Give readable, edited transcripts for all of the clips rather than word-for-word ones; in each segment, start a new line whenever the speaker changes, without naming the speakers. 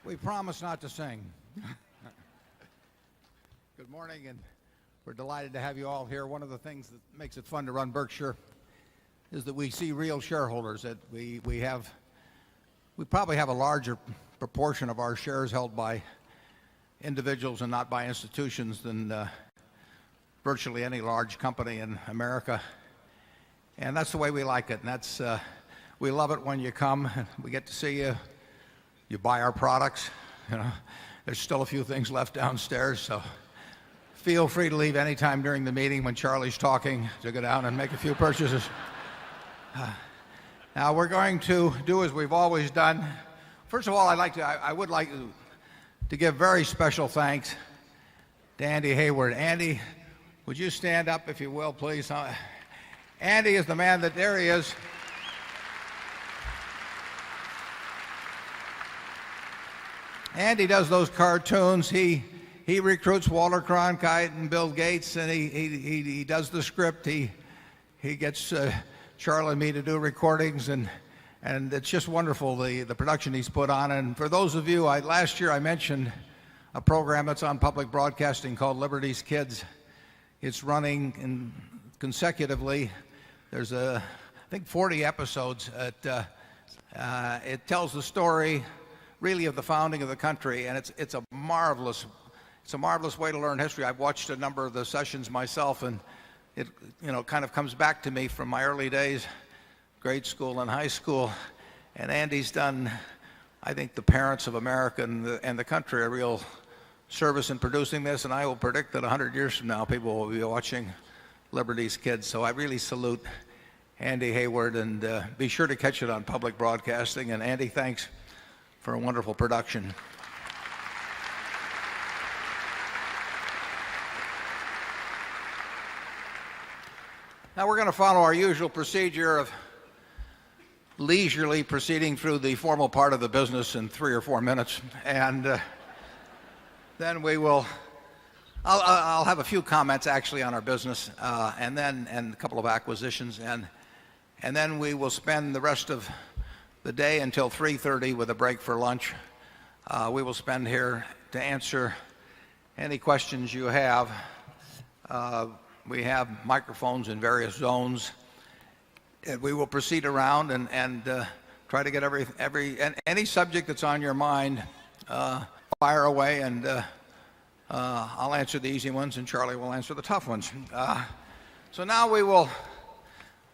We promise not to sing. Good morning, and we're delighted to have you all here. One of the things that makes it fun to run Berkshire is that we see real shareholders. That we probably have a larger proportion of our shares held by individuals and not by institutions than virtually any large company in America. And that's the way we like it. And that's we love it when you come. We get to see you. You buy our products. There's still a few things left downstairs, so feel free to leave anytime during the meeting when Charlie's talking to go down and make a few purchases. Now we're going to do as we've always done. First of all, I would like to give very special thanks to Andy Hayward. Andy, would you stand up if you will, please? Andy is the man that there he is. Andy does those cartoons. He recruits Walter Cronkite and Bill Gates, and he does the script. He gets Charlie and me to do recordings, and it's just wonderful the production he's put on. And for those of you, last year I mentioned a program that's on public broadcasting called Liberty's Kids. It's running consecutively. There's I think 40 episodes. It tells the story really of the founding of the country, and it's a marvelous way to learn history. I've watched a number of the sessions myself, and it kind of comes back to me from my early days, grade school and high school. And Andy's done, I think, the parents of America and the country a real service in producing this, and I will predict that 100 years from now people will be watching Liberty's Kids. So I really salute Andy Hayward, and be sure to catch it on public broadcasting. And Andy, thanks for a wonderful production. Now we're going to follow our usual procedure of leisurely proceeding through the formal part of the business in 3 or 4 minutes, and then I'll have a few comments actually on our business, and a couple of acquisitions, and then we will spend the rest of the day until 3:30 with a break for lunch. We will spend here to answer any questions you have. We have microphones in various zones, and we will proceed around and try to get any subject that's on your mind. Fire away, and I'll answer the easy ones, and Charlie will answer the tough ones. So now we will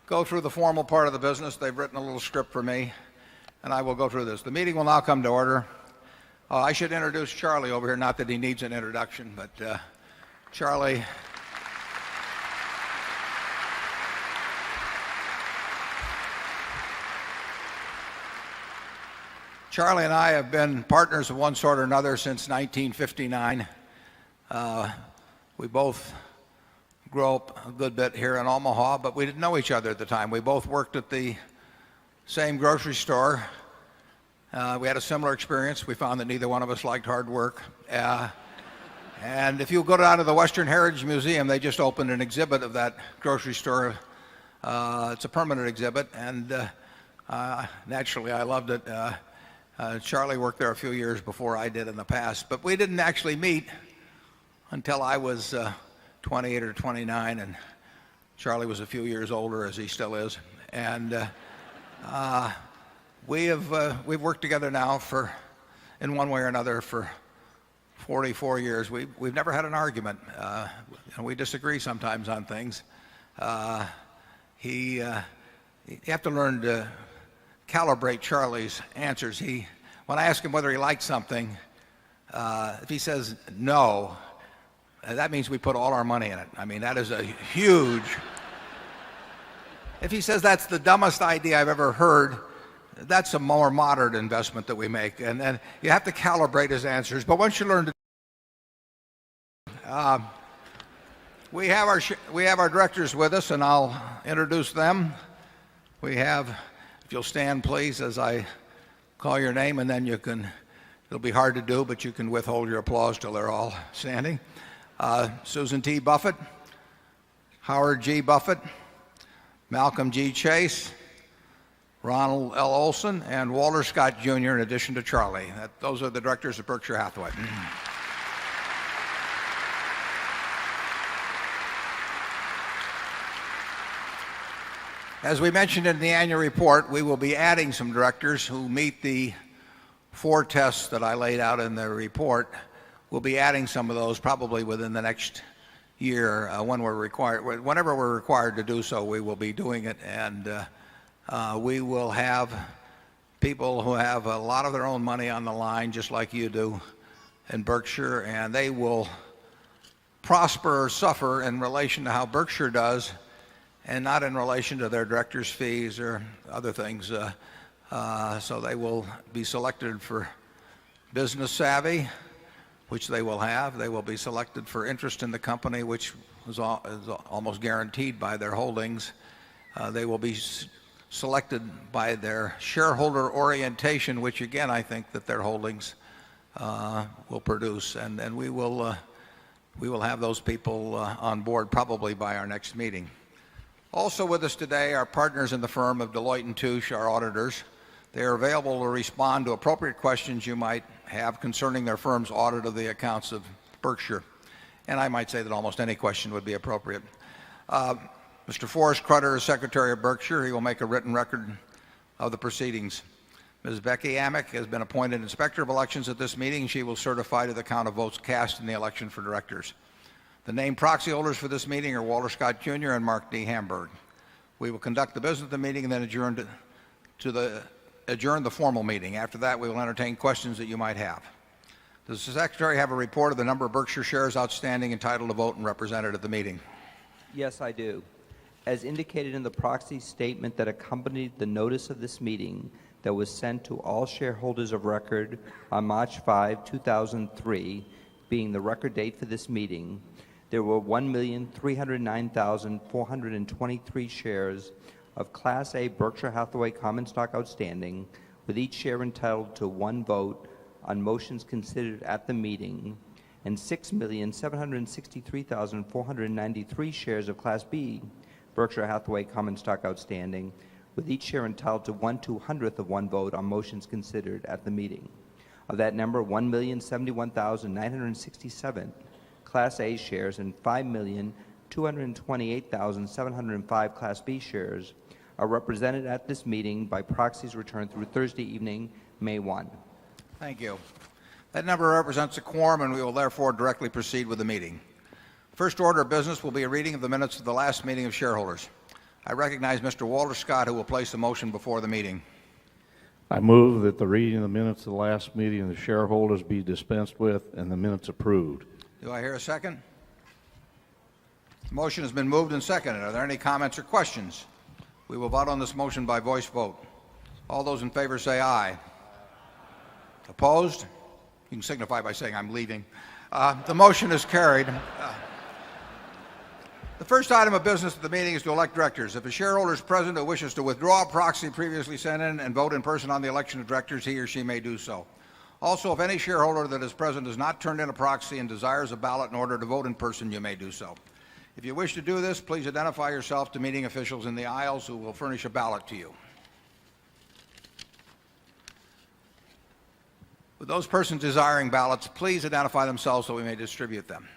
go through the formal part of the business. They've written a little script for me, and I will go through this. The meeting will now come to order. I should introduce Charlie over here, not that he needs an introduction, but Charlie and I have been partners of one sort or another since 1959. We both grew up a good bit here in Omaha, but we didn't know each other at the time. We both worked at the same grocery store. We had a similar experience. We found that neither one of us liked hard work. And if you go down to the Western Heritage Museum, they just opened an exhibit of that grocery store. It's a permanent exhibit, and naturally I loved it. Charlie worked there a few years before I did in the past, but we didn't actually meet until I was 28 or 29, and Charlie was a few years older, as he still is. And we've worked together now in one way or another for 44 years. We've never had an argument. We disagree sometimes on things. You have to learn to calibrate Charlie's answers. When I ask him whether he likes something, if he says no, that means we put all our money in it. I mean, that is a huge. If he says that's the dumbest idea I've ever heard, that's a more moderate investment that we make. And then you have to calibrate his answers. But once you learn to, we have our directors with us, and I'll introduce them. We have, if you'll stand please as I call your name, and then it'll be hard to do, but you can withhold your applause till they're all standing. Susan T. Buffett, Howard G. Buffett, Malcolm G. Chase, Ronald L. Olson, and Walter Scott, Jr., in addition to Charlie. Those are the directors of Berkshire Hathaway. As we mentioned in the annual report, we will be adding some directors who meet the 4 tests that I laid out in the report. We'll be adding some of those probably within the next year whenever we're required to do so. We will be doing it, and we will have people who have a lot of their own money on the line, just like you do in Berkshire, and they will prosper or suffer in relation to how Berkshire does, and not in relation to their directors' fees or other things. So they will be selected for business savvy, which they will have. They will be selected for interest in the company, which is almost guaranteed by their holdings. They will be selected by their shareholder orientation, which again I think that their holdings will produce. And we will have those people on board probably by our next meeting. Also with us today are partners in the firm of Deloitte & Touche, our auditors. They are available to respond to appropriate questions you might have concerning their firm's audit of the accounts of Berkshire. And I might say that almost any question would be appropriate. Mr. Forrest Crutter is Secretary of Berkshire. He will make a written record of the proceedings. Ms. Becky Amick has been appointed Inspector of Elections at this meeting. She will certify to the count of votes cast in the election for directors. The named proxy holders for this meeting are Walter Scott, Jr. and Mark D. Hamburg. We will conduct the business of the meeting and then adjourn the formal meeting. After that, we will entertain questions that you might have. Does the Secretary have a report of the number of Berkshire shares outstanding entitled to vote and represented at the meeting?
Yes, I do. As indicated in the proxy statement that accompanied the notice of this meeting that was sent to all shareholders of record on March 5, 2003, being the record date for this meeting, there were 1,309,423 shares of Class A Berkshire Hathaway common stock outstanding, with each share entitled to 1 vote on motions considered at the meeting, and 6,763,493 shares of Class B Berkshire Hathaway common stock outstanding, with each share entitled to 1/200th of 1 vote on motions considered at the meeting. Of that number, 1,071,967 Class A shares and 5,228,705 Class B shares are represented at this meeting by proxies returned through Thursday evening, May 1.
Thank you. That number represents a quorum, and we will therefore directly proceed with the meeting. First order of business will be a reading of the minutes of the last meeting of shareholders. I recognize Mr. Walter Scott, who will place a motion before the meeting.
I move that the reading of the minutes of the last meeting of the shareholders be dispensed with and the minutes approved.
Do I hear a second? The motion has been moved and seconded. Are there any comments or questions? We will vote on this motion by voice vote. All those in favor say aye. Opposed? You can signify by saying I'm leaving. The motion is carried. The first item of business at the meeting is to elect directors. If a shareholder is present who wishes to withdraw a proxy previously sent in and vote in person on the election of directors, he or she may do so. Also, if any shareholder that is present has not turned in a proxy and desires a ballot in order to vote in person, you may do so. If you wish to do this, please identify yourself to meeting officials in the aisles who will furnish a ballot to you. With those persons desiring ballots, please identify themselves so we may distribute them.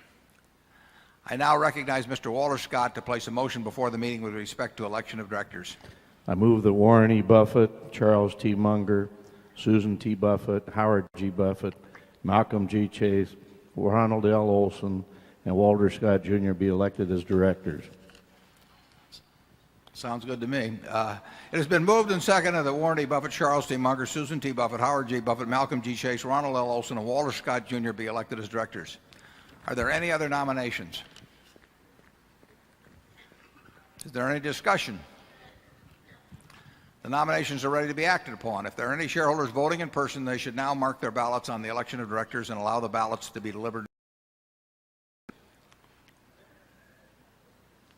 I now recognize Mr. Walter Scott to place a motion before the meeting with respect to election of directors.
I move that Warren E. Buffett, Charles T. Munger, Susan T. Buffett, Howard G. Buffett, Malcolm G. Chase, Ronald L. Olson, and Walter Scott, Jr. be elected as directors.
Sounds good to me. It has been moved and seconded that Warren E. Buffett, Charles T. Munger, Susan T. Buffett, Howard G. Buffett, Malcolm G. Chase, Ronald L. Olson, and Walter Scott, Jr. be elected as directors. Are there any other nominations? Is there any discussion? The nominations are ready to be acted upon. If there are any shareholders voting in person, they should now mark their ballots on the election of directors and allow the ballots to be delivered.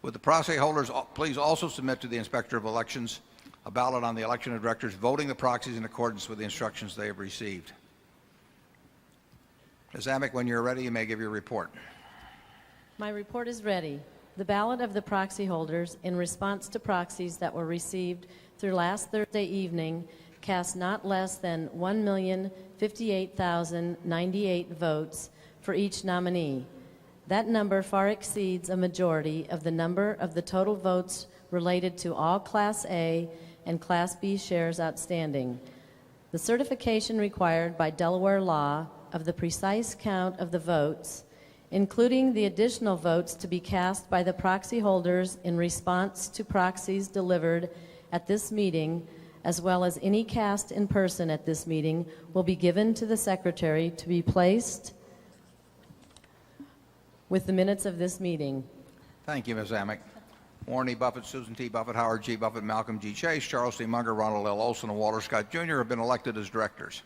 Would the proxy holders please also submit to the Inspector of Elections a ballot on the election of directors, voting the proxies in accordance with the instructions they have received? Ms. Amick, when you're ready, you may give your report.
My report is ready. The ballot of the proxy holders in response to proxies that were received through last Thursday evening cast not less than 1,058,098 votes for each nominee. That number far exceeds a majority of the number of the total votes related to all Class A and Class B shares outstanding. The certification required by Delaware law of the precise count of the votes, including the additional votes to be cast by the proxy holders in response to proxies delivered at this meeting, as well as any cast in person at this meeting, will be given to the Secretary to be placed with the minutes of this meeting.
Thank you, Ms. Amick. Warren E. Buffett, Susan T. Buffett, Howard G. Buffett, Malcolm G. Chase, Charles T. Munger, Ronald L. Olson, and Walter Scott Jr. have been elected as directors.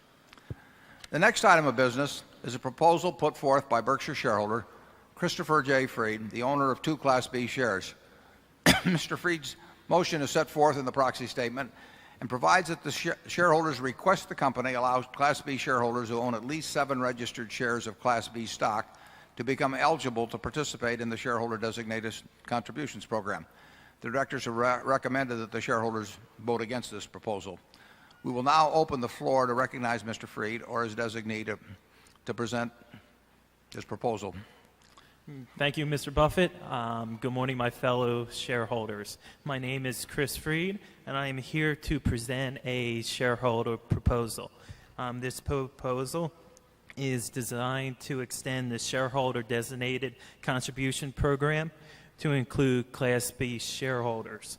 The next item of business is a proposal put forth by Berkshire shareholder Christopher J. Freed, the owner of 2 Class B shares. Mr. Freed's motion is set forth in the proxy statement and provides that the shareholders request the company allow Class B shareholders who own at least 7 registered shares of Class B stock to become eligible to participate in the shareholder designated contributions program. The directors have recommended that the shareholders vote against this proposal. We will now open the floor to recognize Mr. Freed or his designee to present his proposal.
Thank you, Mr. Buffett. Good morning, my fellow shareholders. My name is Chris Freed, and I am here to present a shareholder proposal. This proposal is designed to extend the shareholder designated contribution program to include Class B shareholders.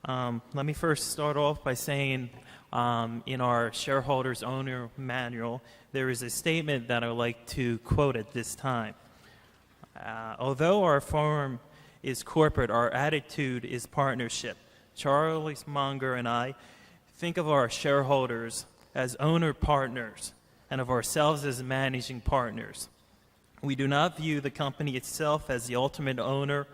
Let me first start off by saying in our shareholders owner manual, there is a statement that I would like to quote at this time. Although our firm is corporate, our attitude is partnership. Charles Munger and I think of our shareholders as owner partners and of ourselves as managing partners. We do not view the company itself as the ultimate owner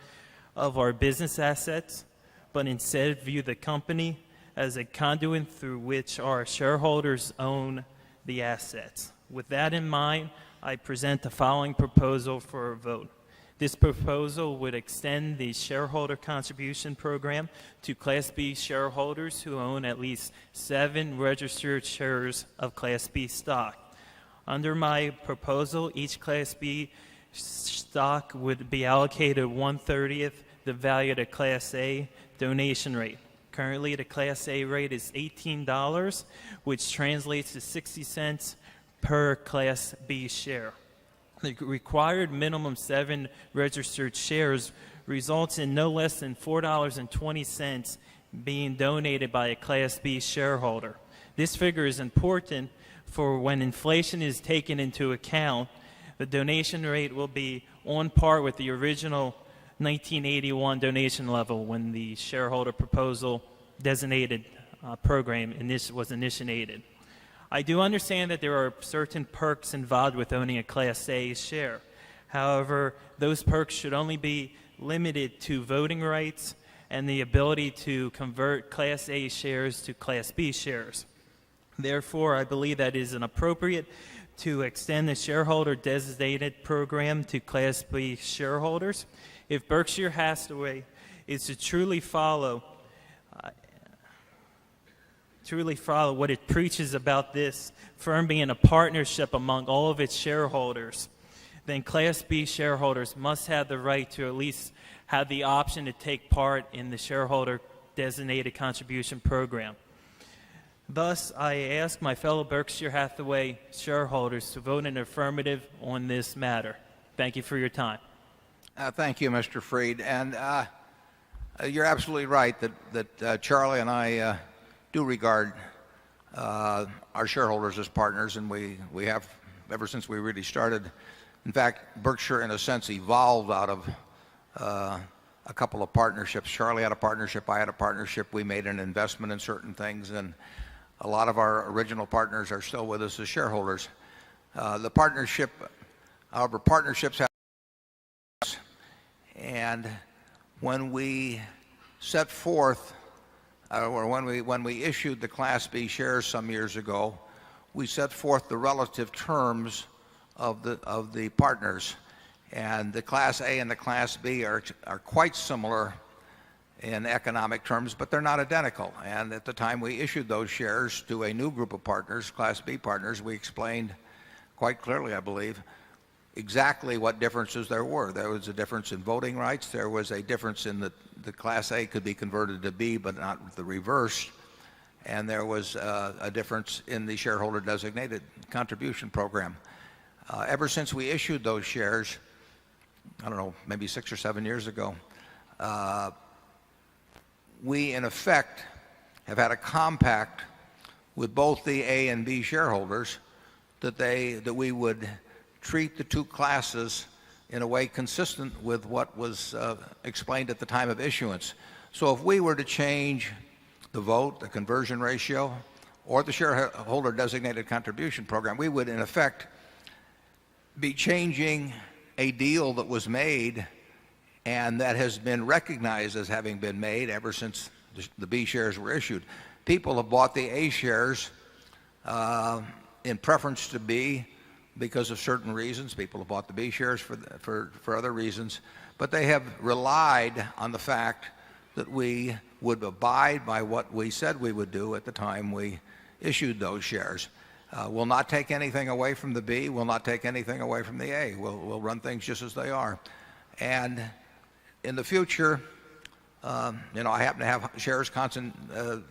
of our business assets, but instead view the company as a conduit through which our shareholders own the assets. With that in mind, I present the following proposal for a vote. This proposal would extend the shareholder contribution program to Class B shareholders who own at least 7 registered shares of Class B stock. Under my proposal, each Class B stock would be allocated 1/30 the value of the Class A donation rate. Currently, the Class A rate is $18, which translates to 60 cents per Class B share. The required minimum 7 registered shares results in no less than $4.20 being donated by a Class B shareholder. This figure is important for when inflation is taken into account. The donation rate will be on par with the original 1981 donation level when the shareholder proposal designated program was initiated. I do understand that there are certain perks involved with owning a Class A share. However, those perks should only be limited to voting rights and the ability to convert Class A shares to Class B shares. Therefore, I believe that it is inappropriate to extend the shareholder designated program to Class B shareholders. If Berkshire Hathaway is to truly follow what it preaches about this firm being a partnership among all of its shareholders, then Class B shareholders must have the right to at least have the option to take part in the shareholder designated contribution program. Thus, I ask my fellow Berkshire Hathaway shareholders to vote in the affirmative on this matter. Thank you for your time.
Thank you, Mr. Freed. And you're absolutely right that Charlie and I do regard our shareholders as partners, and we have ever since we really started. In fact, Berkshire, in a sense, evolved out of a couple of partnerships. Charlie had a partnership, I had a partnership. We made an investment in certain things, and a lot of our original partners are still with us as shareholders. The partnership, however, partnerships have, and when we set forth, or when we issued the Class B shares some years ago, we set forth the relative terms of the partners. And the Class A and the Class B are quite similar in economic terms, but they're not identical. And at the time we issued those shares to a new group of partners, Class B partners, we explained quite clearly, I believe, exactly what differences there were. There was a difference in voting rights. There was a difference in the Class A could be converted to B, but not the reverse. And there was a difference in the shareholder designated contribution program. Ever since we issued those shares, I don't know, maybe 6 or 7 years ago, we in effect have had a compact with both the A and B shareholders that we would treat the two classes in a way consistent with what was explained at the time of issuance. So if we were to change the vote, the conversion ratio, or the shareholder designated contribution program, we would in effect be changing a deal that was made and that has been recognized as having been made ever since the B shares were issued. People have bought the A shares in preference to B because of certain reasons. People have bought the B shares for other reasons. But they have relied on the fact that we would abide by what we said we would do at the time we issued those shares. We'll not take anything away from the B. We'll not take anything away from the A. We'll run things just as they are. And in the future, I happen to have shares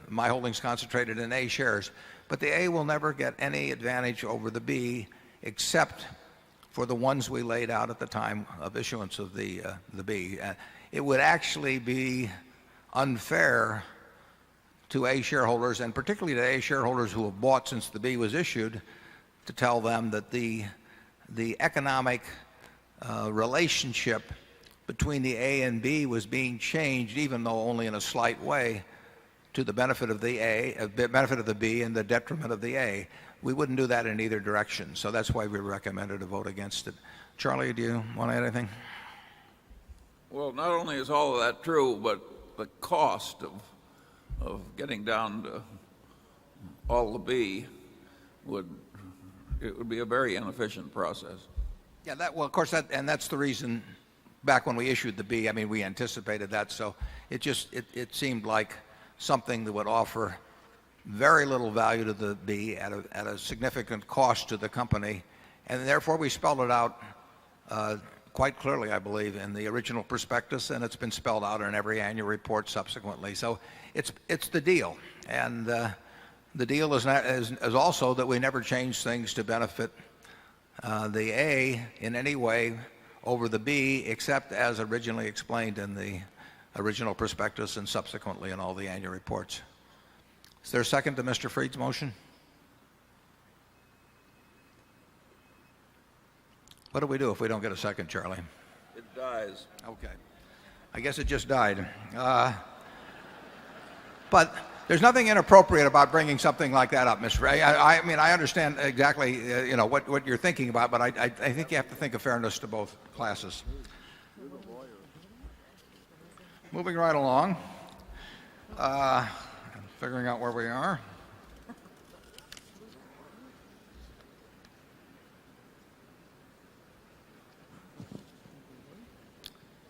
my holdings concentrated in A shares. But the A will never get any advantage over the B except for the ones we laid out at the time of issuance of the B. It would actually be unfair to A shareholders, and particularly to A shareholders who have bought since the B was issued, to tell them that the economic relationship between the A and B was being changed, even though only in a slight way, to the benefit of benefit of the B and the detriment of the A. We wouldn't do that in either direction. So that's why we recommended a vote against it. Charlie, do you want to add anything?
Well, not only is all of that true, but the cost of getting down to all the B would be a very inefficient process.
Yeah, of course, that's the reason back when we issued the B, I mean, we anticipated that. So it seemed like something that would offer very little value to the B at a significant cost to the company. And therefore, we spelled it out quite clearly, I believe, in the original prospectus, and it's been spelled out in every annual report subsequently. So it's the deal. And the deal is also that we never change things to benefit the A in any way over the B, except as originally explained in the original prospectus and subsequently in all the annual reports. Is there a second to Mr. Freed's motion? What do we do if we don't get a second, Charlie?
It dies.
Okay. I guess it just died. But there's nothing inappropriate about bringing something like that up, Mr. Ray. I mean, I understand exactly what you're thinking about, but I think you have to think of fairness to both classes. Moving right along, figuring out where we are.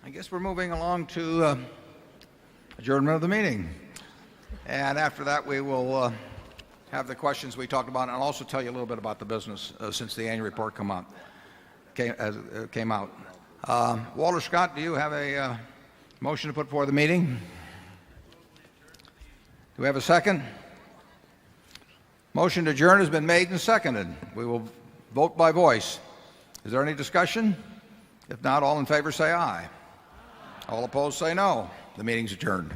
I guess we're moving along to adjournment of the meeting. And after that, we will have the questions we talked about, and I'll also tell you a little bit about the business since the annual report came out. Walter Scott, do you have a motion to put before the meeting? Do we have a second? Motion to adjourn has been made and seconded. We will vote by voice. Is there any discussion? If not, all in favor say aye. All opposed say no. The meeting's adjourned.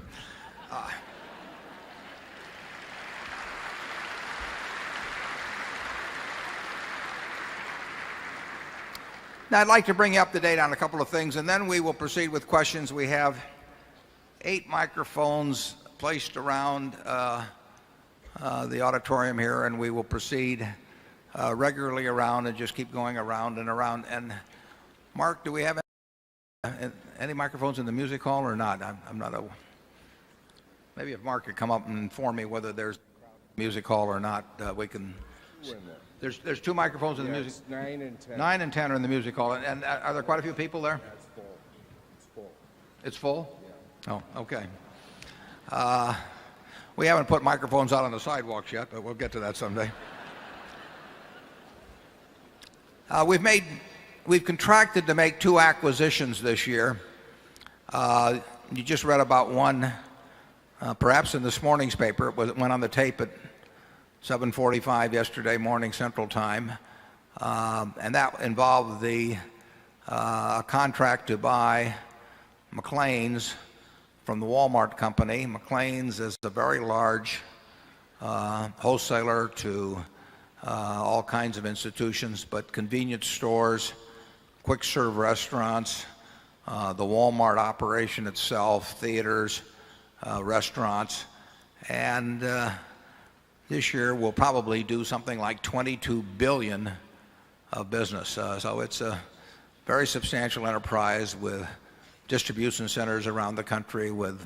Now, I'd like to bring you up to date on a couple of things, and then we will proceed with questions. We have 8 microphones placed around the auditorium here, and we will proceed regularly around and just keep going around and around. And Mark, do we have any microphones in the music hall or not? I'm not a. Maybe if Mark could come up and inform me whether there's music hall or not, we can There's two microphones in the music.
It's 9 and 10.
9 and 10 are in the music hall. And are there quite a few people there?
That's full. It's full.
It's full? Oh, okay. We haven't put microphones out on the sidewalks yet, but we'll get to that someday. We've contracted to make 2 acquisitions this year. You just read about one, perhaps in this morning's paper. It went on the tape at 7:45 yesterday morning Central Time, and that involved a contract to buy McLean's from the Walmart company. McLean's is a very large wholesaler to all kinds of institutions, but convenience stores, quick serve restaurants, the Walmart operation itself, theaters, restaurants, and this year we'll probably do something like $22 billion of business. So it's a very substantial enterprise with distribution centers around the country, with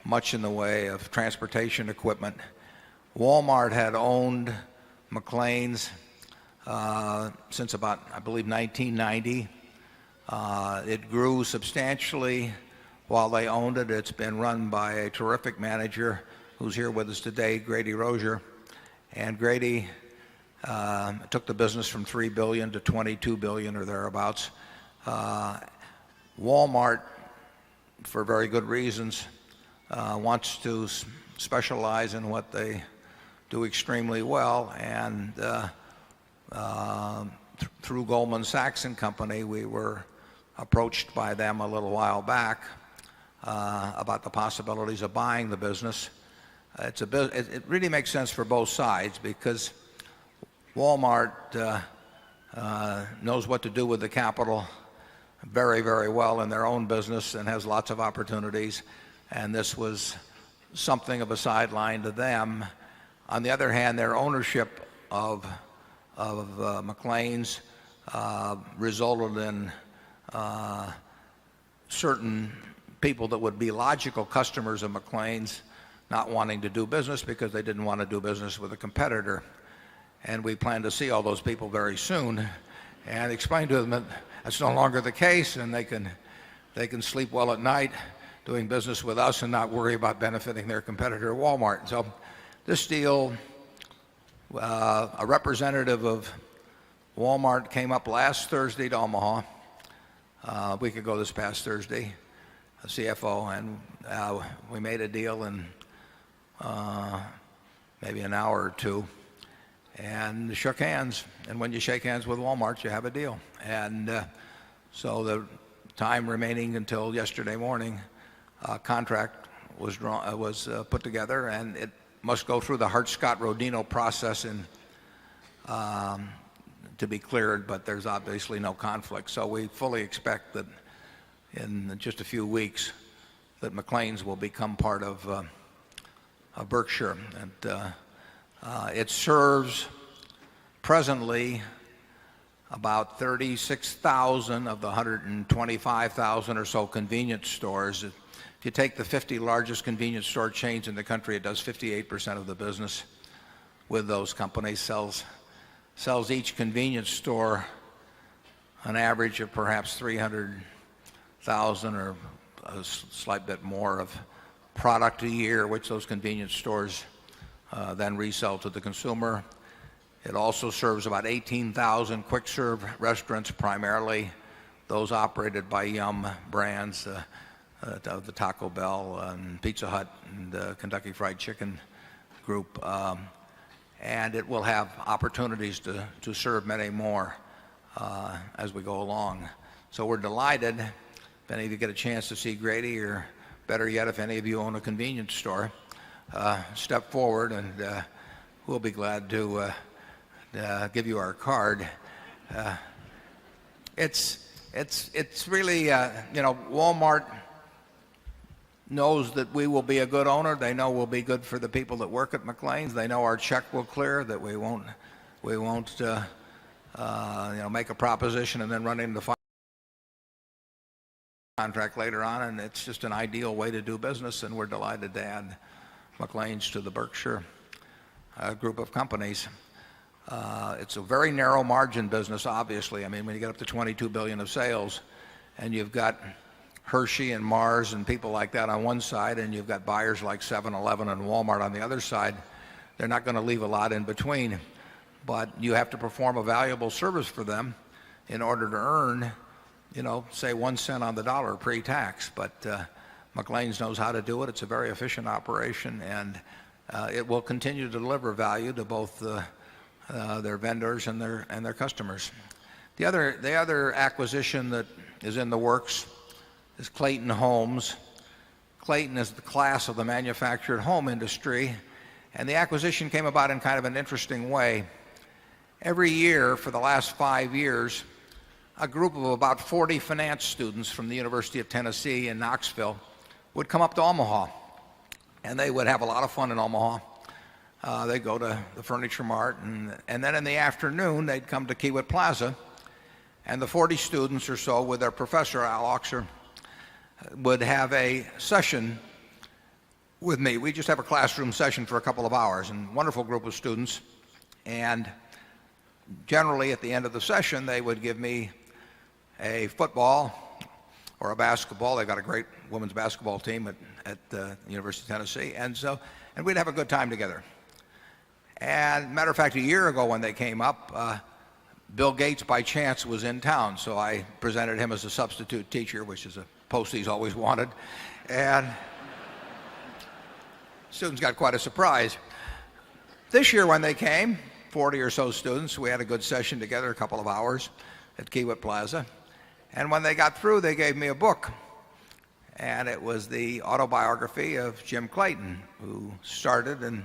much in the way of transportation equipment. Walmart had owned McLean's since about, I believe, 1990. It grew substantially while they owned it. It's been run by a terrific manager who's here with us today, Grady Rozier. And Grady took the business from $3 billion to $22 billion or thereabouts. Walmart, for very good reasons, wants to specialize in what they do extremely well. And through Goldman Sachs and Company, we were approached by them a little while back about the possibilities of buying the business. It really makes sense for both sides, because Walmart knows what to do with the capital very, very well in their own business and has lots of opportunities, and this was something of a sideline to them. On the other hand, their ownership of McLean's resulted in certain people that would be logical customers of McLean's not wanting to do business because they didn't want to do business with a competitor. And we plan to see all those people very soon and explain to them that that's no longer the case, and they can sleep well at night doing business with us and not worry about benefiting their competitor Walmart. So this deal, a representative of Walmart came up last Thursday to Omaha, a week ago this past Thursday, a CFO, and we made a deal in maybe an hour or two, and shook hands. And when you shake hands with Walmart, you have a deal. And so the time remaining until yesterday morning, contract was put together, and it must go through the Hart-Scott-Rodino process to be cleared, but there's obviously no conflict. So we fully expect that in just a few weeks that McLean's will become part of Berkshire. And it serves presently about 36,000 of the 125,000 or so convenience stores. If you take the 50 largest convenience store chains in the country, it does 58% of the business with those companies. Sells each convenience store an average of perhaps 300,000 or a slight bit more of product a year, which those convenience stores then resell to the consumer. It also serves about 18,000 quick serve restaurants, primarily those operated by Yum brands, the Taco Bell and Pizza Hut and Kentucky Fried Chicken group. And it will have opportunities to serve many more as we go along. So we're delighted. If any of you get a chance to see Grady, or better yet, if any of you own a convenience store, step forward and we'll be glad to give you our card. It's really, Walmart knows that we will be a good owner. They know we'll be good for the people that work at McLean's. They know our check will clear, that we won't make a proposition and then run into the contract later on. And it's just an ideal way to do business, and we're delighted to add McLean's to the Berkshire group of companies. It's a very narrow margin business, obviously. I mean, when you get up to 22 billion of sales, and you've got Hershey and Mars and people like that on one side, and you've got buyers like 7-Eleven and Walmart on the other side, they're not going to leave a lot in between. But you have to perform a valuable service for them in order to earn, say 1 cent on the dollar pre-tax. But McLean's knows how to do it. It's a very efficient operation, and it will continue to deliver value to both their vendors and their customers. The other acquisition that is in the works is Clayton Homes. Clayton is the class of the manufactured home industry, and the acquisition came about in kind of an interesting way. Every year for the last 5 years, a group of about 40 finance students from the University of Tennessee in Knoxville would come up to Omaha, and they would have a lot of fun in Omaha. They'd go to the Furniture Mart, and then in the afternoon they'd come to Kiewit Plaza, and the 40 students or so with their professor, Al Oxer, would have a session with me. We just have a classroom session for a couple of hours, and wonderful group of students. And generally at the end of the session, they would give me a football or a basketball. They've got a great women's basketball team at the University of Tennessee. And we'd have a good time together. And matter of fact, a year ago when they came up, Bill Gates by chance was in town. So I presented him as a substitute teacher, which is a post he's always wanted. And students got quite a surprise. This year when they came, 40 or so students, we had a good session together, a couple of hours at Kiewit Plaza. And when they got through, they gave me a book. And it was the autobiography of Jim Clayton, who started and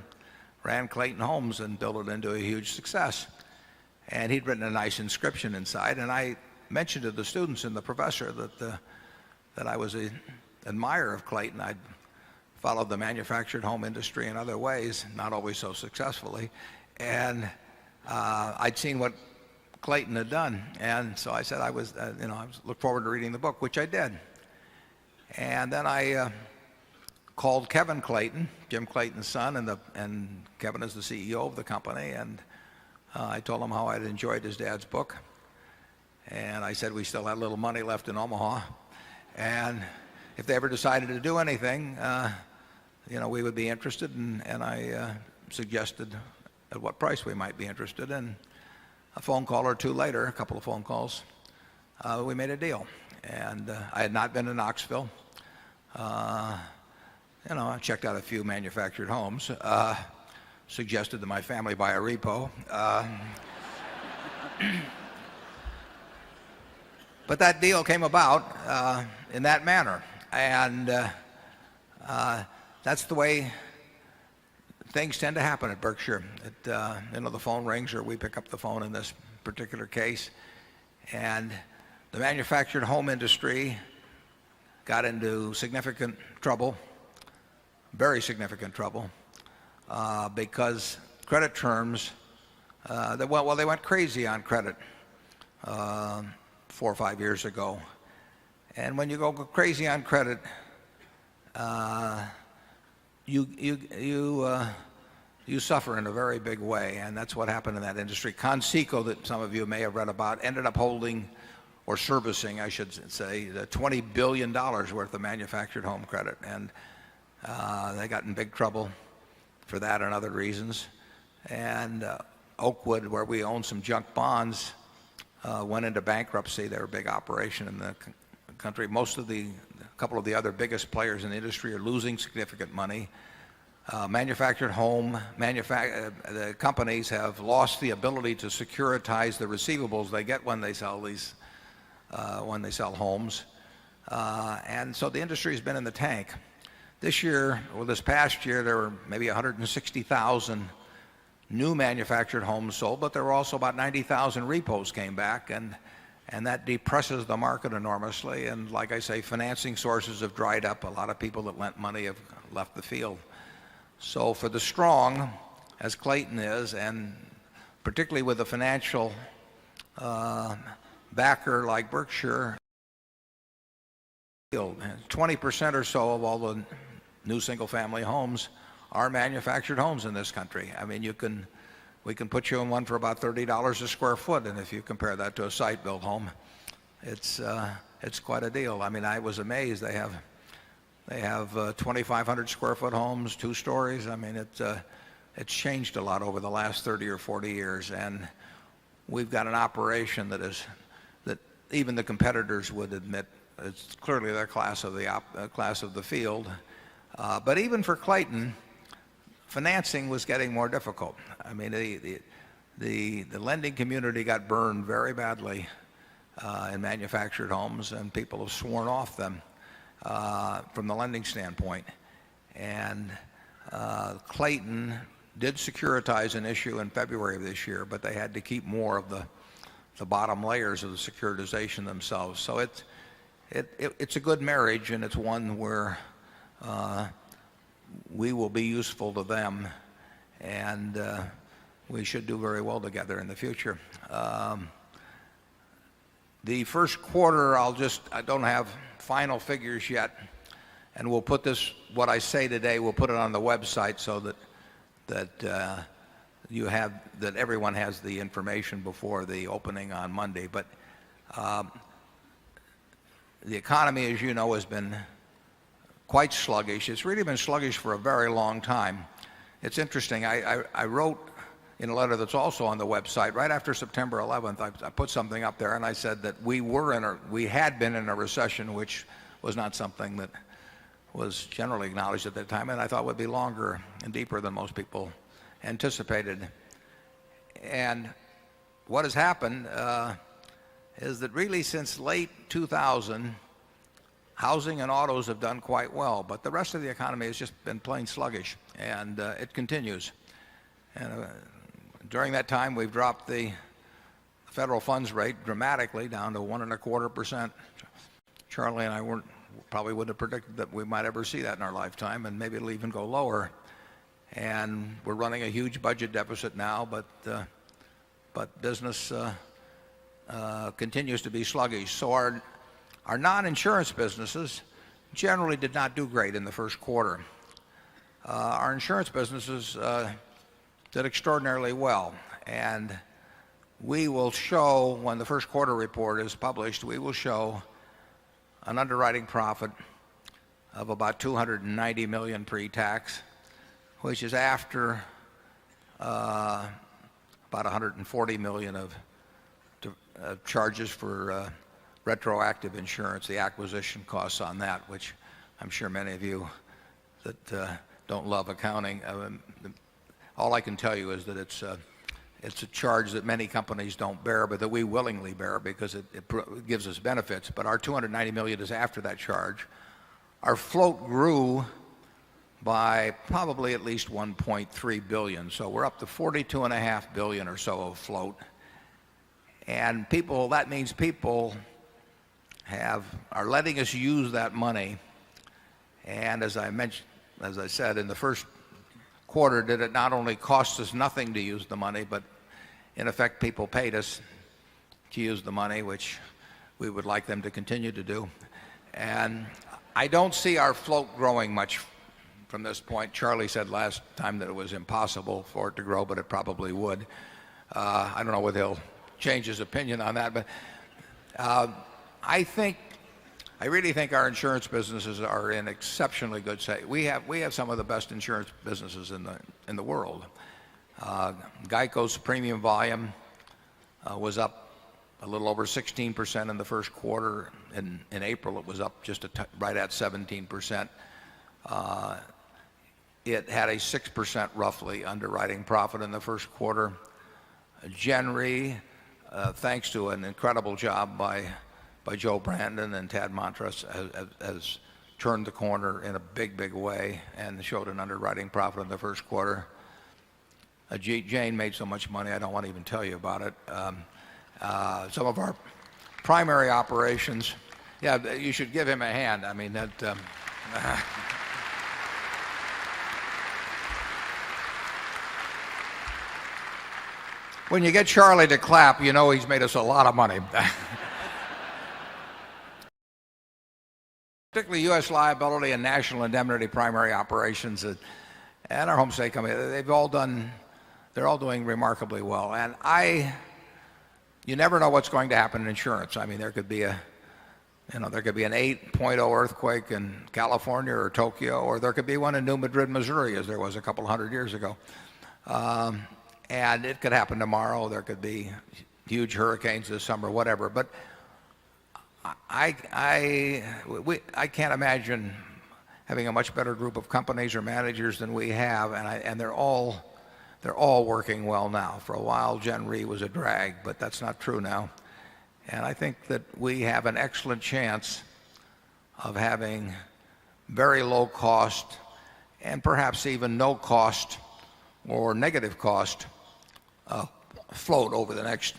ran Clayton Homes and built it into a huge success. And he'd written a nice inscription inside. And I mentioned to the students and the professor that I was an admirer of Clayton. I'd followed the manufactured home industry in other ways, not always so successfully. And I'd seen what Clayton had done. And so I said I look forward to reading the book, which I did. And then I called Kevin Clayton, Jim Clayton's son, and Kevin is the CEO of the company. And I told him how I'd enjoyed his dad's book. And I said we still had a little money left in Omaha. And if they ever decided to do anything, we would be interested. And I suggested at what price we might be interested. And a phone call or two later, a couple of phone calls, we made a deal. And I had not been to Knoxville. I checked out a few manufactured homes, suggested that my family buy a repo. But that deal came about in that manner. And that's the way things tend to happen at Berkshire. The phone rings or we pick up the phone in this particular case. And the manufactured home industry got into significant trouble, very significant trouble, because credit terms, they went crazy on credit 4 or 5 years ago. And when you go crazy on credit, you suffer in a very big way, and that's what happened in that industry. Conseco, that some of you may have read about, ended up holding, or servicing, I should say, the $20 billion worth of manufactured home credit. And they got in big trouble for that and other reasons. And Oakwood, where we own some junk bonds, went into bankruptcy. They're a big operation in the country. A couple of the other biggest players in the industry are losing significant money. Manufactured home, the companies have lost the ability to securitize the receivables they get when they sell homes. And so the industry has been in the tank. This past year, there were maybe 160,000 new manufactured homes sold, but there were also about 90,000 repos came back, and that depresses the market enormously. And like I say, financing sources have dried up. A lot of people that lent money have left the field. So for the strong, as Clayton is, and particularly with a financial backer like Berkshire, 20% or so of all the new single-family homes are manufactured homes in this country. I mean, you can we can put you in one for about $30 a square foot. And if you compare that to a site-built home, it's quite a deal. I mean, I was amazed. They have 2,500 square foot homes, 2 stories. I mean, it's changed a lot over the last 30 or 40 years. And we've got an operation that even the competitors would admit it's clearly their class of the field. But even for Clayton, financing was getting more difficult. I mean, the lending community got burned very badly in manufactured homes, and people have sworn off them from the lending standpoint. And Clayton did securitize an issue in February of this year, but they had to keep more of the bottom layers of the securitization themselves. So it's a good marriage, and it's one where we will be useful to them, and we should do very well together in the future. The first quarter, I don't have final figures yet, and we'll put what I say today, we'll put it on the website so that everyone has the information before the opening on Monday. But the economy, as you know, has been quite sluggish. It's really been sluggish for a very long time. It's interesting. I wrote in a letter that's also on the website right after September 11th. I put something up there, and I said that we had been in a recession, which was not something that was generally acknowledged at that time, and I thought would be longer and deeper than most people anticipated. And what has happened is that really since late 2000, housing and autos have done quite well, but the rest of the economy has just been plain sluggish, and it continues. And during that time, we've dropped the federal funds rate dramatically down to 1.25%. Charlie and I probably wouldn't have predicted that we might ever see that in our lifetime, and maybe it'll even go lower. And we're running a huge budget deficit now, but business continues to be sluggish. So our non-insurance businesses generally did not do great in the first quarter. Our insurance businesses did extraordinarily well, and we will show, when the first quarter report is published, we will show an underwriting profit of about $290 million pre-tax, which is after about $140 million of charges for retroactive insurance, the acquisition costs on that, which I'm sure many of you that don't love accounting, all I can tell you is that it's a charge that many companies don't bear, but that we willingly bear because it gives us benefits. But our $290 million is after that charge. Our float grew by probably at least $1.3 billion. So we're up to $42.5 billion or so of float. And that means people are letting us use that money. And as I said, in the first quarter, did it not only cost us nothing to use the money, but in effect people paid us to use the money, which we would like them to continue to do. And I don't see our float growing much from this point. Charlie said last time that it was impossible for it to grow, but it probably would. I don't know whether he'll change his opinion on that, but I really think our insurance businesses are in exceptionally good shape. We have some of the best insurance businesses in the world. GEICO's premium volume was up a little over 16% in the first quarter. In April, it was up just right at 17%. It had a 6% roughly underwriting profit in the first quarter. Gen thanks to an incredible job by Joe Brandon and Tad Montross, has turned the corner in a big way and showed an underwriting profit in the first quarter. Jane made so much money, I don't want to even tell you about it. Some of our primary operations, yeah, you should give him a hand. I mean, that when you get Charlie to clap, you know he's made us a lot of money. Particularly U.S. liability and national indemnity primary operations and our home state company, they've all done they're all doing remarkably well. And you never know what's going to happen in insurance. I mean, there could be an 8.0 earthquake in California or Tokyo, or there could be one in New Madrid, Missouri, as there was a couple hundred years ago. And it could happen tomorrow. There could be huge hurricanes this summer, whatever. But I can't imagine having a much better group of companies or managers than we have, and they're all working well now. For a while, Gen Re was a drag, but that's not true now. And I think that we have an excellent chance of having very low cost and perhaps even no cost or negative cost float over the next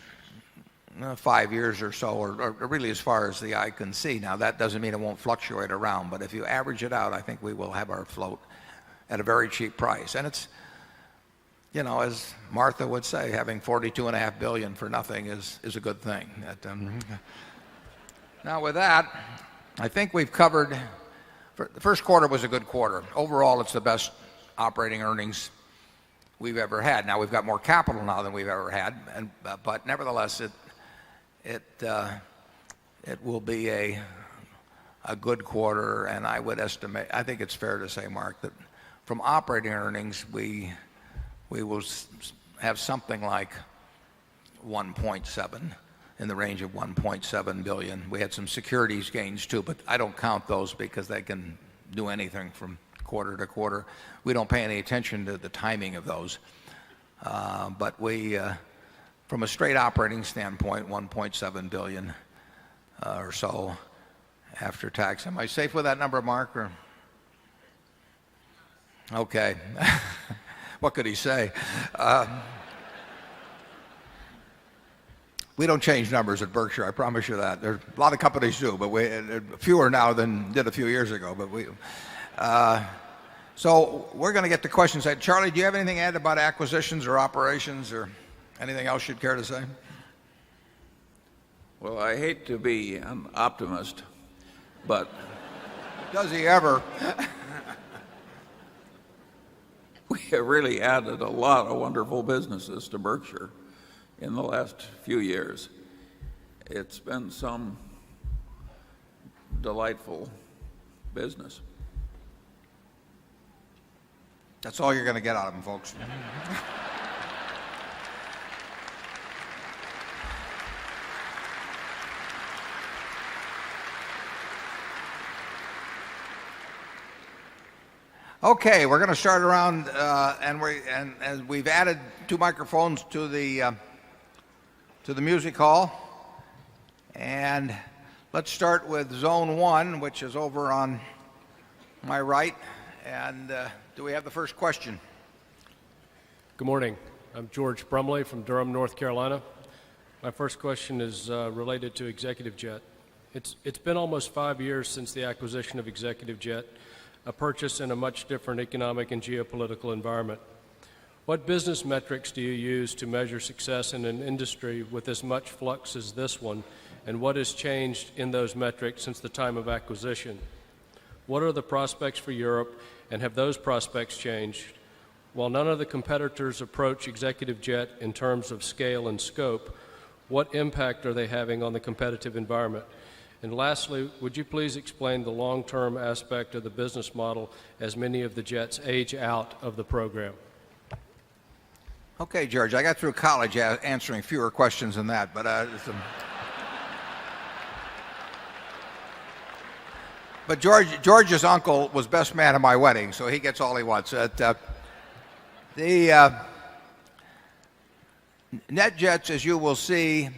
5 years or so, or really as far as the eye can see. Now, that doesn't mean it won't fluctuate around, but if you average it out, I think we will have our float at a very cheap price. And it's, as Martha would say, having $42.5 billion for nothing is a good thing. Now, with that, I think we've covered. The first quarter was a good quarter. Overall, it's the best operating earnings we've ever had. Now, we've got more capital now than we've ever had, but nevertheless, it will be a good quarter. And I think it's fair to say, Mark, that from operating earnings, we will have something like 1.7, in the range of 1.7 billion. We had some securities gains too, but I don't count those because they can do anything from quarter to quarter. We don't pay any attention to the timing of those. But from a straight operating standpoint, 1.7 billion or so after tax. Am I safe with that number, Mark? Or? Okay. What could he say? We don't change numbers at Berkshire, I promise you that. There, a lot of companies do, but fewer now than did a few years ago. So we're going to get to questions. Charlie, do you have anything to add about acquisitions or operations or anything else you'd care to say?
Well, I hate to be an optimist, but
does he ever?
we have really added a lot of wonderful businesses to Berkshire in the last few years. It's been some delightful business.
That's all you're going to get out of them, folks. Okay, we're going to start around, and we've added 2 microphones to the music hall. And let's start with Zone 1, which is over on my right. And do we have the first question?
Good morning. I'm George Brumley from Durham, North Carolina. My first question is related to Executive Jet. It's been almost 5 years since the acquisition of Executive Jet, a purchase in a much different economic and geopolitical environment. What business metrics do you use to measure success in an industry with as much flux as this one, and what has changed in those metrics since the time of acquisition? What are the prospects for Europe, and have those prospects changed? While none of the competitors approach Executive Jet in terms of scale and scope, what impact are they having on the competitive environment? And lastly, would you please explain the long-term aspect of the business model as many of the jets age out of the program?
Okay, George, I got through college answering fewer questions than that, but George's uncle was best man at my wedding, so he gets all he wants. The NetJets, as you will see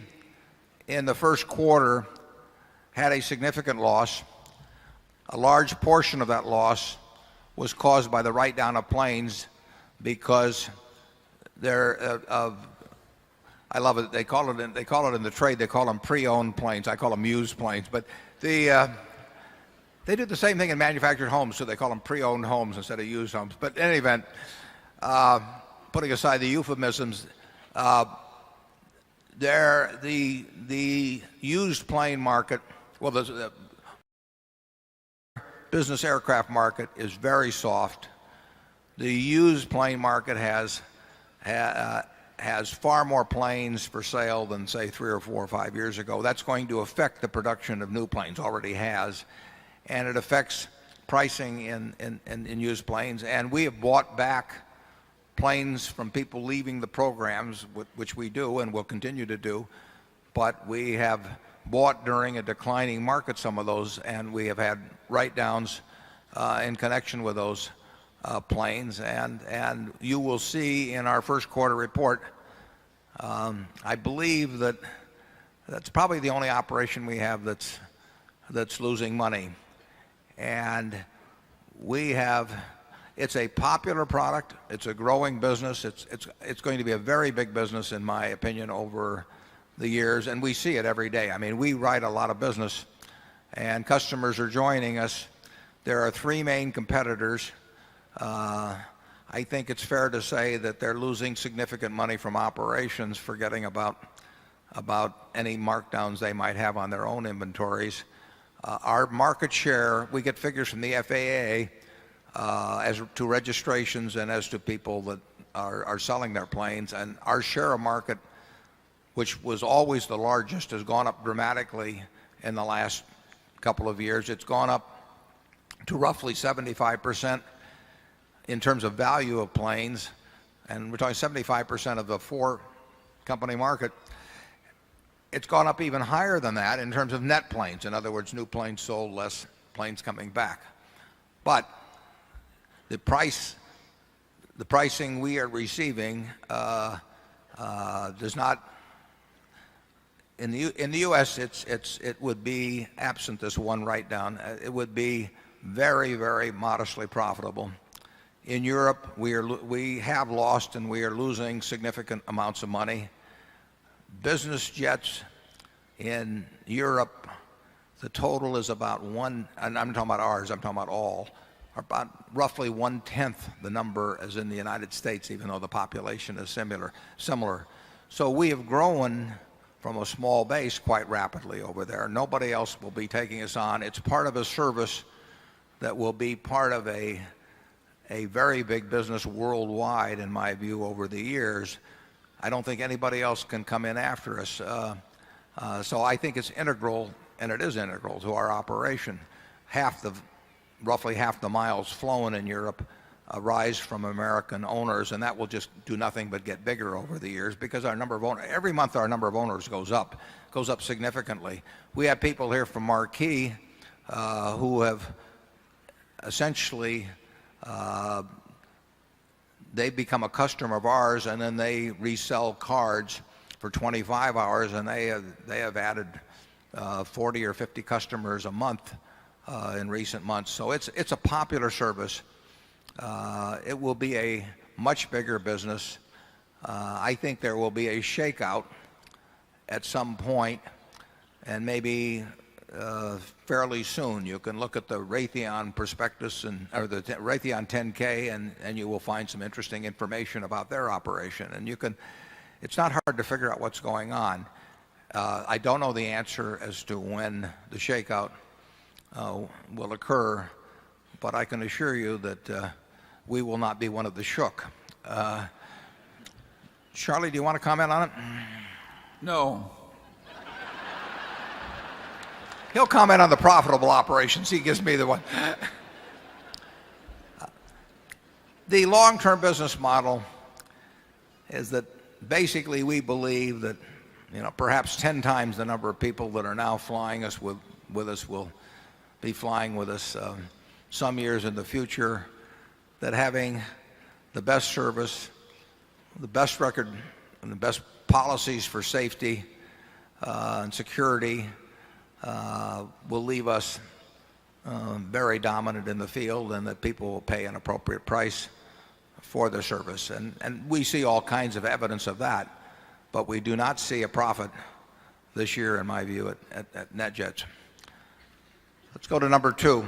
in the first quarter, had a significant loss. A large portion of that loss was caused by the write-down of planes because they're I love it. They call it in the trade. They call them pre-owned planes. I call them used planes. But they do the same thing in manufactured homes, so they call them pre-owned homes instead of used homes. But in any event, putting aside the euphemisms, the used plane market, well, the business aircraft market is very soft. The used plane market has has far more planes for sale than, say, 3 or 4 or 5 years ago. That's going to affect the production of new planes, already has, and it affects pricing in used planes. And we have bought back planes from people leaving the programs, which we do and will continue to do, but we have bought during a declining market some of those, and we have had write-downs in connection with those planes. And you will see in our first quarter report, I believe that that's probably the only operation we have that's losing money. And it's a popular product. It's a growing business. It's going to be a very big business, in my opinion, over the years, and we see it every day. I mean, we write a lot of business, and customers are joining us. There are 3 main competitors. I think it's fair to say that they're losing significant money from operations, forgetting about any markdowns they might have on their own inventories. Our market share, we get figures from the FAA as to registrations and as to people that are selling their planes, and our share of market, which was always the largest, has gone up dramatically in the last couple of years. It's gone up to roughly 75% in terms of value of planes, and we're talking 75% of the 4-company market. It's gone up even higher than that in terms of net planes. In other words, new planes sold, less planes coming back. But the pricing we are receiving does not. In the U.S., it would be, absent this one write-down, it would be very, very modestly profitable. In Europe, we have lost and we are losing significant amounts of money. Business jets in Europe, the total is about one, and I'm talking about ours, I'm talking about all, are about roughly 1/10 the number as in the United States, even though the population is similar. So we have grown from a small base quite rapidly over there. Nobody else will be taking us on. It's part of a service that will be part of a very big business worldwide, in my view, over the years. I don't think anybody else can come in after us. So I think it's integral, and it is integral to our operation. Roughly half the miles flown in Europe arise from American owners, and that will just do nothing but get bigger over the years because our number of owners, every month our number of owners goes up significantly. We have people here from Marquis who have essentially they've become a customer of ours, and then they resell cards for 25 hours, and they have added 40 or 50 customers a month in recent months. So it's a popular service. It will be a much bigger business. I think there will be a shakeout at some point, and maybe fairly soon. You can look at the Raytheon prospectus or the Raytheon 10K, and you will find some interesting information about their operation. And it's not hard to figure out what's going on. I don't know the answer as to when the shakeout will occur, but I can assure you that we will not be one of the shook. Charlie, do you want to comment on it?
No.
He'll comment on the profitable operations. He gives me the one. The long-term business model is that basically we believe that perhaps 10 times the number of people that are now flying us with us will be flying with us some years in the future, that having the best service, the best record, and the best policies for safety and security will leave us very dominant in the field, and that people will pay an appropriate price for the service. And we see all kinds of evidence of that, but we do not see a profit this year, in my view, at NetJets. Let's go to number 2.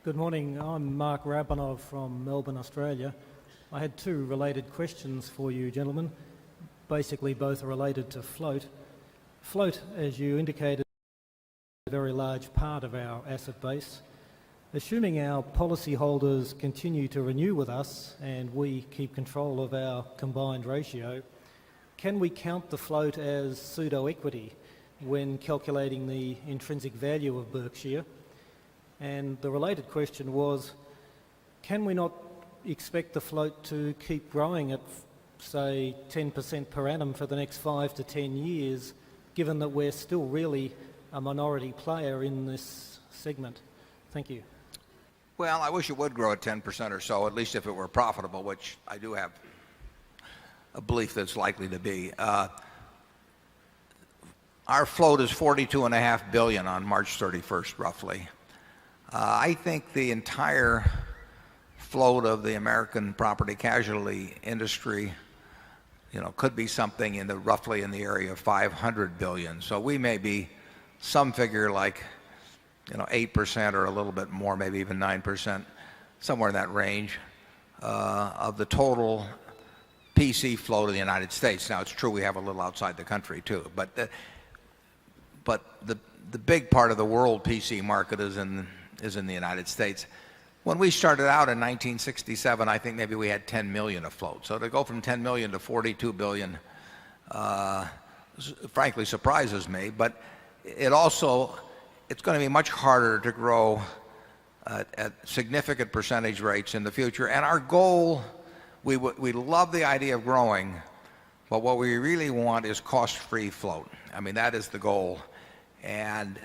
Good morning. I'm Mark Rabanov from Melbourne, Australia. I had 2 related questions for you, gentlemen. Basically, both are related to float. Float, as you indicated, is a very large part of our asset base. Assuming our policyholders continue to renew with us and we keep control of our combined ratio, can we count the float as pseudo-equity when calculating the intrinsic value of Berkshire? And the related question was, can we not expect the float to keep growing at, say, 10% per annum for the next 5 to 10 years, given that we're still really a minority player in this segment? Thank you.
Well, I wish it would grow at 10% or so, at least if it were profitable, which I do have a belief that it's likely to be. Our float is $42.5 billion on March 31st, roughly. I think the entire float of the American property casualty industry, could be something roughly in the area of $500 billion. So we may be some figure like 8% or a little bit more, maybe even 9%, somewhere in that range, of the total PC float of the United States. Now, it's true we have a little outside the country too, but the big part of the world PC market is in the United States. When we started out in 1967, I think maybe we had 10 million afloat. So to go from 10 million to 42 billion, frankly surprises me. But it's going to be much harder to grow at significant percentage rates in the future. And our goal, we love the idea of growing, but what we really want is cost-free float. I mean, that is the goal. And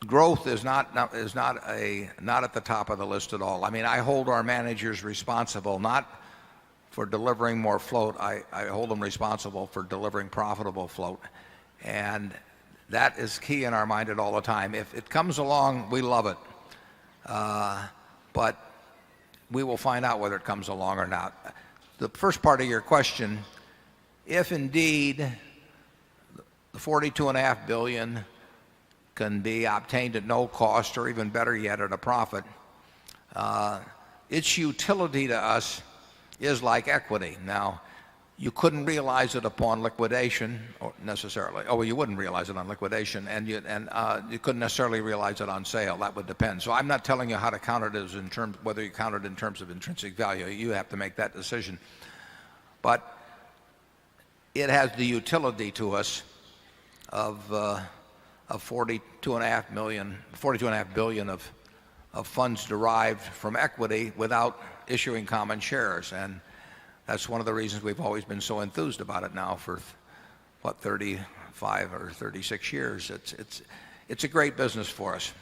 growth is not at the top of the list at all. I mean, I hold our managers responsible not for delivering more float. I hold them responsible for delivering profitable float. And that is key in our mind at all the time. If it comes along, we love it. But we will find out whether it comes along or not. The first part of your question, if indeed the $42.5 billion can be obtained at no cost, or even better yet, at a profit, its utility to us is like equity. Now, you couldn't realize it upon liquidation necessarily. Oh, well, you wouldn't realize it on liquidation, and you couldn't necessarily realize it on sale. That would depend. So I'm not telling you how to count it whether you count it in terms of intrinsic value. You have to make that decision. But it has the utility to us of $42.5 billion of funds derived from equity without issuing common shares. And that's one of the reasons we've always been so enthused about it now for, 35 or 36 years. It's a great business for us.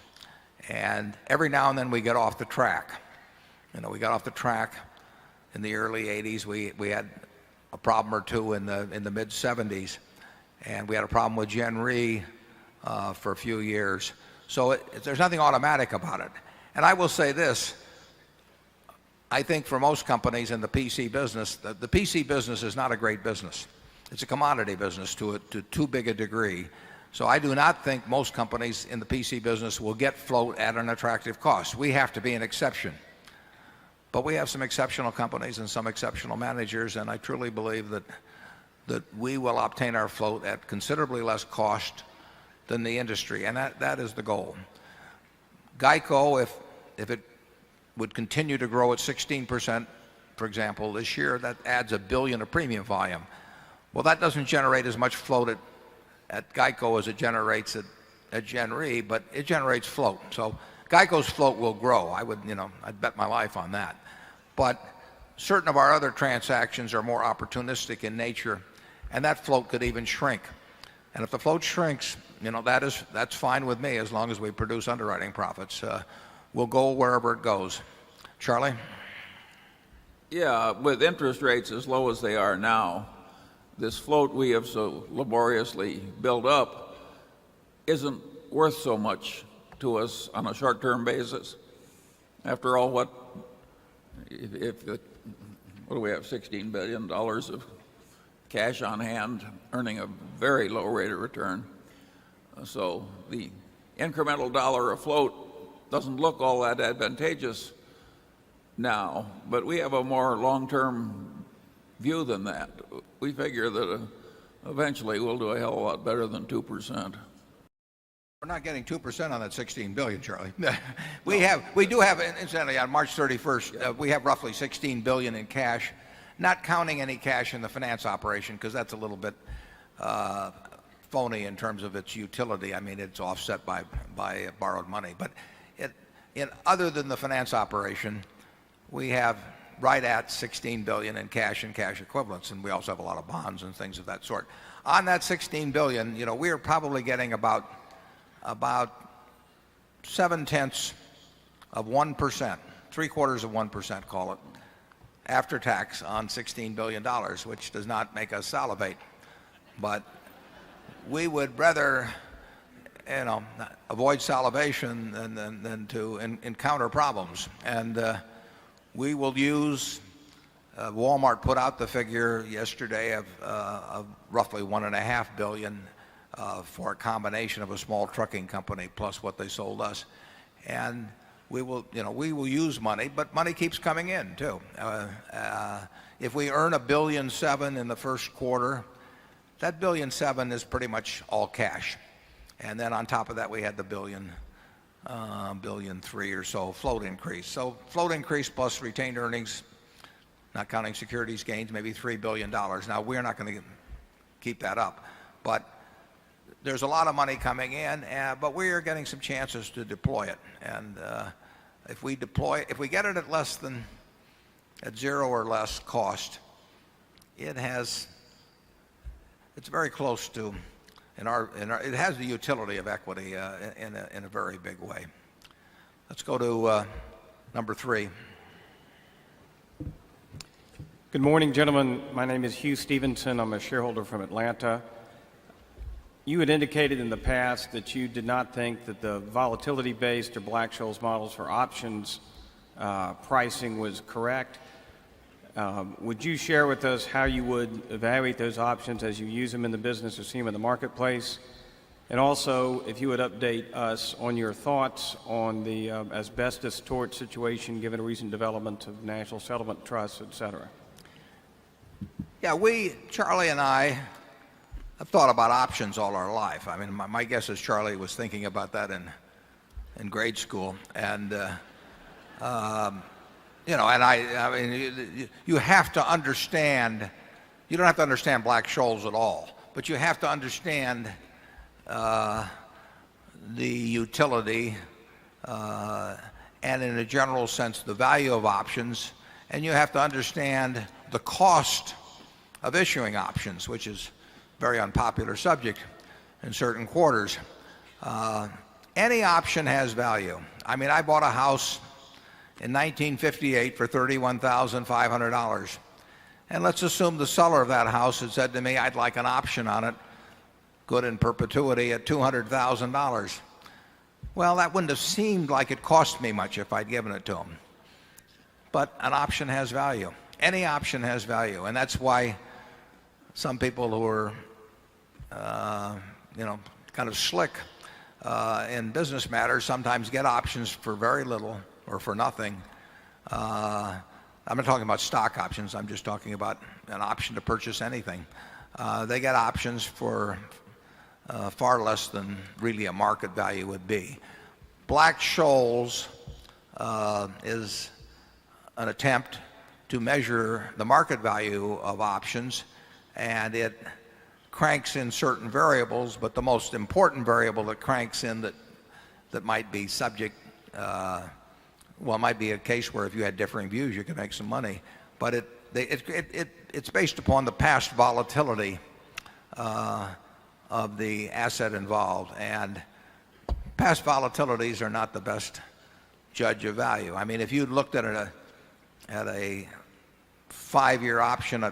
And every now and then we get off the track. We got off the track in the early 80s. We had a problem or two in the mid 70s. And we had a problem with Gen Re for a few years. So there's nothing automatic about it. And I will say this. I think for most companies in the PC business, the PC business is not a great business. It's a commodity business to too big a degree. So I do not think most companies in the PC business will get float at an attractive cost. We have to be an exception. But we have some exceptional companies and some exceptional managers, and I truly believe that we will obtain our float at considerably less cost than the industry, and that is the goal. GEICO, if it would continue to grow at 16%, for example, this year, that adds $1 billion of premium volume. Well, that doesn't generate as much float at GEICO as it generates at Gen Re, but it generates float. So GEICO's float will grow. I'd bet my life on that. But certain of our other transactions are more opportunistic in nature, and that float could even shrink. And if the float shrinks, that's fine with me as long as we produce underwriting profits. We'll go wherever it goes. Charlie?
Yeah, with interest rates as low as they are now, this float we have so laboriously built up isn't worth so much to us on a short-term basis. After all, what do we have, $16 billion of cash on hand earning a very low rate of return. So the incremental dollar afloat doesn't look all that advantageous now, but we have a more long-term view than that. We figure that eventually we'll do a hell of a lot better than 2%.
We're not getting 2% on that 16 billion, Charlie. We do have, incidentally, on March 31st, we have roughly 16 billion in cash, not counting any cash in the finance operation, because that's a little bit phony in terms of its utility. I mean, it's offset by borrowed money. But other than the finance operation, we have right at 16 billion in cash and cash equivalents, and we also have a lot of bonds and things of that sort. On that 16 billion, we are probably getting about 0.7 of 1%, 0.75%, call it, after tax on $16 billion, which does not make us salivate. But we would rather, avoid salivation than to encounter problems. And we will use, Walmart put out the figure yesterday of roughly $1.5 billion for a combination of a small trucking company plus what they sold us. And we will use money, but money keeps coming in too. If we earn $1.7 billion in the first quarter, that $1.7 billion is pretty much all cash. And then on top of that, we had the $1.3 billion or so float increase. So float increase plus retained earnings, not counting securities gains, maybe $3 billion. Now, we're not going to keep that up, but there's a lot of money coming in, but we are getting some chances to deploy it. And if we get it at zero or less cost, it's very close to, it has the utility of equity in a very big way. Let's go to number 3.
Good morning, gentlemen. My name is Hugh Stevenson. I'm a shareholder from Atlanta. You had indicated in the past that you did not think that the volatility-based or Black-Scholes models for options pricing was correct. Would you share with us how you would evaluate those options as you use them in the business or see them in the marketplace? And also, if you would update us on your thoughts on the asbestos tort situation given recent development of national settlement trusts, et cetera.
Yeah, Charlie and I, have thought about options all our life. I mean, my guess is Charlie was thinking about that in grade school. And, I mean, you have to understand, you don't have to understand Black-Scholes at all, but you have to understand the utility and in a general sense the value of options, and you have to understand the cost of issuing options, which is a very unpopular subject in certain quarters. Any option has value. I mean, I bought a house in 1958 for $31,500. And let's assume the seller of that house had said to me, I'd like an option on it, good in perpetuity, at $200,000. Well, that wouldn't have seemed like it cost me much if I'd given it to him. But an option has value. Any option has value. And that's why some people who are, kind of slick in business matters sometimes get options for very little or for nothing. I'm not talking about stock options. I'm just talking about an option to purchase anything. They get options for far less than really a market value would be. Black-Scholes is an attempt to measure the market value of options, and it cranks in certain variables, but the most important variable that cranks in that might be subject, well, it might be a case where if you had differing views you could make some money, but it's based upon the past volatility of the asset involved, and past volatilities are not the best judge of value. I mean, if you looked at a 5-year option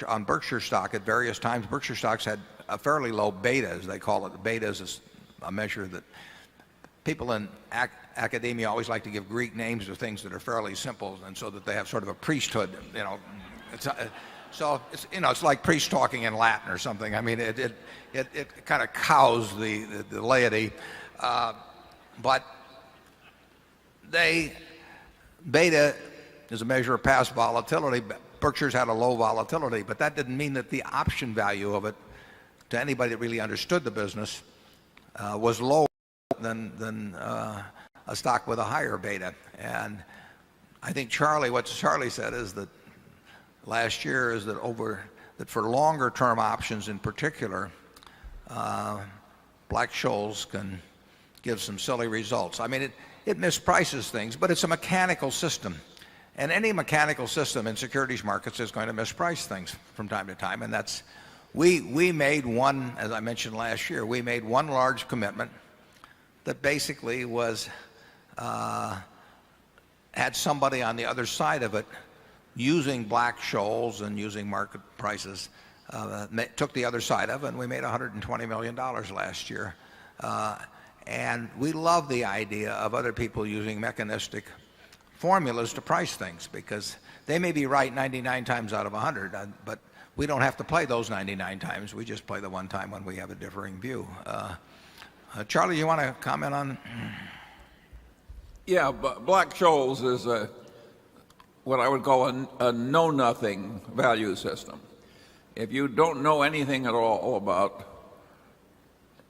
on Berkshire stock at various times, Berkshire stocks had a fairly low beta, as they call it. The beta is a measure that people in academia always like to give Greek names to things that are fairly simple, and so that they have sort of a priesthood. So it's like priest talking in Latin or something. I mean, it kind of cows the laity, but beta is a measure of past volatility. Berkshire's had a low volatility, but that didn't mean that the option value of it to anybody that really understood the business was low. a stock with a higher beta. And I think what Charlie said is that last year is that for longer term options in particular, Black-Scholes can give some silly results. I mean, it misprices things, but it's a mechanical system. And any mechanical system in securities markets is going to misprice things from time to time. And we made one, as I mentioned last year, we made one large commitment that basically had somebody on the other side of it using Black-Scholes and using market prices, took the other side of it, and we made $120 million last year. And we love the idea of other people using mechanistic formulas to price things, because they may be right 99 times out of 100, but we don't have to play those 99 times. We just play the one time when we have a differing view. Charlie, you want to comment on?
Yeah, but Black-Scholes is what I would call a know-nothing value system. If you don't know anything at all about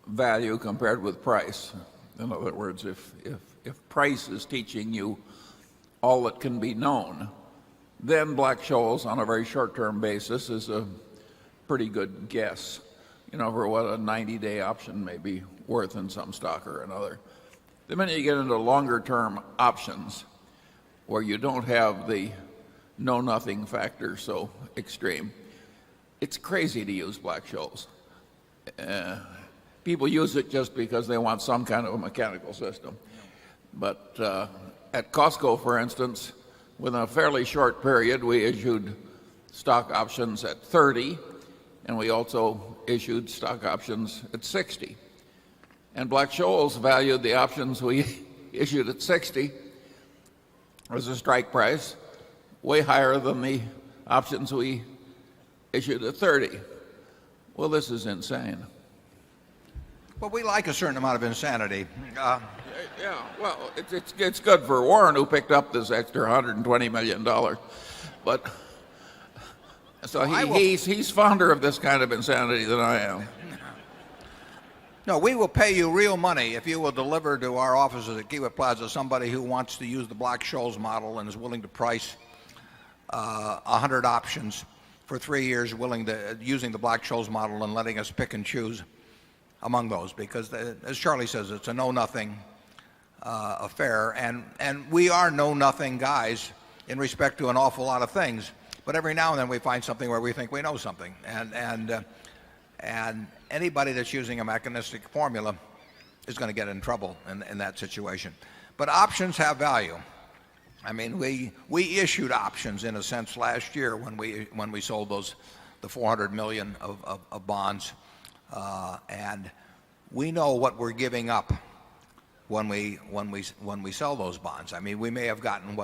value compared with price, in other words, if price is teaching you all that can be known, then Black-Scholes on a very short-term basis is a pretty good guess, for what a 90-day option may be worth in some stock or another. The minute you get into longer-term options where you don't have the know-nothing factor so extreme, it's crazy to use Black-Scholes. People use it just because they want some kind of a mechanical system. But at Costco, for instance, within a fairly short period, we issued stock options at 30, and we also issued stock options at 60. And Black-Scholes valued the options we issued at 60 as a strike price way higher than the options we issued at 30. Well, this is insane.
Well, we like a certain amount of insanity.
Yeah, well, it's good for Warren, who picked up this extra $120 million. But so he's fonder of this kind of insanity than I am.
No, we will pay you real money if you will deliver to our offices at Kiewit Plaza somebody who wants to use the Black-Scholes model and is willing to price 100 options for 3 years, using the Black-Scholes model and letting us pick and choose among those, because as Charlie says, it's a know-nothing affair, and we are know-nothing guys in respect to an awful lot of things, but every now and then we find something where we think we know something, and anybody that's using a mechanistic formula is going to get in trouble in that situation. But options have value. I mean, we issued options in a sense last year when we sold the $400 million of bonds. And we know what we're giving up when we sell those bonds. I mean, we may have gotten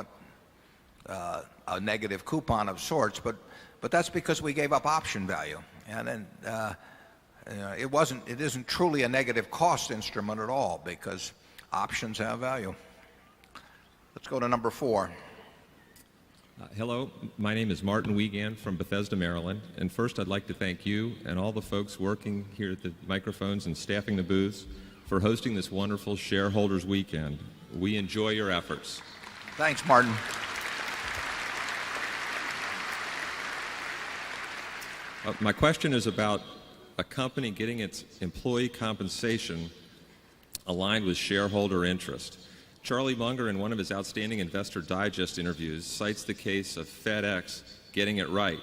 a negative coupon of sorts, but that's because we gave up option value, and then it isn't truly a negative cost instrument at all, because options have value. Let's go to number 4.
Hello, my name is Martin Wiegand from Bethesda, Maryland. And first I'd like to thank you and all the folks working here at the microphones and staffing the booths for hosting this wonderful shareholders weekend. We enjoy your efforts.
Thanks, Martin.
My question is about a company getting its employee compensation aligned with shareholder interest. Charlie Munger, in one of his outstanding Investor Digest interviews, cites the case of FedEx getting it right.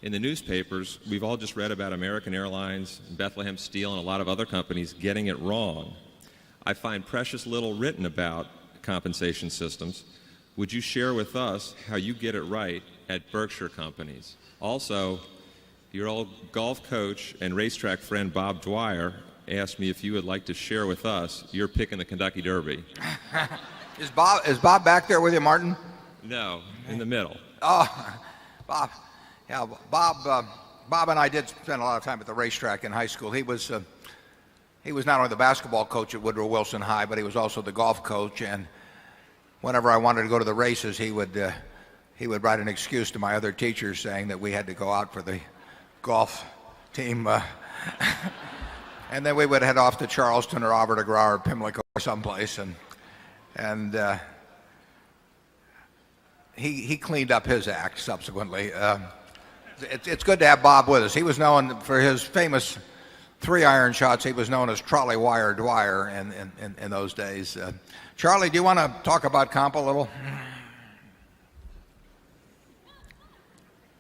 In the newspapers, we've all just read about American Airlines, Bethlehem Steel, and a lot of other companies getting it wrong. I find precious little written about compensation systems. Would you share with us how you get it right at Berkshire Companies? Also, your old golf coach and racetrack friend Bob Dwyer asked me if you would like to share with us your pick in the Kentucky Derby.
Is Bob back there with you, Martin?
No, in the middle.
Oh, Bob. Yeah, Bob and I did spend a lot of time at the racetrack in high school. He was not only the basketball coach at Woodrow Wilson High, but he was also the golf coach. And whenever I wanted to go to the races, he would write an excuse to my other teachers saying that we had to go out for the golf team and then we would head off to Charleston or Havre de Grace or Pimlico or someplace, and he cleaned up his act subsequently. It's good to have Bob with us. He was known for his famous 3-iron shots. He was known as Trolley Wire Dwyer in those days. Charlie, do you want to talk about comp a little?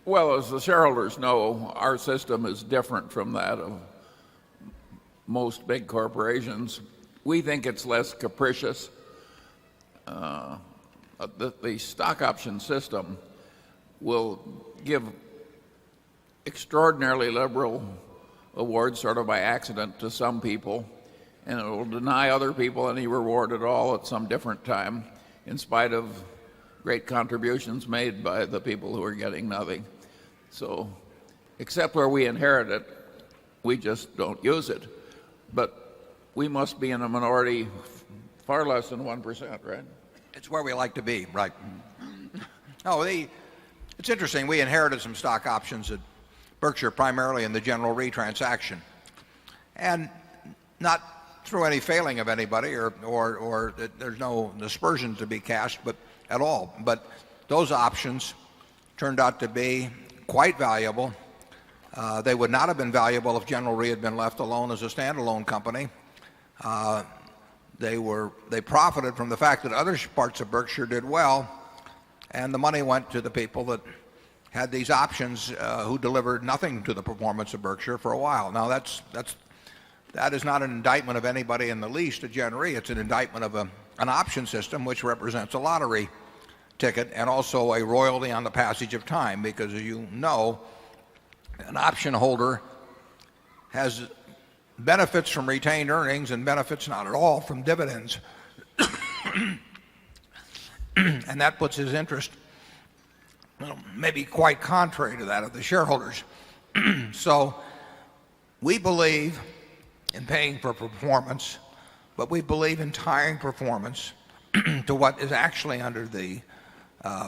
Well, as the shareholders know, our system is different from that of most big corporations. We think it's less capricious. The stock option system will give extraordinarily liberal awards sort of by accident to some people, and it will deny other people any reward at all at some different time, in spite of great contributions made by the people who are getting nothing. So, except where we inherit it, we just don't use it. But we must be in a minority far less than 1%, right?
It's where we like to be, right? Oh, it's interesting. We inherited some stock options at Berkshire primarily in the General Re transaction, and not through any failing of anybody or there's no aspersion to be cast, but at all. But those options turned out to be quite valuable. They would not have been valuable if General Re had been left alone as a standalone company. They profited from the fact that other parts of Berkshire did well, and the money went to the people that had these options who delivered nothing to the performance of Berkshire for a while. Now that is not an indictment of anybody in the least at Gen Re. It's an indictment of an option system which represents a lottery ticket and also a royalty on the passage of time, because as you know, an option holder has benefits from retained earnings and benefits not at all from dividends. And that puts his interest maybe quite contrary to that of the shareholders. So we believe in paying for performance, but we believe in tying performance to what is actually under the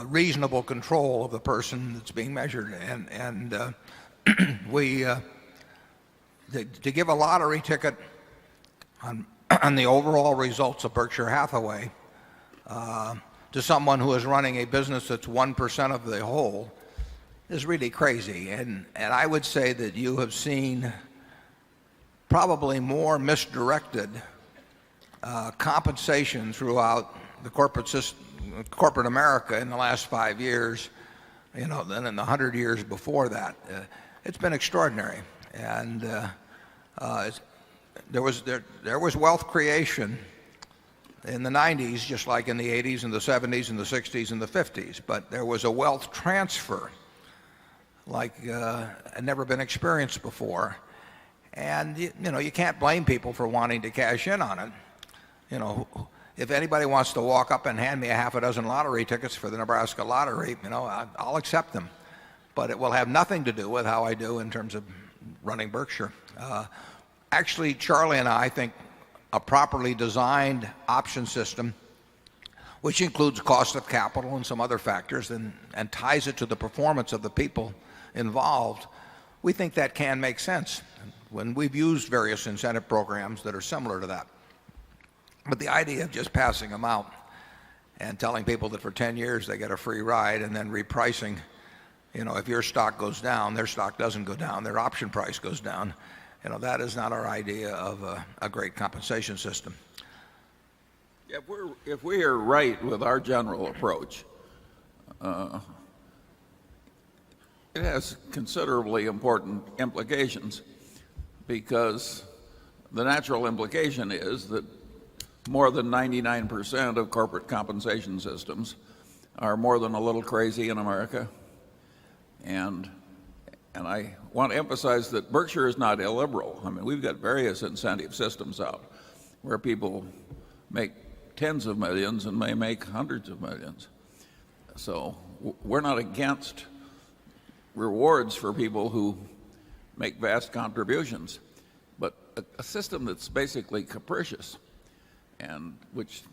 reasonable control of the person that's being measured. And to give a lottery ticket on the overall results of Berkshire Hathaway to someone who is running a business that's 1% of the whole is really crazy. And I would say that you have seen probably more misdirected compensation throughout the corporate America in the last 5 years, than in the 100 years before that. It's been extraordinary. And there was wealth creation in the 90s, just like in the 80s and the 70s and the 60s and the 50s. But there was a wealth transfer like had never been experienced before. And you can't blame people for wanting to cash in on it. If anybody wants to walk up and hand me a half a dozen lottery tickets for the Nebraska lottery, I'll accept them. But it will have nothing to do with how I do in terms of running Berkshire. Actually, Charlie and I think a properly designed option system, which includes cost of capital and some other factors, and ties it to the performance of the people involved, we think that can make sense when we've used various incentive programs that are similar to that. But the idea of just passing them out and telling people that for 10 years they get a free ride and then repricing, if your stock goes down, their stock doesn't go down, their option price goes down, that is not our idea of a great compensation system.
If we are right with our general approach, it has considerably important implications, because the natural implication is that more than 99% of corporate compensation systems are more than a little crazy in America. And I want to emphasize that Berkshire is not illiberal. I mean, we've got various incentive systems out where people make tens of millions and may make hundreds of millions. So we're not against rewards for people who make vast contributions, but a system that's basically capricious and which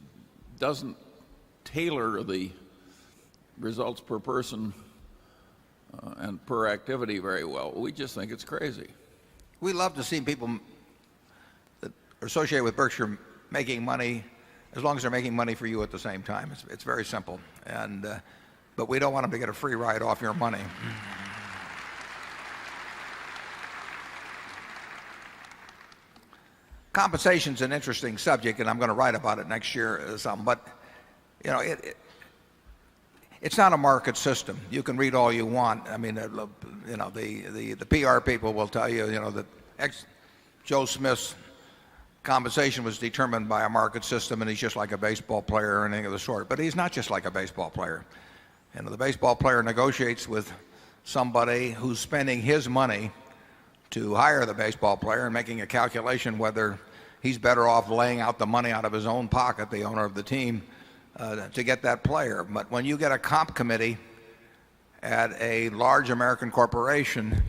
doesn't tailor the results per person and per activity very well, we just think it's crazy.
We love to see people are associated with Berkshire making money as long as they're making money for you at the same time. It's very simple. But we don't want them to get a free ride off your money. Compensation is an interesting subject, and I'm going to write about it next year some. But you know, it's not a market system. You can read all you want. I mean, you know, the PR people will tell you, you know, that Joe Smith's compensation was determined by a market system, and he's just like a baseball player or anything of the sort. But he's not just like a baseball player. You know, the baseball player negotiates with somebody who's spending his money to hire the baseball player and making a calculation whether he's better off laying out the money out of his own pocket, the owner of the team, to get that player. But when you get a comp committee at a large American corporation,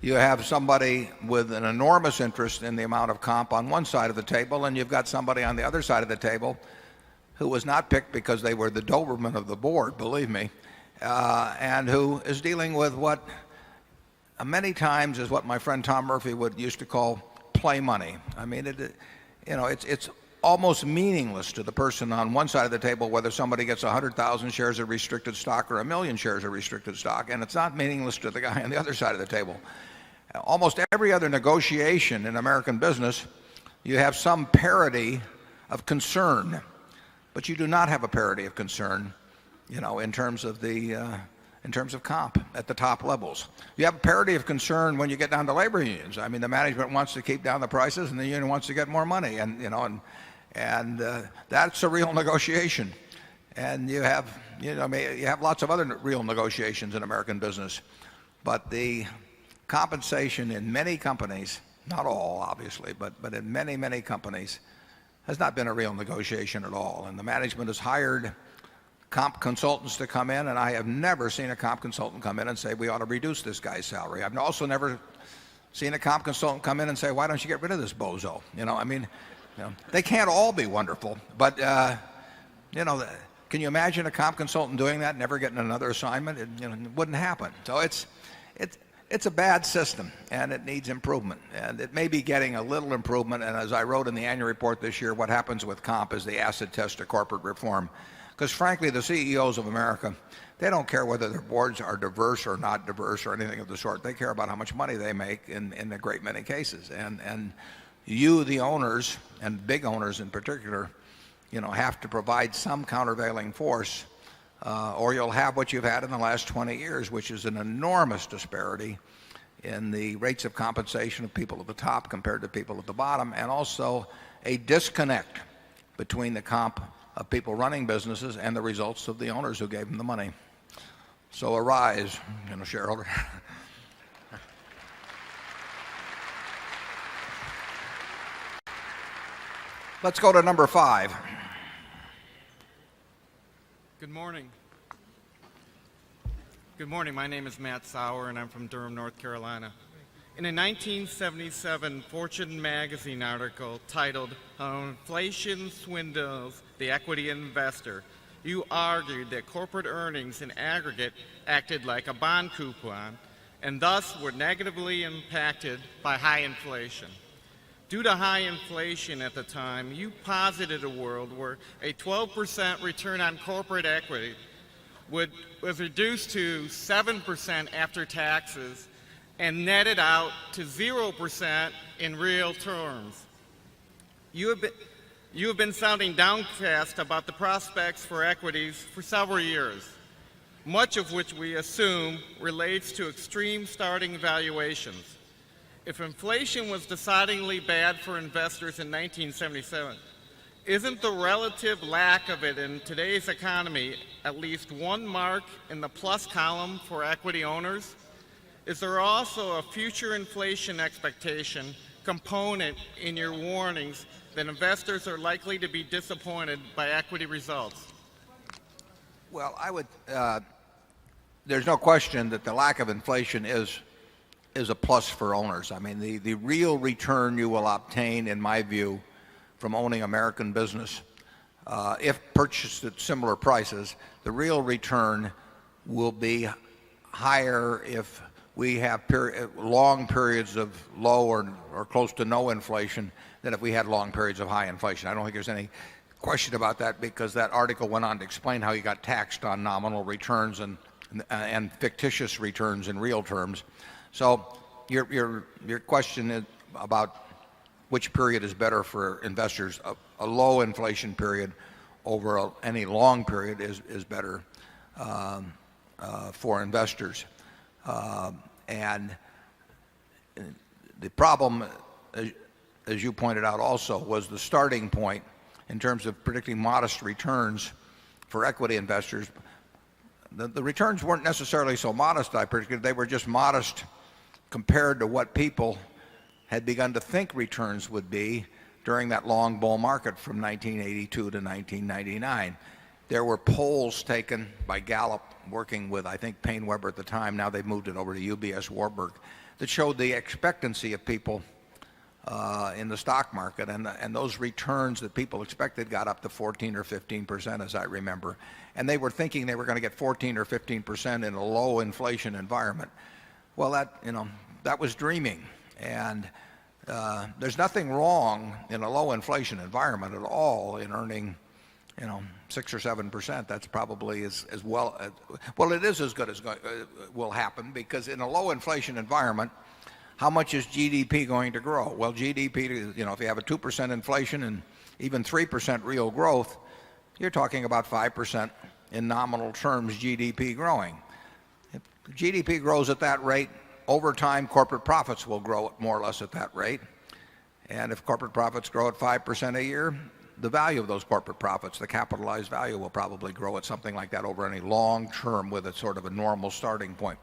you have somebody with an enormous interest in the amount of comp on one side of the table, and you've got somebody on the other side of the table who was not picked because they were the Doberman of the board, believe me, and who is dealing with what many times is what my friend Tom Murphy used to call play money. I mean, you know, it's almost meaningless to the person on one side of the table whether somebody gets 100,000 shares of restricted stock or 1,000,000 shares of restricted stock, and it's not meaningless to the guy on the other side of the table. Almost every other negotiation in American business, you have some parity of concern, but you do not have a parity of concern, you know, in terms of comp at the top levels. You have a parity of concern when you get down to labor unions. I mean, the management wants to keep down the prices, and the union wants to get more money, and you know, and that's a real negotiation. And you have lots of other real negotiations in American business, but the compensation in many companies, not all obviously, but in many companies, has not been a real negotiation at all. And the management has hired comp consultants to come in, and I have never seen a comp consultant come in and say we ought to reduce this guy's salary. I've also never seen a comp consultant come in and say, why don't you get rid of this bozo? You know, I mean, you know, they can't all be wonderful, but you know, can you imagine a comp consultant doing that, never getting another assignment? It wouldn't happen. So it's a bad system, and it needs improvement, and it may be getting a little improvement. And as I wrote in the annual report this year, what happens with comp is the acid test to corporate reform. Because frankly, the CEOs of America, they don't care whether their boards are diverse or not diverse or anything of the sort. They care about how much money they make in a great many cases. And you, the owners, and big owners in particular, you know, have to provide some countervailing force, or you'll have what you've had in the last 20 years, which is an enormous disparity in the rates of compensation of people at the top compared to people at the bottom, and also a disconnect between the comp of people running businesses and the results of the owners who gave them the money. So arise, you know, shareholder. Let's go to number 5.
Good morning. Good morning. My name is Matt Sauer, and I'm from Durham, North Carolina. In a 1977 Fortune magazine article titled How Inflation Swindles the Equity Investor, you argued that corporate earnings in aggregate acted like a bond coupon and thus were negatively impacted by high inflation. Due to high inflation at the time, you posited a world where a 12% return on corporate equity was reduced to 7% after taxes and netted out to 0% in real terms. You have been sounding downcast about the prospects for equities for several years, much of which we assume relates to extreme starting valuations. If inflation was decidedly bad for investors in 1977, isn't the relative lack of it in today's economy at least one mark in the plus column for equity owners? Is there also a future inflation expectation component in your warnings that investors are likely to be disappointed by equity results?
Well, there's no question that the lack of inflation is a plus for owners. I mean, the real return you will obtain, in my view, from owning American business, if purchased at similar prices, the real return will be higher if we have long periods of low or close to no inflation than if we had long periods of high inflation. I don't think there's any question about that, because that article went on to explain how you got taxed on nominal returns and fictitious returns in real terms. So your question is about which period is better for investors. A low inflation period over any long period is better for investors. And the problem, as you pointed out also, was the starting point in terms of predicting modest returns for equity investors. The returns weren't necessarily so modest, I predicted. They were just modest compared to what people had begun to think returns would be during that long bull market from 1982 to 1999. There were polls taken by Gallup, working with, I think, Payne Weber at the time. Now they've moved it over to UBS Warburg, that showed the expectancy of people in the stock market, and those returns that people expected got up to 14 or 15%, as I remember. And they were thinking they were going to get 14 or 15% in a low inflation environment. Well, that was dreaming. And there's nothing wrong in a low inflation environment at all in earning 6 or 7%. That's probably as well. Well, it is as good as will happen, because in a low inflation environment, how much is GDP going to grow? Well, GDP, if you have a 2% inflation and even 3% real growth, you're talking about 5% in nominal terms GDP growing. If GDP grows at that rate, over time corporate profits will grow more or less at that rate. And if corporate profits grow at 5% a year, the value of those corporate profits, the capitalized value, will probably grow at something like that over any long term with a sort of a normal starting point.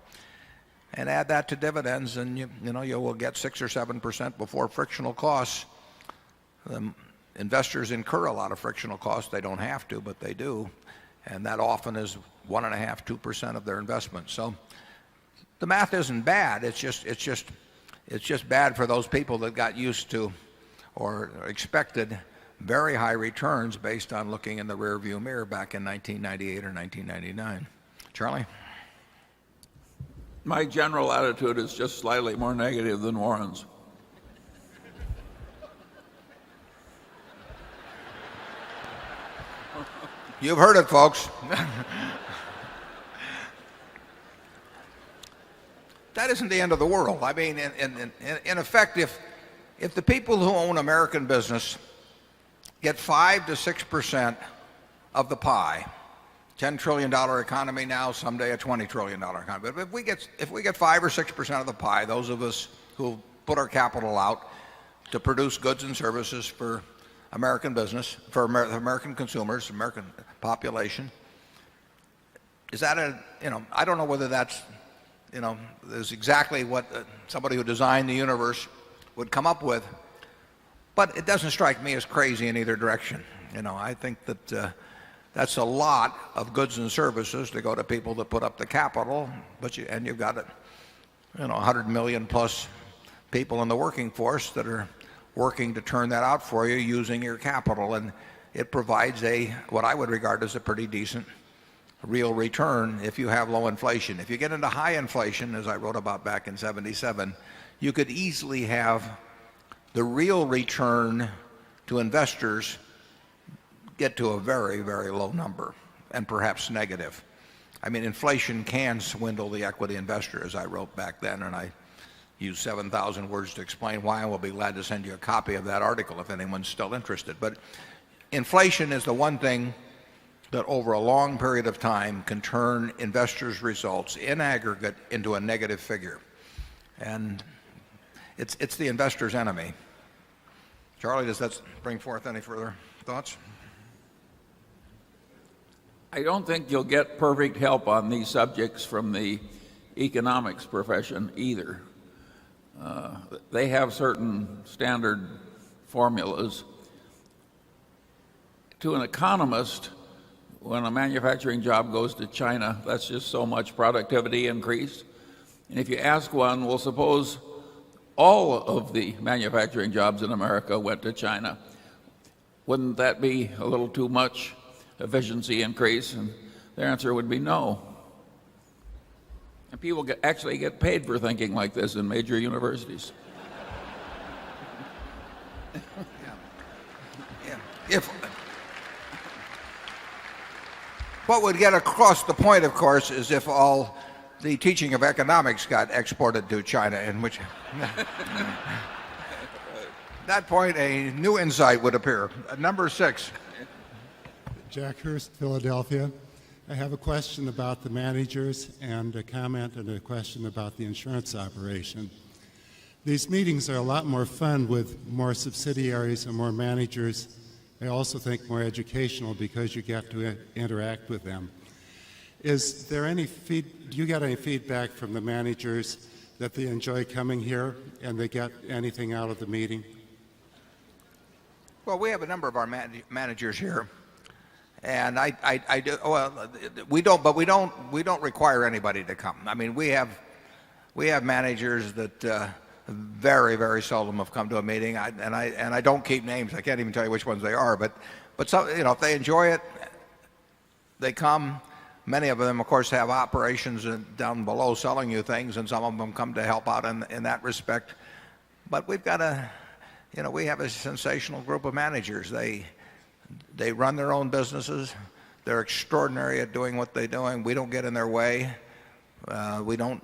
And add that to dividends, and you will get 6 or 7% before frictional costs. Investors incur a lot of frictional costs. They don't have to, but they do, and that often is 1.5%, 2% of their investment. So the math isn't bad. It's just bad for those people that got used to or expected very high returns based on looking in the rearview mirror back in 1998 or 1999. Charlie?
My general attitude is just slightly more negative than Warren's.
You've heard it, folks. That isn't the end of the world. I mean, in effect, if the people who own American business get 5 to 6% of the pie, $10 trillion economy now, someday a $20 trillion economy. But if we get 5 or 6% of the pie, those of us who put our capital out to produce goods and services for American business, for American consumers, American population, is that I don't know whether that's, is exactly what somebody who designed the universe would come up with, but it doesn't strike me as crazy in either direction. I think that that's a lot of goods and services to go to people that put up the capital, and you've got 100 million plus people in the working force that are working to turn that out for you using your capital, and it provides what I would regard as a pretty decent real return if you have low inflation. If you get into high inflation, as I wrote about back in '77, you could easily have the real return to investors get to a very, very low number, and perhaps negative. I mean, inflation can swindle the equity investor, as I wrote back then, and I used 7,000 words to explain why, and we'll be glad to send you a copy of that article if anyone's still interested. But inflation is the one thing that over a long period of time can turn investors' results in aggregate into a negative figure. And it's the investor's enemy. Charlie, does that bring forth any further thoughts?
I don't think you'll get perfect help on these subjects from the economics profession either. They have certain standard formulas. To an economist, when a manufacturing job goes to China, that's just so much productivity increase. And if you ask one, well, suppose all of the manufacturing jobs in America went to China, wouldn't that be a little too much efficiency increase? And their answer would be no. And people actually get paid for thinking like this in major universities.
If what would get across the point, of course, is if all the teaching of economics got exported to China, in which that point a new insight would appear. Number 6.
Jack Hurst, Philadelphia. I have a question about the managers and a comment and a question about the insurance operation. These meetings are a lot more fun with more subsidiaries and more managers. I also think more educational because you get to interact with them. Is there any do you get any feedback from the managers that they enjoy coming here and they get anything out of the meeting?
Well, we have a number of our managers here, and I do. Well, we don't require anybody to come. I mean, we have managers that very, very seldom have come to a meeting, and I don't keep names. I can't even tell you which ones they are. But some, if they enjoy it, they come. Many of them, of course, have operations down below selling you things, and some of them come to help out in that respect. But we've got we have a sensational group of managers. They run their own businesses. They're extraordinary at doing what they're doing. We don't get in their way. We don't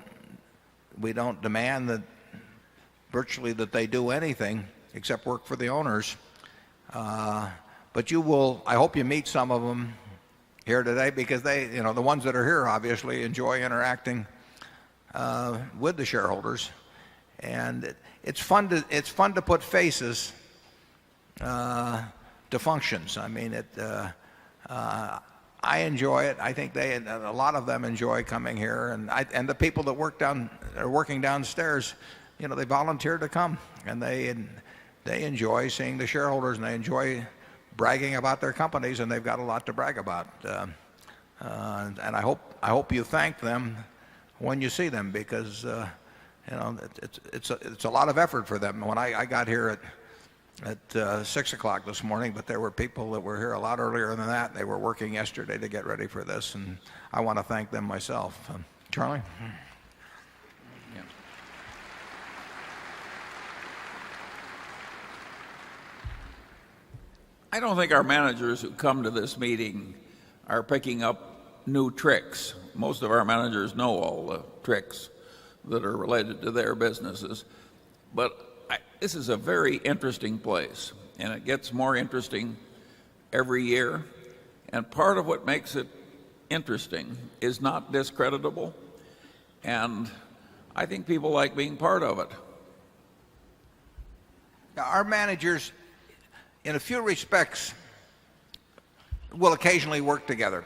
demand that virtually that they do anything except work for the owners. But I hope you meet some of them here today, because the ones that are here obviously enjoy interacting with the shareholders, and it's fun to put faces to functions. I mean, I enjoy it. I think a lot of them enjoy coming here, and the people that are working downstairs, they volunteer to come, and they enjoy seeing the shareholders, and they enjoy bragging about their companies, and they've got a lot to brag about. And I hope you thank them when you see them, because it's a lot of effort for them. When I got here at 6 o'clock this morning, but there were people that were here a lot earlier than that. They were working yesterday to get ready for this, and I want to thank them myself. Charlie?
I don't think our managers who come to this meeting are picking up new tricks. Most of our managers know all the tricks that are related to their businesses. But this is a very interesting place, and it gets more interesting every year. And part of what makes it interesting is not discreditable, and I think people like being part of it.
Now, our managers, in a few respects, will occasionally work together.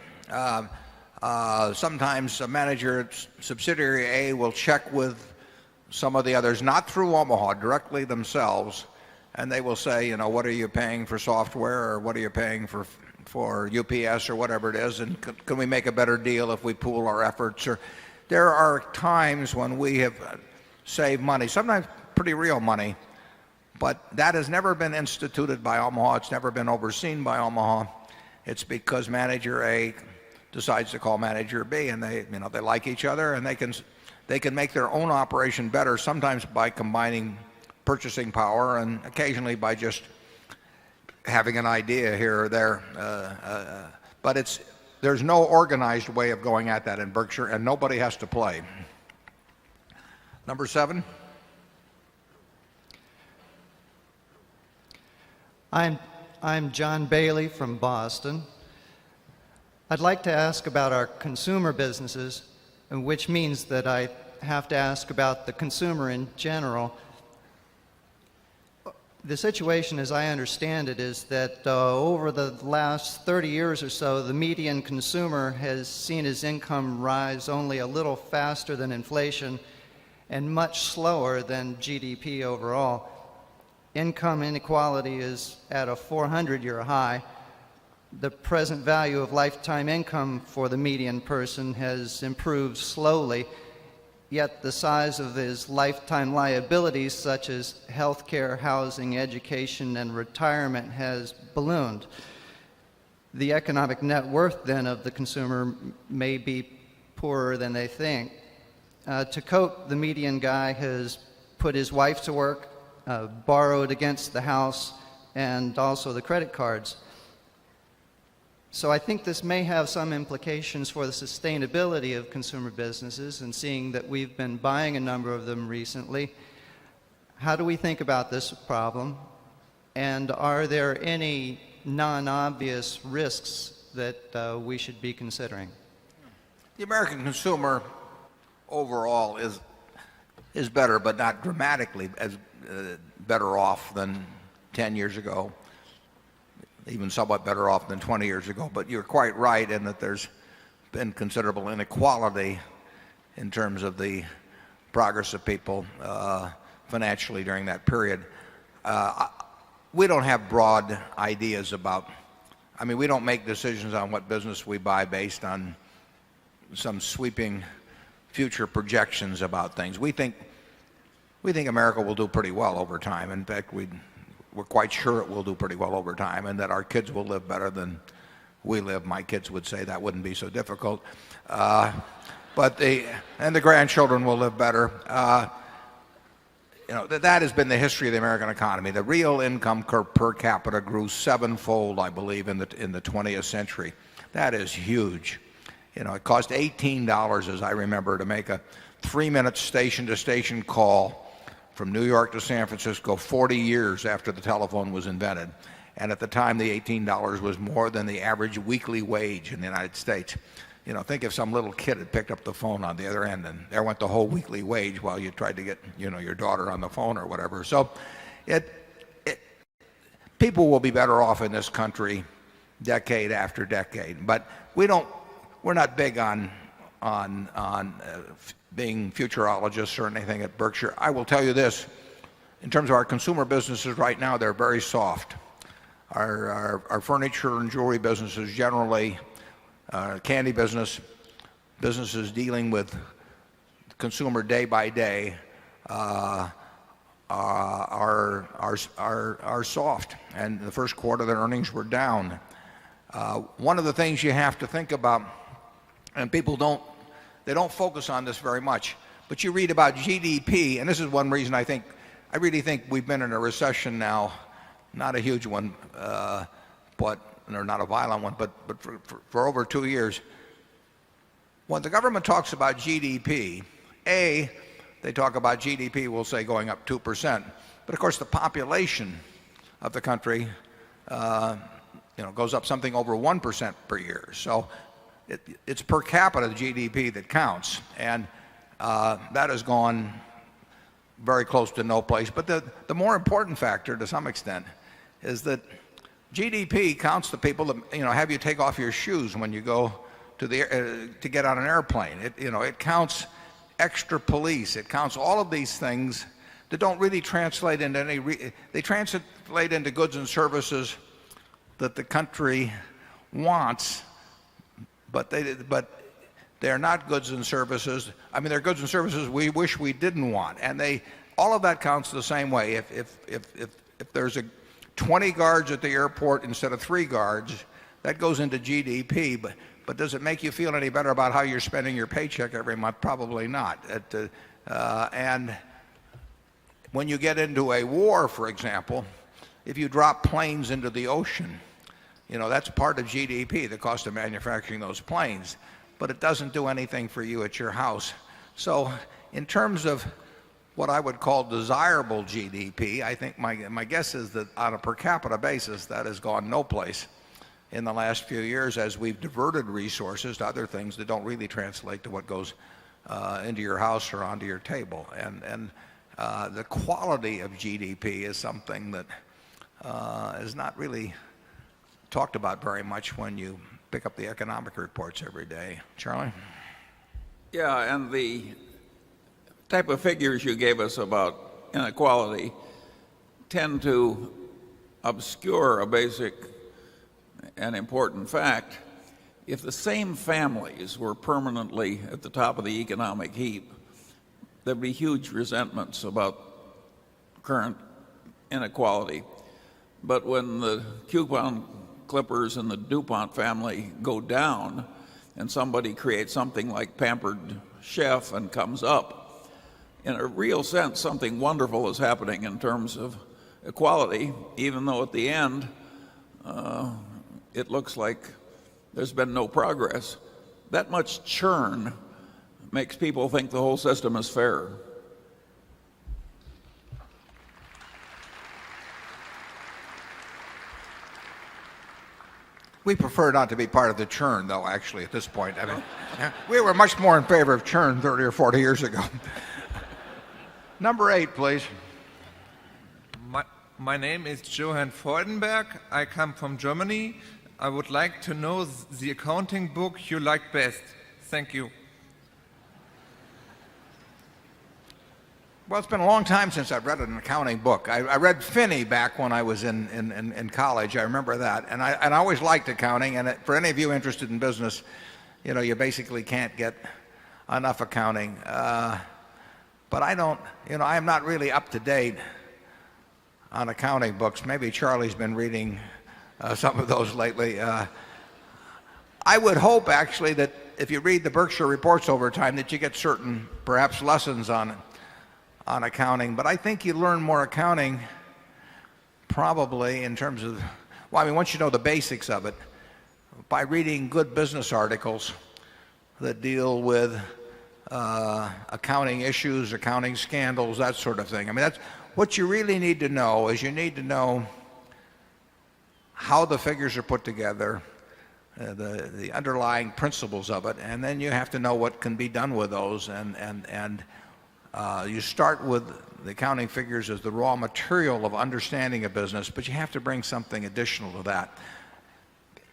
Sometimes a manager at subsidiary A will check with some of the others, not through Omaha, directly themselves, and they will say, what are you paying for software, or what are you paying for UPS, or whatever it is, and can we make a better deal if we pool our efforts? Or there are times when we have saved money, sometimes pretty real money, but that has never been instituted by Omaha. It's never been overseen by Omaha. It's because manager A decides to call manager B, and they like each other, and they can make their own operation better, sometimes by combining purchasing power, and occasionally by just having an idea here or there. But there's no organized way of going at that in Berkshire, and nobody has to play. Number 7.
I'm John Bailey from Boston. I'd like to ask about our consumer businesses, which means that I have to ask about the consumer in general. The situation, as I understand it, is that over the last 30 years or so, the median consumer has seen his income rise only a little faster than inflation and much slower than GDP overall. Income inequality is at a 400-year high. The present value of lifetime income for the median person has improved slowly, yet the size of his lifetime liabilities, such as health care, housing, education, and retirement, has ballooned. The economic net worth, then, of the consumer may be poorer than they think. To cope, the median guy has put his wife to work, borrowed against the house, and also the credit cards. So I think this may have some implications for the sustainability of consumer businesses, and seeing that we've been buying a number of them recently, how do we think about this problem? And are there any non-obvious risks that we should be considering?
The American consumer overall is better, but not dramatically as better off than 10 years ago, even somewhat better off than 20 years ago. But you're quite right in that there's been considerable inequality in terms of the progress of people financially during that period. We don't have broad ideas about, I mean, we don't make decisions on what business we buy based on some sweeping future projections about things. We think America will do pretty well over time. In fact, we're quite sure it will do pretty well over time, and that our kids will live better than we live. My kids would say that wouldn't be so difficult. And the grandchildren will live better. That has been the history of the American economy. The real income per capita grew sevenfold, I believe, in the 20th century. That is huge. It cost $18, as I remember, to make a 3-minute station-to-station call from New York to San Francisco 40 years after the telephone was invented. And at the time, the $18 was more than the average weekly wage in the United States. Think if some little kid had picked up the phone on the other end, and there went the whole weekly wage while you tried to get, your daughter on the phone or whatever. So people will be better off in this country decade after decade. But we're not big on being futurologists or anything at Berkshire. I will tell you this, in terms of our consumer businesses right now, they're very soft. Our furniture and jewelry businesses generally, candy businesses dealing with consumer day by day are soft. And in the first quarter, their earnings were down. One of the things you have to think about, and people don't focus on this very much, but you read about GDP, and this is one reason I really think we've been in a recession now, not a huge one, or not a violent one, but for over 2 years. When the government talks about GDP, they talk about GDP, we'll say, going up 2%. But of course, the population of the country, goes up something over 1% per year. So it's per capita GDP that counts, and that has gone very close to no place. But the more important factor, to some extent, is that GDP counts the people that have you take off your shoes when you go to get on an airplane. It counts extra police. It counts all of these things that don't really translate into they translate into goods and services that the country wants, but they're not goods and services. I mean, they're goods and services we wish we didn't want, and all of that counts the same way. If there's 20 guards at the airport instead of 3 guards, that goes into GDP. But does it make you feel any better about how you're spending your paycheck every month? Probably not. And when you get into a war, for example, if you drop planes into the ocean, that's part of GDP, the cost of manufacturing those planes. But it doesn't do anything for you at your house. So in terms of what I would call desirable GDP, I think my guess is that on a per capita basis, that has gone no place in the last few years, as we've diverted resources to other things that don't really translate to what goes into your house or onto your table. And the quality of GDP is something that is not really talked about very much when you pick up the economic reports every day. Charlie?
Yeah, and the type of figures you gave us about inequality tend to obscure a basic and important fact. If the same families were permanently at the top of the economic heap, there'd be huge resentments about current inequality. But when the coupon clippers and the DuPont family go down and somebody creates something like pampered chef and comes up, in a real sense, something wonderful is happening in terms of equality, even though at the end it looks like there's been no progress. That much churn makes people think the whole system is fair.
We prefer not to be part of the churn, though, actually, at this point. I mean, we were much more in favor of churn 30 or 40 years ago. Number 8, please.
My name is Johann Freudenberg. I come from Germany. I would like to know the accounting book you like best. Thank you.
Well, it's been a long time since I've read an accounting book. I read Finney back when I was in college. I remember that. And I always liked accounting. And for any of you interested in business, you know, you basically can't get enough accounting. But I don't, you know, I am not really up to date on accounting books. Maybe Charlie's been reading some of those lately. I would hope, actually, that if you read the Berkshire reports over time, that you get certain, perhaps, lessons on accounting. But I think you learn more accounting probably in terms of, well, I mean, once you know the basics of it, by reading good business articles that deal with accounting issues, accounting scandals, that sort of thing. I mean, that's what you really need to know. Is you need to know how the figures are put together, the underlying principles of it, and then you have to know what can be done with those. And you start with the accounting figures as the raw material of understanding a business, but you have to bring something additional to that.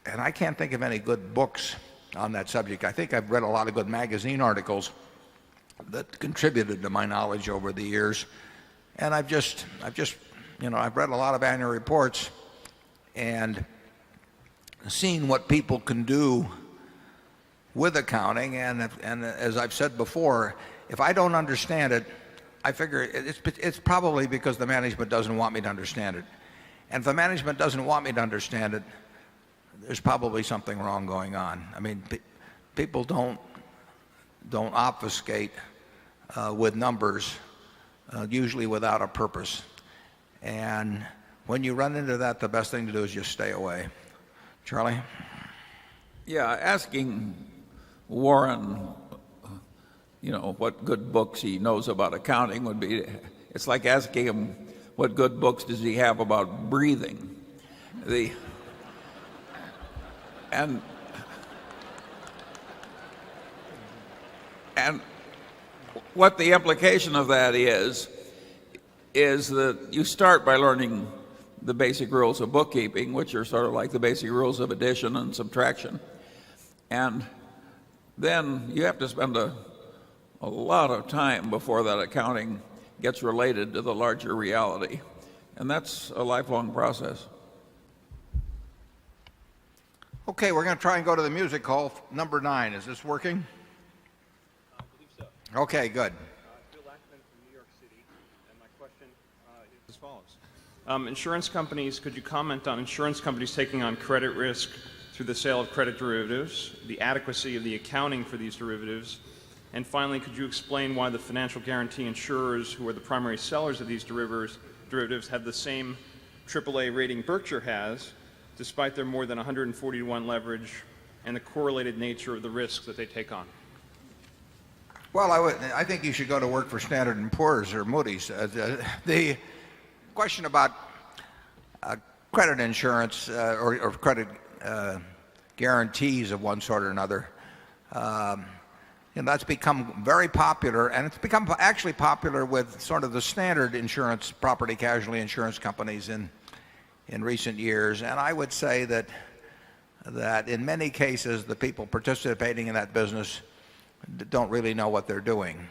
And I can't think of any good books on that subject. I think I've read a lot of good magazine articles that contributed to my knowledge over the years. And I've just, you know, I've read a lot of annual reports and seen what people can do with accounting. And as I've said before, if I don't understand it, I figure it's probably because the management doesn't want me to understand it. And if the management doesn't want me to understand it, there's probably something wrong going on. I mean, people don't obfuscate with numbers, usually without a purpose. And when you run into that, the best thing to do is just stay away. Charlie?
Yeah, asking Warren, you know, what good books he knows about accounting would be, it's like asking him what good books does he have about breathing. And what the implication of that is that you start by learning the basic rules of bookkeeping, which are sort of like the basic rules of addition and subtraction. And then you have to spend a lot of time before that accounting gets related to the larger reality. And that's a lifelong process.
Okay, we're going to try and go to the music hall, number 9. Is this working?
I believe so.
Okay, good.
Bill Ackman from New York City, and my question is as follows. Insurance companies, could you comment on insurance companies taking on credit risk through the sale of credit derivatives, the adequacy of the accounting for these derivatives, and finally, could you explain why the financial guarantee insurers, who are the primary sellers of these derivatives have the same AAA rating Berkshire has, despite their more than 140 to 1 leverage and the correlated nature of the risks that they take on?
Well, I think you should go to work for Standard & Poor's or Moody's. The question about credit insurance or credit guarantees of one sort or another, that's become very popular, and it's become actually popular with sort of the standard insurance, property casualty insurance companies in recent years. And I would say that in many cases the people participating in that business don't really know what they're doing.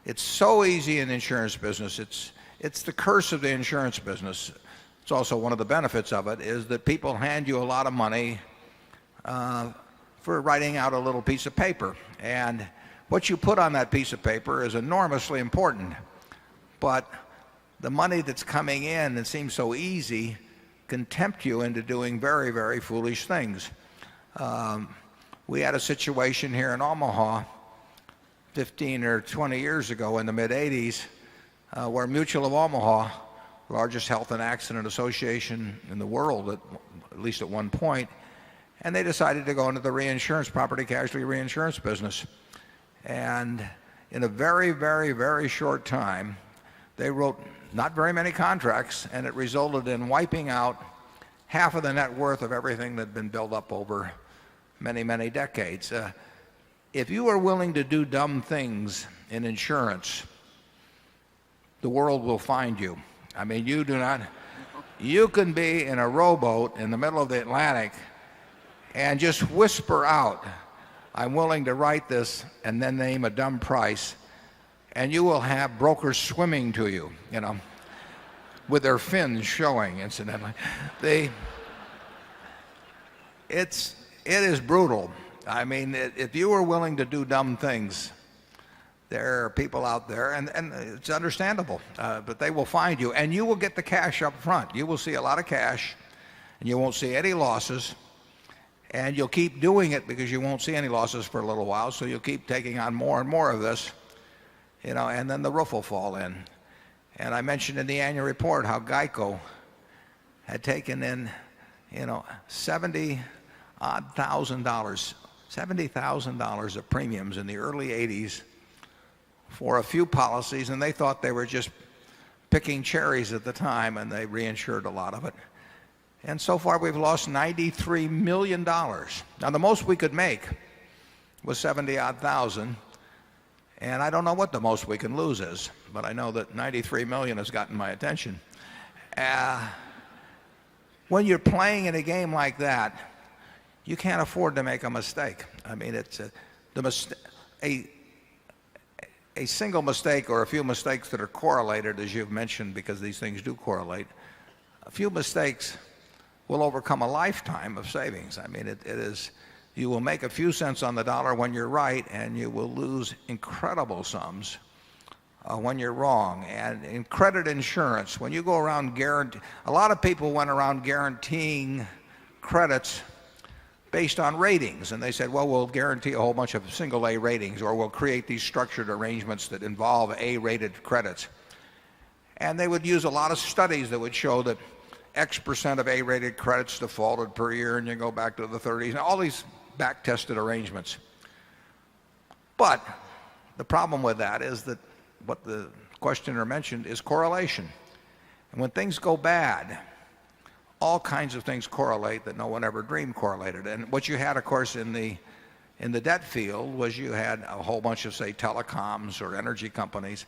It's so easy in the insurance business. It's the curse of the insurance business. It's also one of the benefits of it is that people hand you a lot of money for writing out a little piece of paper. And what you put on that piece of paper is enormously important. But the money that's coming in that seems so easy can tempt you into doing very, very foolish things. We had a situation here in Omaha 15 or 20 years ago in the mid-'80s, where Mutual of Omaha, the largest health and accident association in the world, at least at one point, and they decided to go into the reinsurance, property casualty reinsurance business. And in a very, very, very short time, they wrote not very many contracts, and it resulted in wiping out half of the net worth of everything that had been built up over many, many decades. If you are willing to do dumb things in insurance, the world will find you. I mean, you can be in a rowboat in the middle of the Atlantic and just whisper out, "I'm willing to write this," and then name a dumb price, and you will have brokers swimming to you, with their fins showing, incidentally. It is brutal. I mean, if you are willing to do dumb things, there are people out there, and it's understandable, but they will find you, and you will get the cash up front. You will see a lot of cash, and you won't see any losses, and you'll keep doing it because you won't see any losses for a little while, so you'll keep taking on more and more of this, and then the roof will fall in. And I mentioned in the annual report how GEICO had taken in, $70,000 of premiums in the early 80s for a few policies, and they thought they were just picking cherries at the time, and they reinsured a lot of it. And so far we've lost $93 million. Now the most we could make was 70-odd thousand, and I don't know what the most we can lose is, but I know that 93 million has gotten my attention. When you're playing in a game like that, you can't afford to make a mistake. I mean, a single mistake or a few mistakes that are correlated, as you've mentioned, because these things do correlate, a few mistakes will overcome a lifetime of savings. I mean, you will make a few cents on the dollar when you're right, and you will lose incredible sums when you're wrong. And in credit insurance, when you go around a lot of people went around guaranteeing credits based on ratings, and they said, well, we'll guarantee a whole bunch of single A ratings, or we'll create these structured arrangements that involve A-rated credits. And they would use a lot of studies that would show that X% of A-rated credits defaulted per year, and you go back to the 30s, and all these back-tested arrangements. But the problem with that is that what the questioner mentioned is correlation. And when things go bad, all kinds of things correlate that no one ever dreamed correlated. And what you had, of course, in the debt field was you had a whole bunch of, say, telecoms or energy companies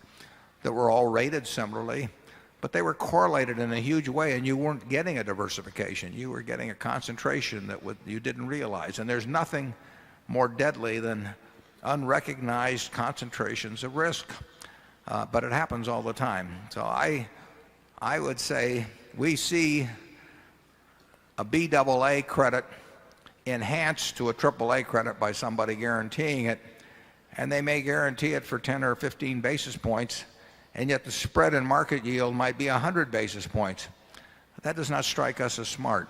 that were all rated similarly, but they were correlated in a huge way, and you weren't getting a diversification. You were getting a concentration that you didn't realize. And there's nothing more deadly than unrecognized concentrations of risk. But it happens all the time. So I would say we see a BAA credit enhanced to a AAA credit by somebody guaranteeing it, and they may guarantee it for 10 or 15 basis points, and yet the spread in market yield might be 100 basis points. That does not strike us as smart.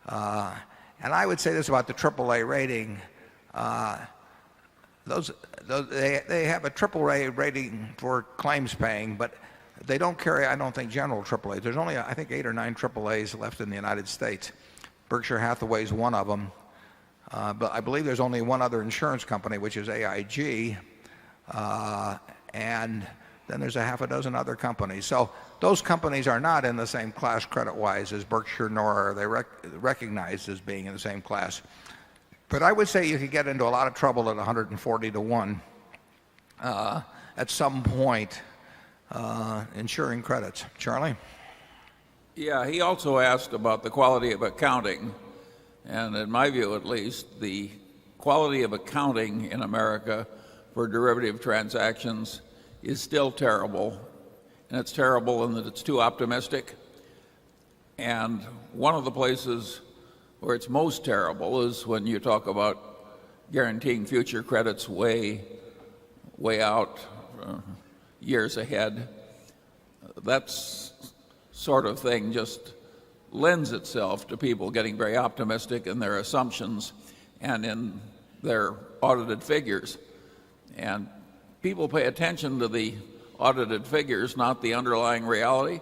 And I would say this about the AAA rating. They have a AAA rating for claims paying, but they don't carry, I don't think, general AAA. There's only, I think, 8 or 9 AAAs left in the United States. Berkshire Hathaway is one of them. But I believe there's only one other insurance company, which is AIG. And then there's a half a dozen other companies. So those companies are not in the same class credit-wise as Berkshire, nor are they recognized as being in the same class. But I would say you could get into a lot of trouble at 140 to 1 at some point insuring credits. Charlie?
Yeah, he also asked about the quality of accounting. And in my view, at least, the quality of accounting in America for derivative transactions is still terrible. And it's terrible in that it's too optimistic. And one of the places where it's most terrible is when you talk about guaranteeing future credits way out, years ahead. That sort of thing just lends itself to people getting very optimistic in their assumptions and in their audited figures. And people pay attention to the audited figures, not the underlying reality.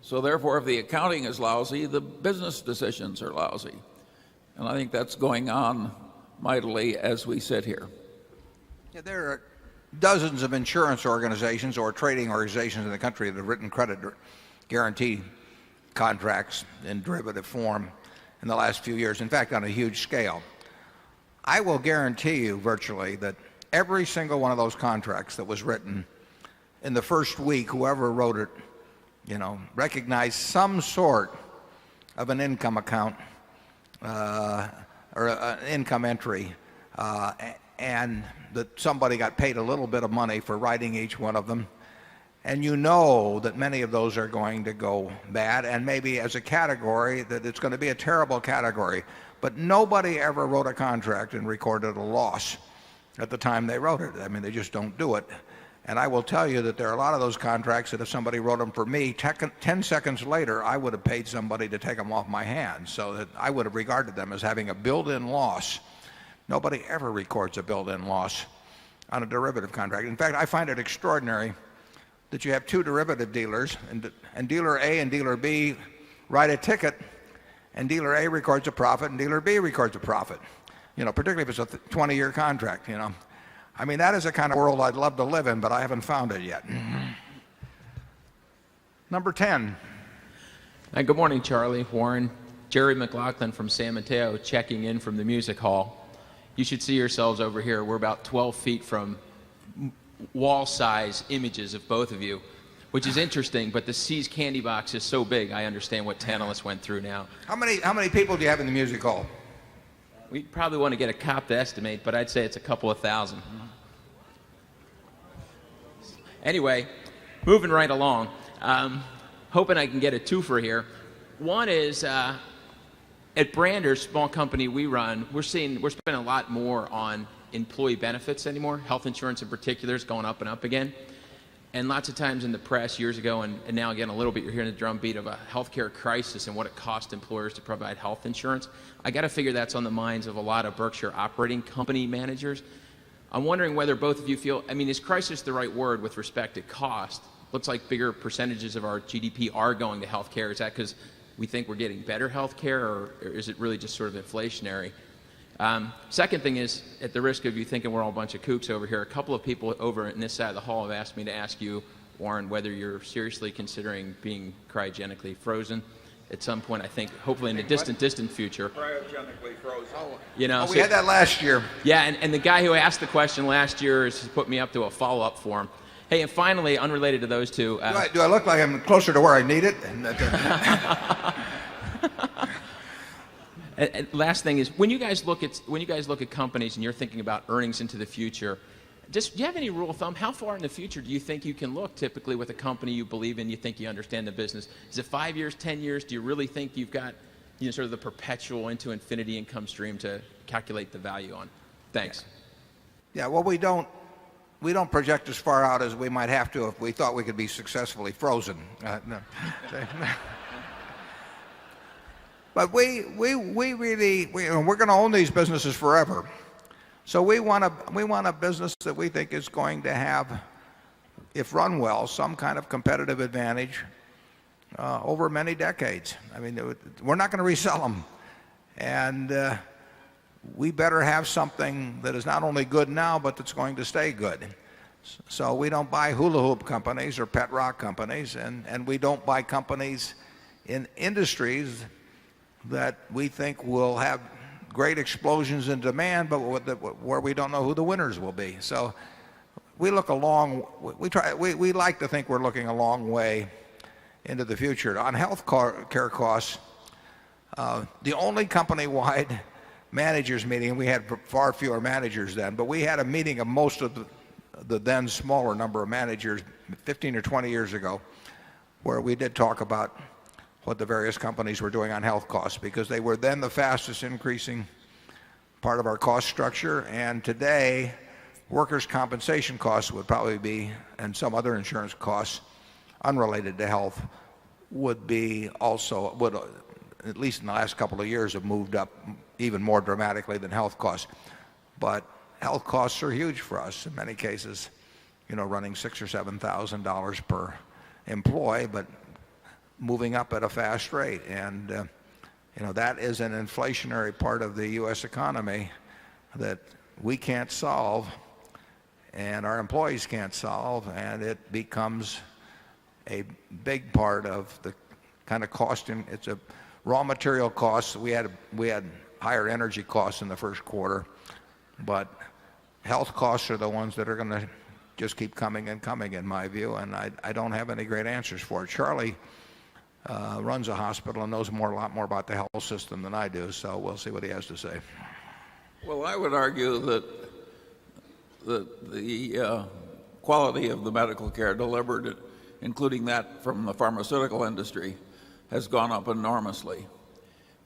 So therefore, if the accounting is lousy, the business decisions are lousy. And I think that's going on mightily as we sit here.
Yeah, there are dozens of insurance organizations or trading organizations in the country that have written credit guarantee contracts in derivative form in the last few years, in fact, on a huge scale. I will guarantee you virtually that every single one of those contracts that was written in the first week, whoever wrote it, recognized some sort of an income account or an income entry, and that somebody got paid a little bit of money for writing each one of them. And you know that many of those are going to go bad, and maybe as a category that it's going to be a terrible category. But nobody ever wrote a contract and recorded a loss at the time they wrote it. I mean, they just don't do it. And I will tell you that there are a lot of those contracts that if somebody wrote them for me, 10 seconds later, I would have paid somebody to take them off my hands, so that I would have regarded them as having a built-in loss. Nobody ever records a built-in loss on a derivative contract. In fact, I find it extraordinary that you have two derivative dealers, and dealer A and dealer B write a ticket, and dealer A records a profit and dealer B records a profit. Particularly if it's a 20-year contract, I mean, that is the kind of world I'd love to live in, but I haven't found it yet. Number 10.
Good morning, Charlie, Warren. Jerry McLaughlin from San Mateo checking in from the music hall. You should see yourselves over here. We're about 12 feet from wall-size images of both of you, which is interesting, but the See's candy box is so big, I understand what Tantalus went through now.
How many people do you have in the music hall?
We probably want to get a cop to estimate, but I'd say it's a couple of thousand. Anyway, moving right along, hoping I can get a twofer here. One is at Brander's, small company we run, we're spending a lot more on employee benefits anymore. Health insurance in particular is going up and up again. And lots of times in the press years ago, and now again a little bit, you're hearing the drumbeat of a healthcare crisis and what it costs employers to provide health insurance. I got to figure that's on the minds of a lot of Berkshire operating company managers. I'm wondering whether both of you feel, is crisis the right word with respect to cost? Looks like bigger percentages of our GDP are going to healthcare. Is that because we think we're getting better healthcare, or is it really just sort of inflationary? Second thing is, at the risk of you thinking we're all a bunch of kooks over here, a couple of people over in this side of the hall have asked me to ask you, Warren, whether you're seriously considering being cryogenically frozen at some point, I think, hopefully in the distant future.
Cryogenically frozen.
We had that last year.
Yeah, and the guy who asked the question last year has put me up to a follow-up for him. Hey, and finally, unrelated to those two.
Do I look like I'm closer to where I need it?
And last thing is, when you guys look at companies and you're thinking about earnings into the future, do you have any rule of thumb? How far in the future do you think you can look typically with a company you believe in, you think you understand the business? Is it 5 years, 10 years? Do you really think you've got sort of the perpetual into infinity income stream to calculate the value on? Thanks.
Yeah, well, we don't project as far out as we might have to if we thought we could be successfully frozen. No. But we're going to own these businesses forever. So we want a business that we think is going to have, if run well, some kind of competitive advantage over many decades. I mean, we're not going to resell them. And we better have something that is not only good now, but that's going to stay good. So we don't buy hula hoop companies or pet rock companies, and we don't buy companies in industries that we think will have great explosions in demand, but where we don't know who the winners will be. So we look we like to think we're looking a long way into the future. On health care costs, the only company-wide managers meeting, we had far fewer managers then, but we had a meeting of most of the then smaller number of managers 15 or 20 years ago, where we did talk about what the various companies were doing on health costs, because they were then the fastest increasing part of our cost structure. And today, workers' compensation costs would probably be, and some other insurance costs unrelated to health, would at least in the last couple of years have moved up even more dramatically than health costs. But health costs are huge for us in many cases, running $6,000 or $7,000 per employee, but moving up at a fast rate. And that is an inflationary part of the U.S. economy that we can't solve and our employees can't solve, and it becomes a big part of the kind of cost. It's a raw material costs. We had higher energy costs in the first quarter, but health costs are the ones that are going to just keep coming and coming, in my view, and I don't have any great answers for it. Charlie runs a hospital and knows a lot more about the health system than I do, so we'll see what he has to say.
Well, I would argue that the quality of the medical care delivered, including that from the pharmaceutical industry, has gone up enormously.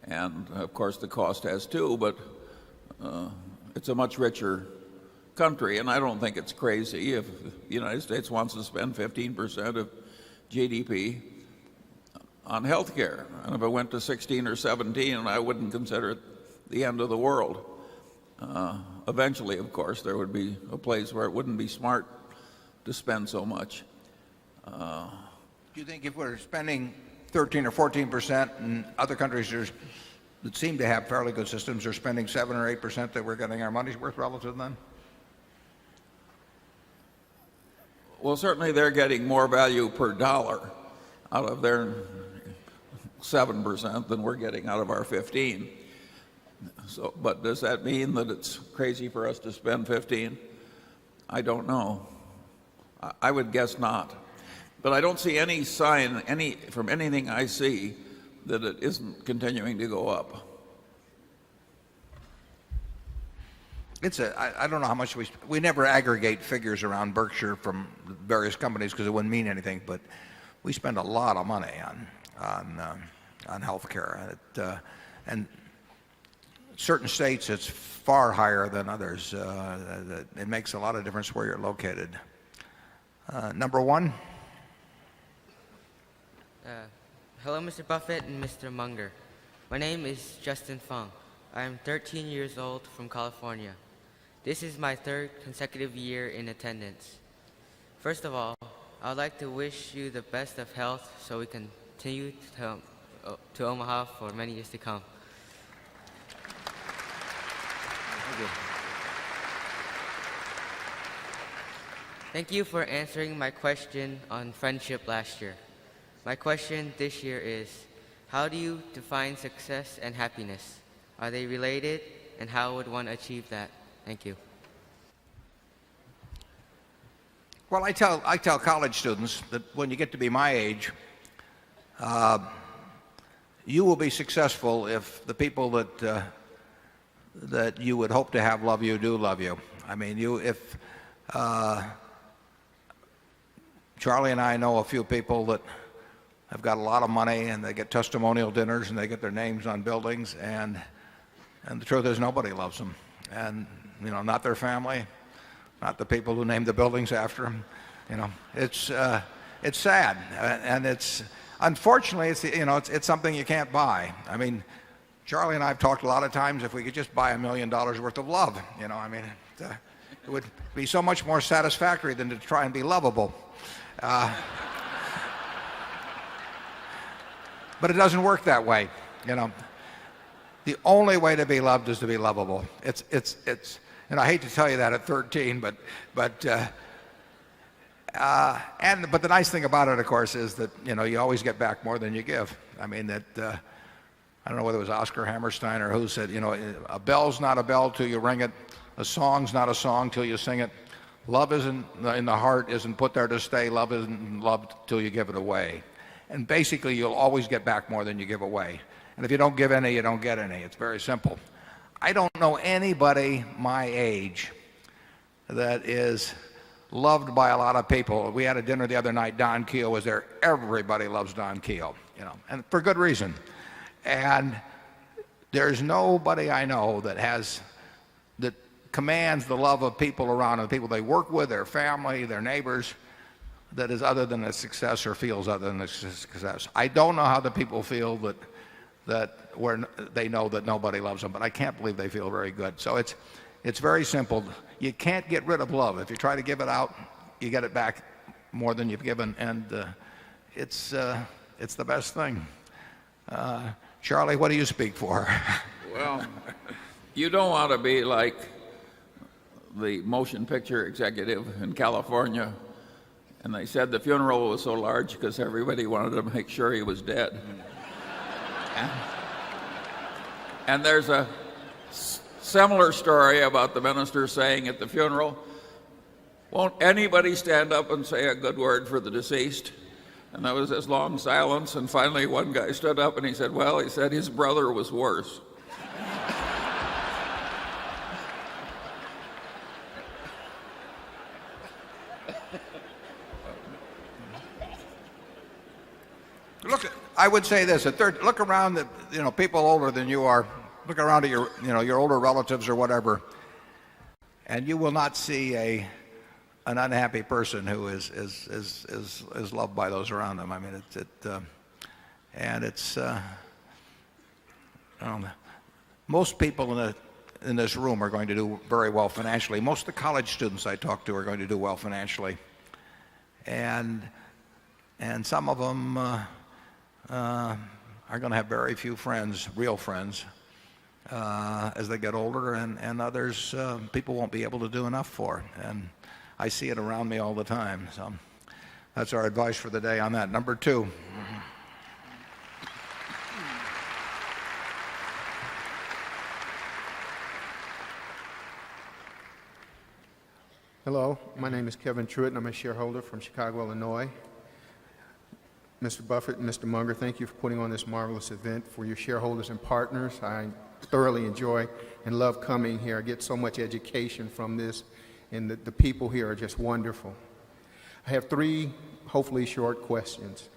And, of course, the cost has too, but it's a much richer country, and I don't think it's crazy if the United States wants to spend 15% of GDP on health care. And if it went to 16 or 17, I wouldn't consider it the end of the world. Eventually, of course, there would be a place where it wouldn't be smart to spend so much.
Do you think if we're spending 13 or 14%, and other countries that seem to have fairly good systems are spending 7 or 8%, that we're getting our money's worth relative then?
Well, certainly they're getting more value per dollar out of their 7% than we're getting out of our 15. So, but does that mean that it's crazy for us to spend 15? I don't know. I would guess not. But I don't see any sign from anything I see that it isn't continuing to go up.
I don't know how much we never aggregate figures around Berkshire from various companies because it wouldn't mean anything, but we spend a lot of money on health care. And certain states it's far higher than others. It makes a lot of difference where you're located. Number one.
Hello, Mr. Buffett and Mr. Munger. My name is Justin Fung. I am 13 years old from California. This is my third consecutive year in attendance. First of all, I would like to wish you the best of health so we continue to Omaha for many years to come.
Thank you.
Thank you for answering my question on friendship last year. My question this year is, how do you define success and happiness? Are they related, and how would one achieve that? Thank you.
Well, I tell college students that when you get to be my age, you will be successful if the people that you would hope to have love you do love you. I mean, if Charlie and I know a few people that have got a lot of money and they get testimonial dinners and they get their names on buildings, and the truth is nobody loves them. And not their family, not the people who named the buildings after them. It's sad, and it's unfortunately it's something you can't buy. I mean, Charlie and I have talked a lot of times if we could just buy $1 million worth of love. It would be so much more satisfactory than to try and be lovable. But it doesn't work that way. The only way to be loved is to be lovable. And I hate to tell you that at 13, but the nice thing about it, of course, is that you always get back more than you give. I mean that I don't know whether it was Oscar Hammerstein or who said, a bell's not a bell till you ring it, a song's not a song till you sing it. Love isn't in the heart, isn't put there to stay. Love isn't loved till you give it away. And basically, you'll always get back more than you give away. And if you don't give any, you don't get any. It's very simple. I don't know anybody my age that is loved by a lot of people. We had a dinner the other night. Don Keogh was there. Everybody loves Don Keogh, and for good reason. And there's nobody I know that commands the love of people around them, the people they work with, their family, their neighbors, that is other than a success or feels other than a success. I don't know how the people feel that where they know that nobody loves them, but I can't believe they feel very good. So It's very simple. You can't get rid of love. If you try to give it out, you get it back more than you've given, and it's the best thing. Charlie, what do you speak for?
Well, you don't want to be like the motion picture executive in California, and they said the funeral was so large because everybody wanted to make sure he was dead. And there's a similar story about the minister saying at the funeral, "Won't anybody stand up and say a good word for the deceased?" And there was this long silence, and finally one guy stood up and he said, "Well," he said, "his brother was worse."
I would say this: look around at people older than you are. Look around at your older relatives or whatever, and you will not see an unhappy person who is loved by those around them. I mean, most people in this room are going to do very well financially. Most of the college students I talk to are going to do well financially, and some of them are going to have very few friends, real friends, as they get older, and others people won't be able to do enough for. And I see it around me all the time. So that's our advice for the day on that. Number two.
Hello, my name is Kevin Truitt, and I'm a shareholder from Chicago, Illinois. Mr. Buffett and Mr. Munger, thank you for putting on this marvelous event for your shareholders and partners. I thoroughly enjoy and love coming here. I get so much education from this, and the people here are just wonderful. I have three, hopefully short questions.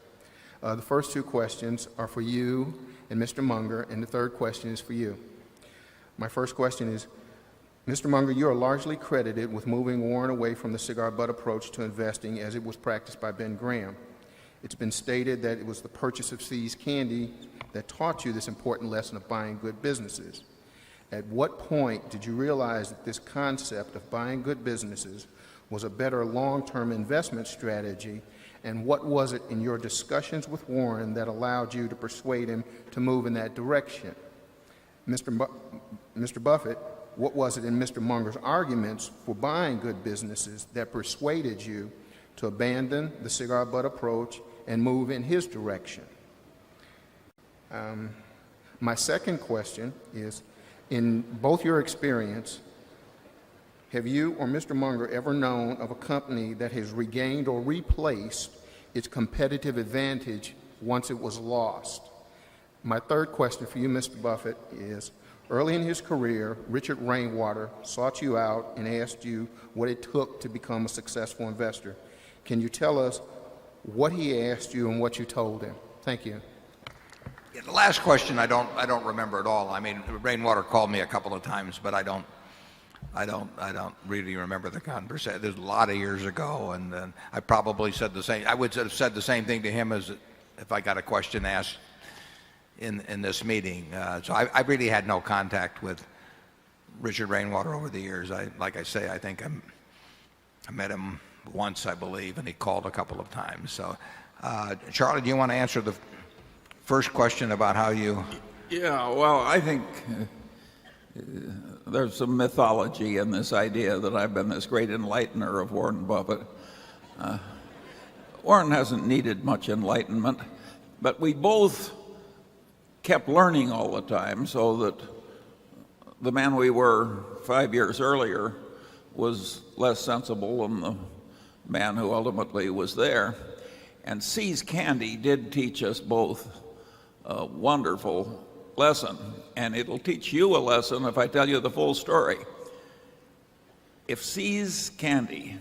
The first two questions are for you and Mr. Munger, and the third question is for you. My first question is, Mr. Munger, you are largely credited with moving Warren away from the cigar butt approach to investing as it was practiced by Ben Graham. It's been stated that it was the purchase of See's Candy that taught you this important lesson of buying good businesses. At what point did you realize that this concept of buying good businesses was a better long-term investment strategy, and what was it in your discussions with Warren that allowed you to persuade him to move in that direction? Mr. Buffett, what was it in Mr. Munger's arguments for buying good businesses that persuaded you to abandon the cigar butt approach and move in his direction? My second question is, in both your experience, have you or Mr. Munger ever known of a company that has regained or replaced its competitive advantage once it was lost? My third question for you, Mr. Buffett, is, early in his career, Richard Rainwater sought you out and asked you what it took to become a successful investor. Can you tell us what he asked you and what you told him? Thank you.
Yeah, the last question I don't remember at all. I mean, Rainwater called me a couple of times, but I don't really remember the conversation. There's a lot of years ago, and I probably said the same. I would have said the same thing to him as if I got a question asked in this meeting. So I really had no contact with Richard Rainwater over the years. Like I say, I think I met him once, I believe, and he called a couple of times. So, Charlie, do you want to answer the first question about how you...
Yeah, well, I think there's some mythology in this idea that I've been this great enlightener of Warren Buffett. Warren hasn't needed much enlightenment, but we both kept learning all the time, so that the man we were 5 years earlier was less sensible than the man who ultimately was there. And See's Candy did teach us both a wonderful lesson, and it'll teach you a lesson if I tell you the full story. If See's Candy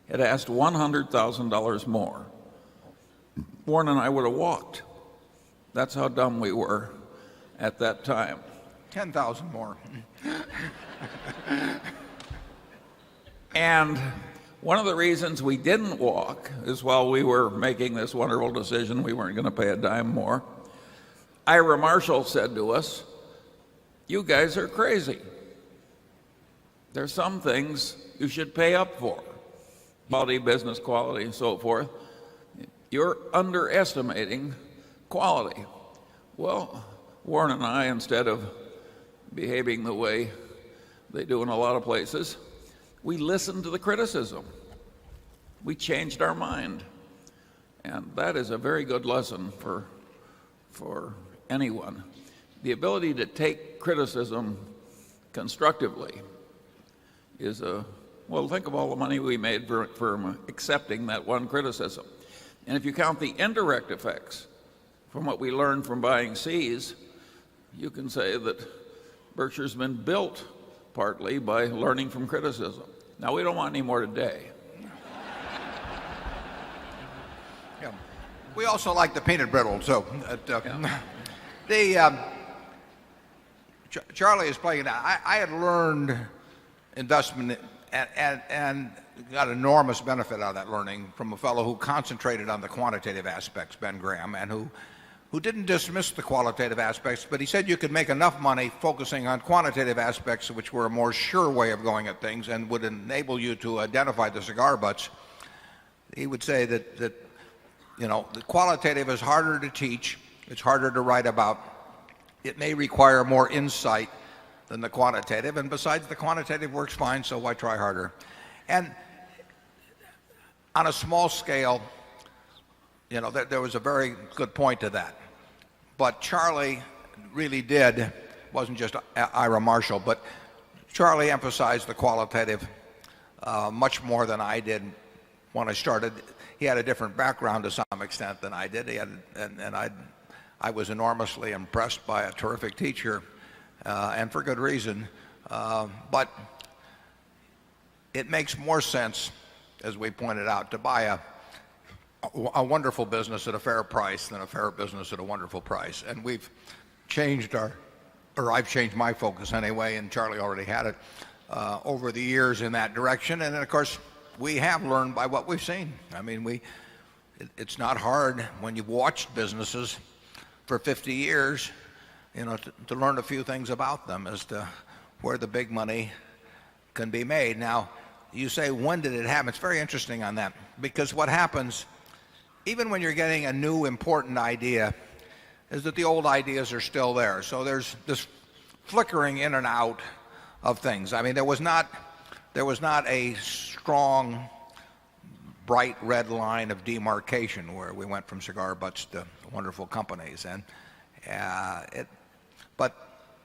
had asked $100,000 more, Warren and I would have walked. That's how dumb we were at that time.
10,000 more.
And one of the reasons we didn't walk is while we were making this wonderful decision, we weren't going to pay a dime more. Ira Marshall said to us, "You guys are crazy. There's some things you should pay up for, quality, business quality, and so forth. You're underestimating quality. Well, Warren and I, instead of behaving the way they do in a lot of places, we listened to the criticism. We changed our mind. And that is a very good lesson for anyone. The ability to take criticism constructively is well, think of all the money we made for accepting that one criticism. And if you count the indirect effects from what we learned from buying Seas, you can say that Berkshire's been built partly by learning from criticism. Now, we don't want any more today.
Yeah. We also like the peanut brittle, so Charlie is playing it out. I had learned investment and got enormous benefit out of that learning from a fellow who concentrated on the quantitative aspects, Ben Graham, and who didn't dismiss the qualitative aspects, but he said you could make enough money focusing on quantitative aspects, which were a more sure way of going at things and would enable you to identify the cigar butts. He would say that the qualitative is harder to teach, it's harder to write about, it may require more insight than the quantitative, and besides, the quantitative works fine, so why try harder? And on a small scale, there was a very good point to that. But Charlie really wasn't just Ira Marshall, but Charlie emphasized the qualitative much more than I did when I started. He had a different background to some extent than I did. I was enormously impressed by a terrific teacher, and for good reason. But it makes more sense, as we pointed out, to buy a wonderful business at a fair price than a fair business at a wonderful price. And we've changed I've changed my focus anyway, and Charlie already had it, over the years in that direction. And then, of course, we have learned by what we've seen. I mean, it's not hard when you've watched businesses for 50 years, to learn a few things about them as to where the big money can be made. Now, you say, when did it happen? It's very interesting on that, because what happens, even when you're getting a new important idea, is that the old ideas are still there. So there's this flickering in and out of things. I mean, there was not a strong, bright red line of demarcation where we went from cigar butts to wonderful companies. But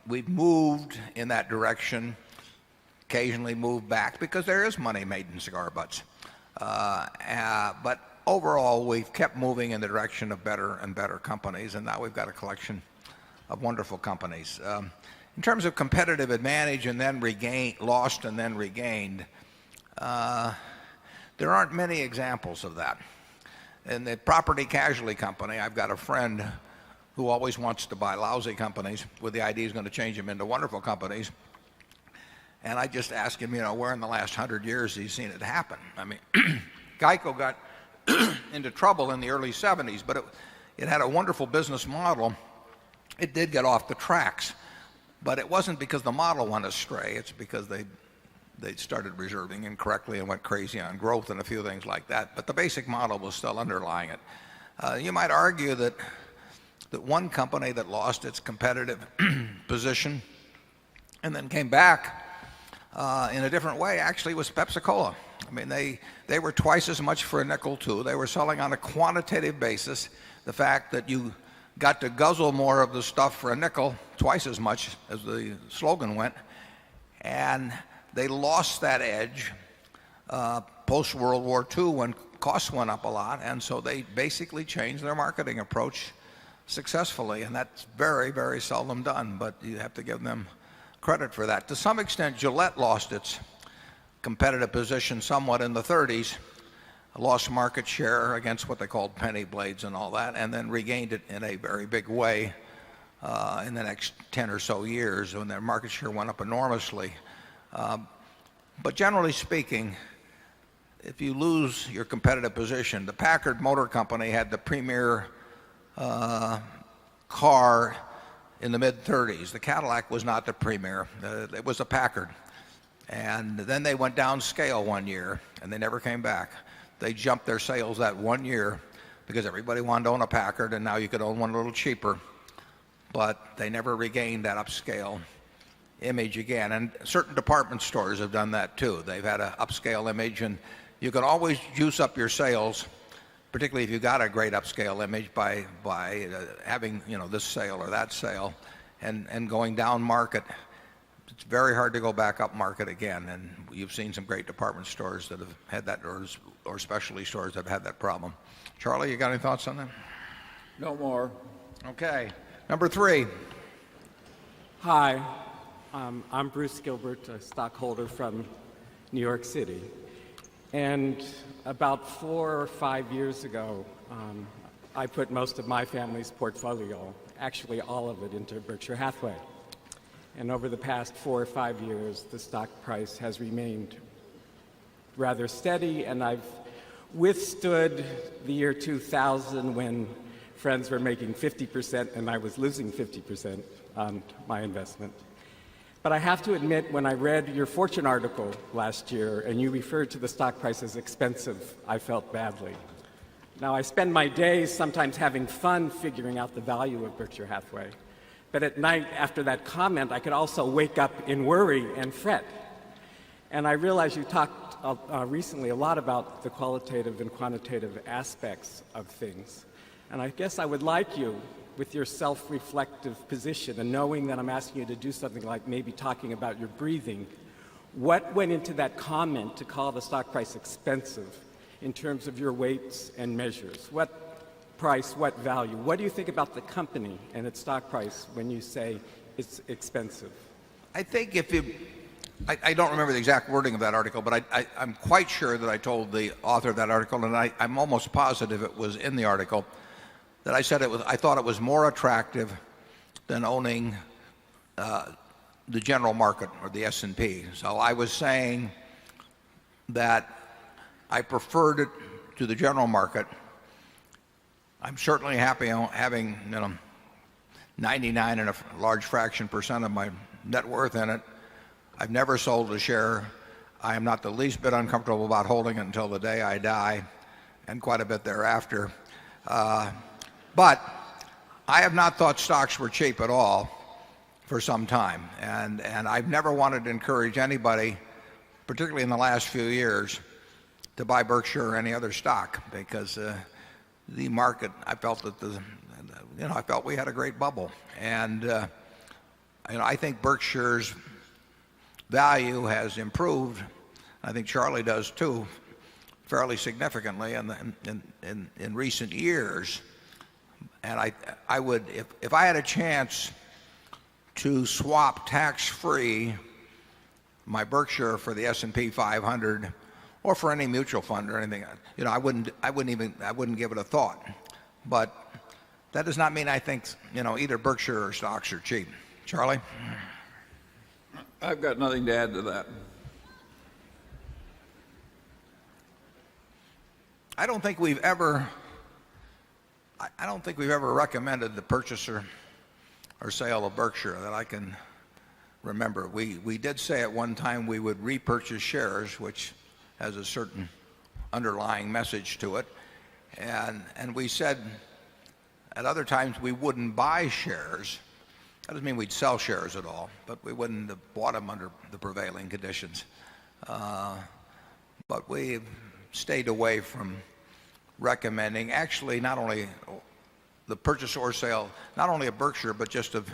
we've moved in that direction, occasionally moved back, because there is money made in cigar butts. But overall, we've kept moving in the direction of better and better companies, and now we've got a collection of wonderful companies. In terms of competitive advantage and then lost and then regained, there aren't many examples of that. In the property casualty company, I've got a friend who always wants to buy lousy companies with the idea he's going to change them into wonderful companies. And I just ask him, where in the last 100 years he's seen it happen. I mean, Geico got into trouble in the early 70s, but it had a wonderful business model. It did get off the tracks, but it wasn't because the model went astray. It's because they started reserving incorrectly and went crazy on growth and a few things like that. But the basic model was still underlying it. You might argue that one company that lost its competitive position and then came back in a different way actually was Pepsi-Cola. I mean, they were twice as much for a nickel too. They were selling on a quantitative basis. The fact that you got to guzzle more of the stuff for a nickel, twice as much as the slogan went, and they lost that edge post-World War II when costs went up a lot, and so they basically changed their marketing approach successfully, and that's very, very seldom done, but you have to give them credit for that. To some extent, Gillette lost its competitive position somewhat in the 30s, lost market share against what they called penny blades and all that, and then regained it in a very big way in the next 10 or so years when their market share went up enormously. But generally speaking, if you lose your competitive position, the Packard Motor Company had the premier car in the mid-30s. The Cadillac was not the premier. It was a Packard. And then they went downscale one year, and they never came back. They jumped their sales that one year because everybody wanted to own a Packard, and now you could own one a little cheaper. But they never regained that upscale image again. And certain department stores have done that too. They've had an upscale image, and you can always juice up your sales, particularly if you've got a great upscale image, by having this sale or that sale, and going down market. It's very hard to go back up market again, and you've seen some great department stores that have had that, or specialty stores that have had that problem. Charlie, you got any thoughts on that?
No more.
Okay. Number 3.
Hi, I'm Bruce Gilbert, a stockholder from New York City. And about 4 or 5 years ago, I put most of my family's portfolio, actually all of it, into Berkshire Hathaway. And over the past 4 or 5 years, the stock price has remained rather steady, and I've withstood the year 2000 when friends were making 50% and I was losing 50% on my investment. But I have to admit, when I read your Fortune article last year and you referred to the stock price as expensive, I felt badly. Now, I spend my days sometimes having fun figuring out the value of Berkshire Hathaway. But at night, after that comment, I could also wake up in worry and fret. And I realize you talked recently a lot about the qualitative and quantitative aspects of things. And I guess I would like you, with your self-reflective position and knowing that I'm asking you to do something like maybe talking about your breathing, what went into that comment to call the stock price expensive in terms of your weights and measures? What price, what value? What do you think about the company and its stock price when you say it's expensive?
I think I don't remember the exact wording of that article, but I'm quite sure that I told the author of that article, and I'm almost positive it was in the article, that I said I thought it was more attractive than owning the general market or the S&P. So I was saying that I preferred it to the general market. I'm certainly happy having 99 and a large fraction percent of my net worth in it. I've never sold a share. I am not the least bit uncomfortable about holding it until the day I die, and quite a bit thereafter. But I have not thought stocks were cheap at all for some time, and I've never wanted to encourage anybody, particularly in the last few years, to buy Berkshire or any other stock, because the market, I felt that I felt we had a great bubble, and I think Berkshire's value has improved. I think Charlie does too, fairly significantly in recent years. And I would, if I had a chance to swap tax-free my Berkshire for the S&P 500 or for any mutual fund or anything, I wouldn't give it a thought. But that does not mean I think either Berkshire or stocks are cheap. Charlie?
I've got nothing to add to that.
I don't think we've ever recommended the purchase or sale of Berkshire that I can remember. We did say at one time we would repurchase shares, which has a certain underlying message to it, and we said at other times we wouldn't buy shares. That doesn't mean we'd sell shares at all, but we wouldn't have bought them under the prevailing conditions. But we've stayed away from recommending, actually, not only the purchase or sale, not only of Berkshire, but just of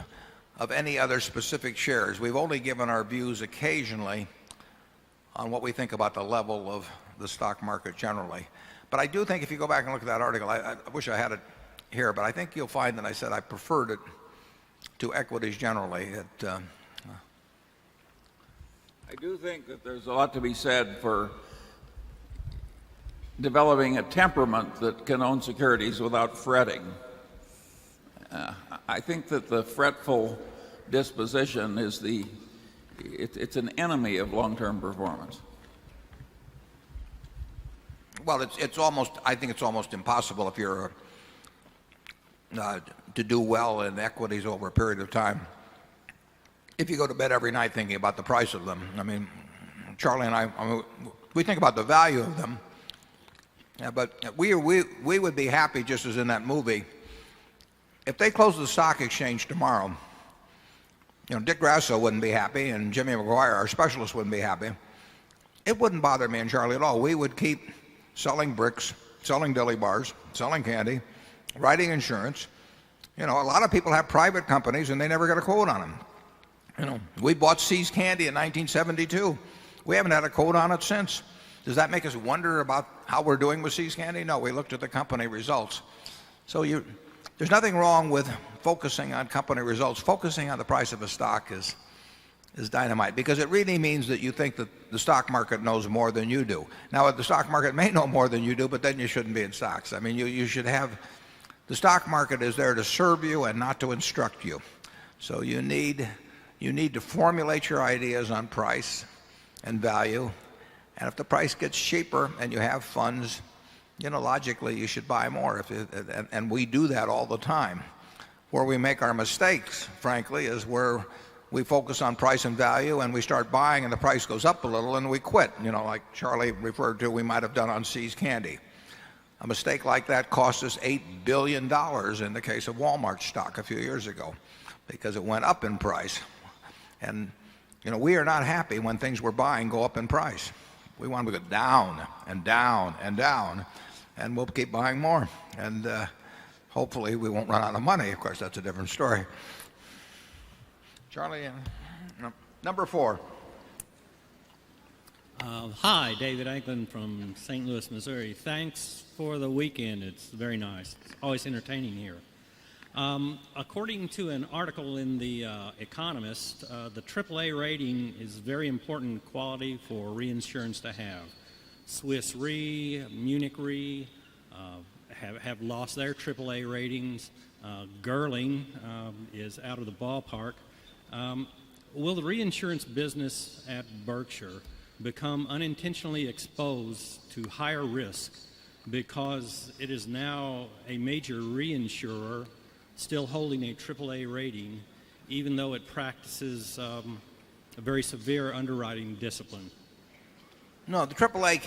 any other specific shares. We've only given our views occasionally on what we think about the level of the stock market generally. But I do think if you go back and look at that article, I wish I had it here, but I think you'll find that I said I preferred it to equities generally.
I do think that there's a lot to be said for developing a temperament that can own securities without fretting. I think that the fretful disposition is it's an enemy of long-term performance.
Well, I think it's almost impossible if you're to do well in equities over a period of time if you go to bed every night thinking about the price of them. I mean, Charlie and I mean, we think about the value of them. But we would be happy, just as in that movie, if they closed the stock exchange tomorrow. Dick Grasso wouldn't be happy, and Jimmy McGuire, our specialist, wouldn't be happy. It wouldn't bother me and Charlie at all. We would keep selling bricks, selling deli bars, selling candy, writing insurance. A lot of people have private companies and they never get a quote on them. We bought See's Candy in 1972. We haven't had a quote on it since. Does that make us wonder about how we're doing with See's Candy? No, we looked at the company results. So there's nothing wrong with focusing on company results. Focusing on the price of a stock is dynamite, because it really means that you think that the stock market knows more than you do. Now, the stock market may know more than you do, but then you shouldn't be in stocks. I mean, you should have, the stock market is there to serve you and not to instruct you. So you need to formulate your ideas on price and value. And if the price gets cheaper and you have funds, logically you should buy more. And we do that all the time. Where we make our mistakes, frankly, is where we focus on price and value and we start buying and the price goes up a little and we quit, like Charlie referred to, we might have done on See's Candy. A mistake like that cost us $8 billion in the case of Walmart stock a few years ago, because it went up in price. And we are not happy when things we're buying go up in price. We want to go down and down and down, and we'll keep buying more. And hopefully we won't run out of money. Of course, that's a different story. Charlie, number 4.
Hi, David Anglin from St. Louis, Missouri. Thanks for the weekend. It's very nice. It's always entertaining here. According to an article in The Economist, the AAA rating is very important quality for reinsurance to have. Swiss Re, Munich Re have lost their AAA ratings. Gerling is out of the ballpark. Will the reinsurance business at Berkshire become unintentionally exposed to higher risk because it is now a major reinsurer still holding a AAA rating, even though it practices a very severe underwriting discipline?
No, the AAA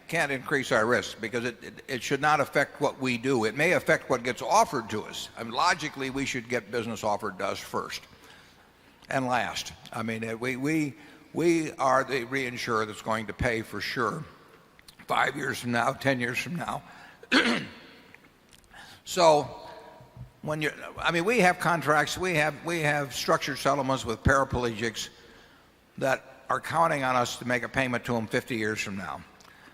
can't increase our risk, because it should not affect what we do. It may affect what gets offered to us. I mean, logically, we should get business offered to us first and last. I mean, we are the reinsurer that's going to pay for sure 5 years from now, 10 years from now. So we have contracts, we have structured settlements with paraplegics that are counting on us to make a payment to them 50 years from now.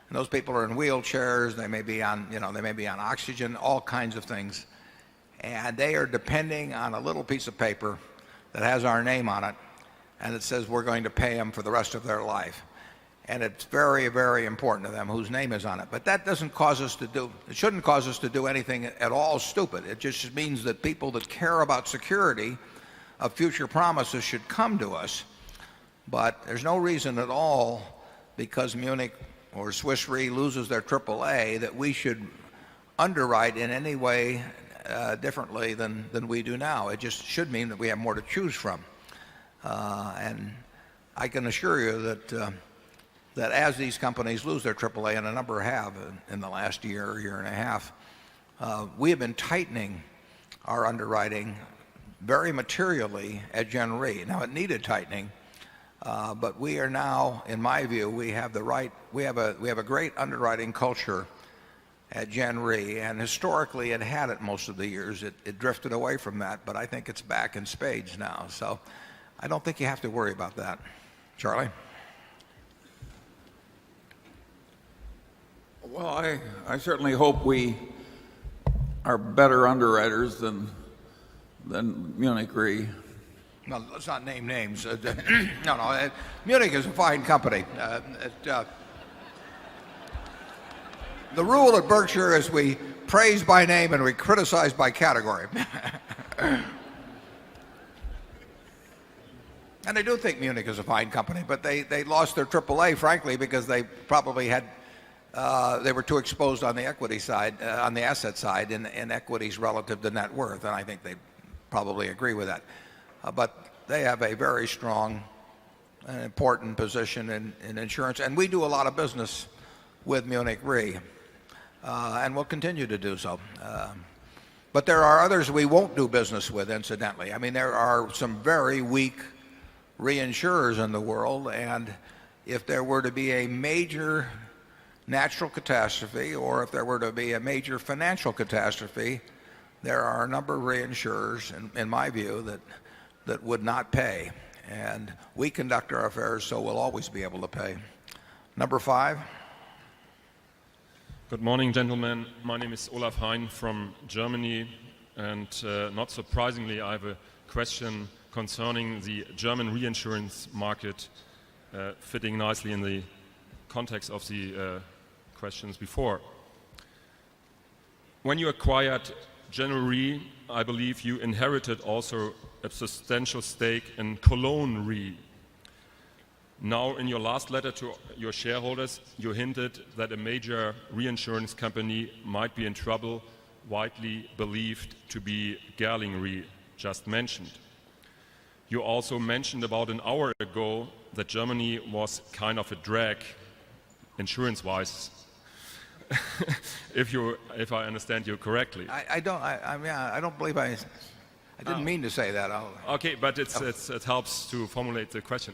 And those people are in wheelchairs, they may be on oxygen, all kinds of things. And they are depending on a little piece of paper that has our name on it, and it says we're going to pay them for the rest of their life. And it's very, very important to them whose name is on it. But that doesn't cause us to do, it shouldn't cause us to do anything at all stupid. It just means that people that care about security of future promises should come to us. But there's no reason at all, because Munich or Swiss Re loses their AAA, that we should underwrite in any way differently than we do now. It just should mean that we have more to choose from. And I can assure you that as these companies lose their AAA, and a number have in the last year and a half, we have been tightening our underwriting very materially at Gen Re. Now, it needed tightening, but we are now, in my view, we have a great underwriting culture at Gen Re, and historically it had it most of the years. It drifted away from that, but I think it's back in spades now. So I don't think you have to worry about that. Charlie?
Well, I certainly hope we are better underwriters than Munich Re.
No, let's not name names. No, Munich is a fine company. The rule at Berkshire is we praise by name and we criticize by category. And I do think Munich is a fine company, but they lost their AAA, frankly, because they probably had they were too exposed on the equity side, on the asset side, in equities relative to net worth, and I think they probably agree with that. But they have a very strong an important position in insurance, and we do a lot of business with Munich Re, and we'll continue to do so. But there are others we won't do business with, incidentally. I mean, there are some very weak reinsurers in the world, and if there were to be a major natural catastrophe, or if there were to be a major financial catastrophe, there are a number of reinsurers, in my view, that would not pay. And we conduct our affairs so we'll always be able to pay. Number 5.
Good morning, gentlemen. My name is Olaf Hein from Germany, and not surprisingly, I have a question concerning the German reinsurance market, fitting nicely in the context of the questions before. When you acquired General Re, I believe you inherited also a substantial stake in Cologne Re. Now, in your last letter to your shareholders, you hinted that a major reinsurance company might be in trouble, widely believed to be Gerling Re, just mentioned. You also mentioned about an hour ago that Germany was kind of a drag, insurance-wise, if I understand you correctly.
I don't believe I didn't mean to say that.
Okay, but it helps to formulate the question.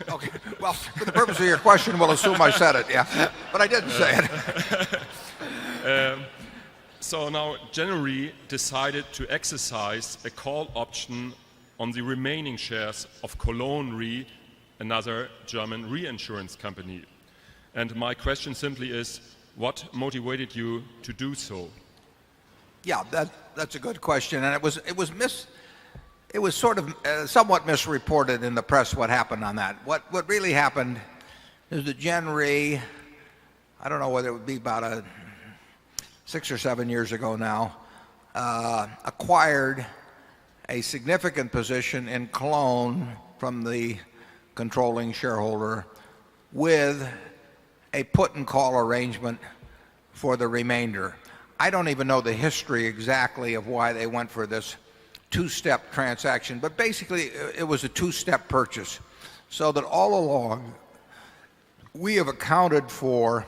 Okay, well, for the purpose of your question, we'll assume I said it, yeah. But I didn't say it.
So now General Re decided to exercise a call option on the remaining shares of Cologne Re, another German reinsurance company. And my question simply is, what motivated you to do so?
Yeah, that's a good question, and it was sort of somewhat misreported in the press what happened on that. What really happened is that Gen Re, I don't know whether it would be about 6 or 7 years ago now, acquired a significant position in Cologne from the controlling shareholder with a put and call arrangement for the remainder. I don't even know the history exactly of why they went for this two-step transaction, but basically it was a two-step purchase, so that all along we have accounted for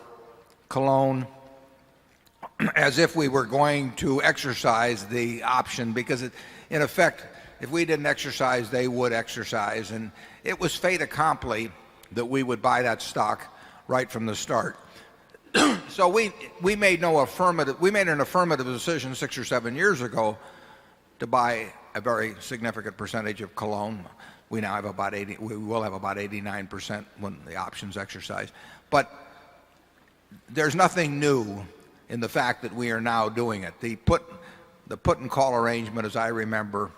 Cologne as if we were going to exercise the option, because in effect, if we didn't exercise, they would exercise, and it was fait accompli that we would buy that stock right from the start. So we made an affirmative decision 6 or 7 years ago to buy a very significant percentage of Cologne. We now have about 80. We will have about 89% when the options exercise. But there's nothing new in the fact that we are now doing it. The put and call arrangement, as I remember,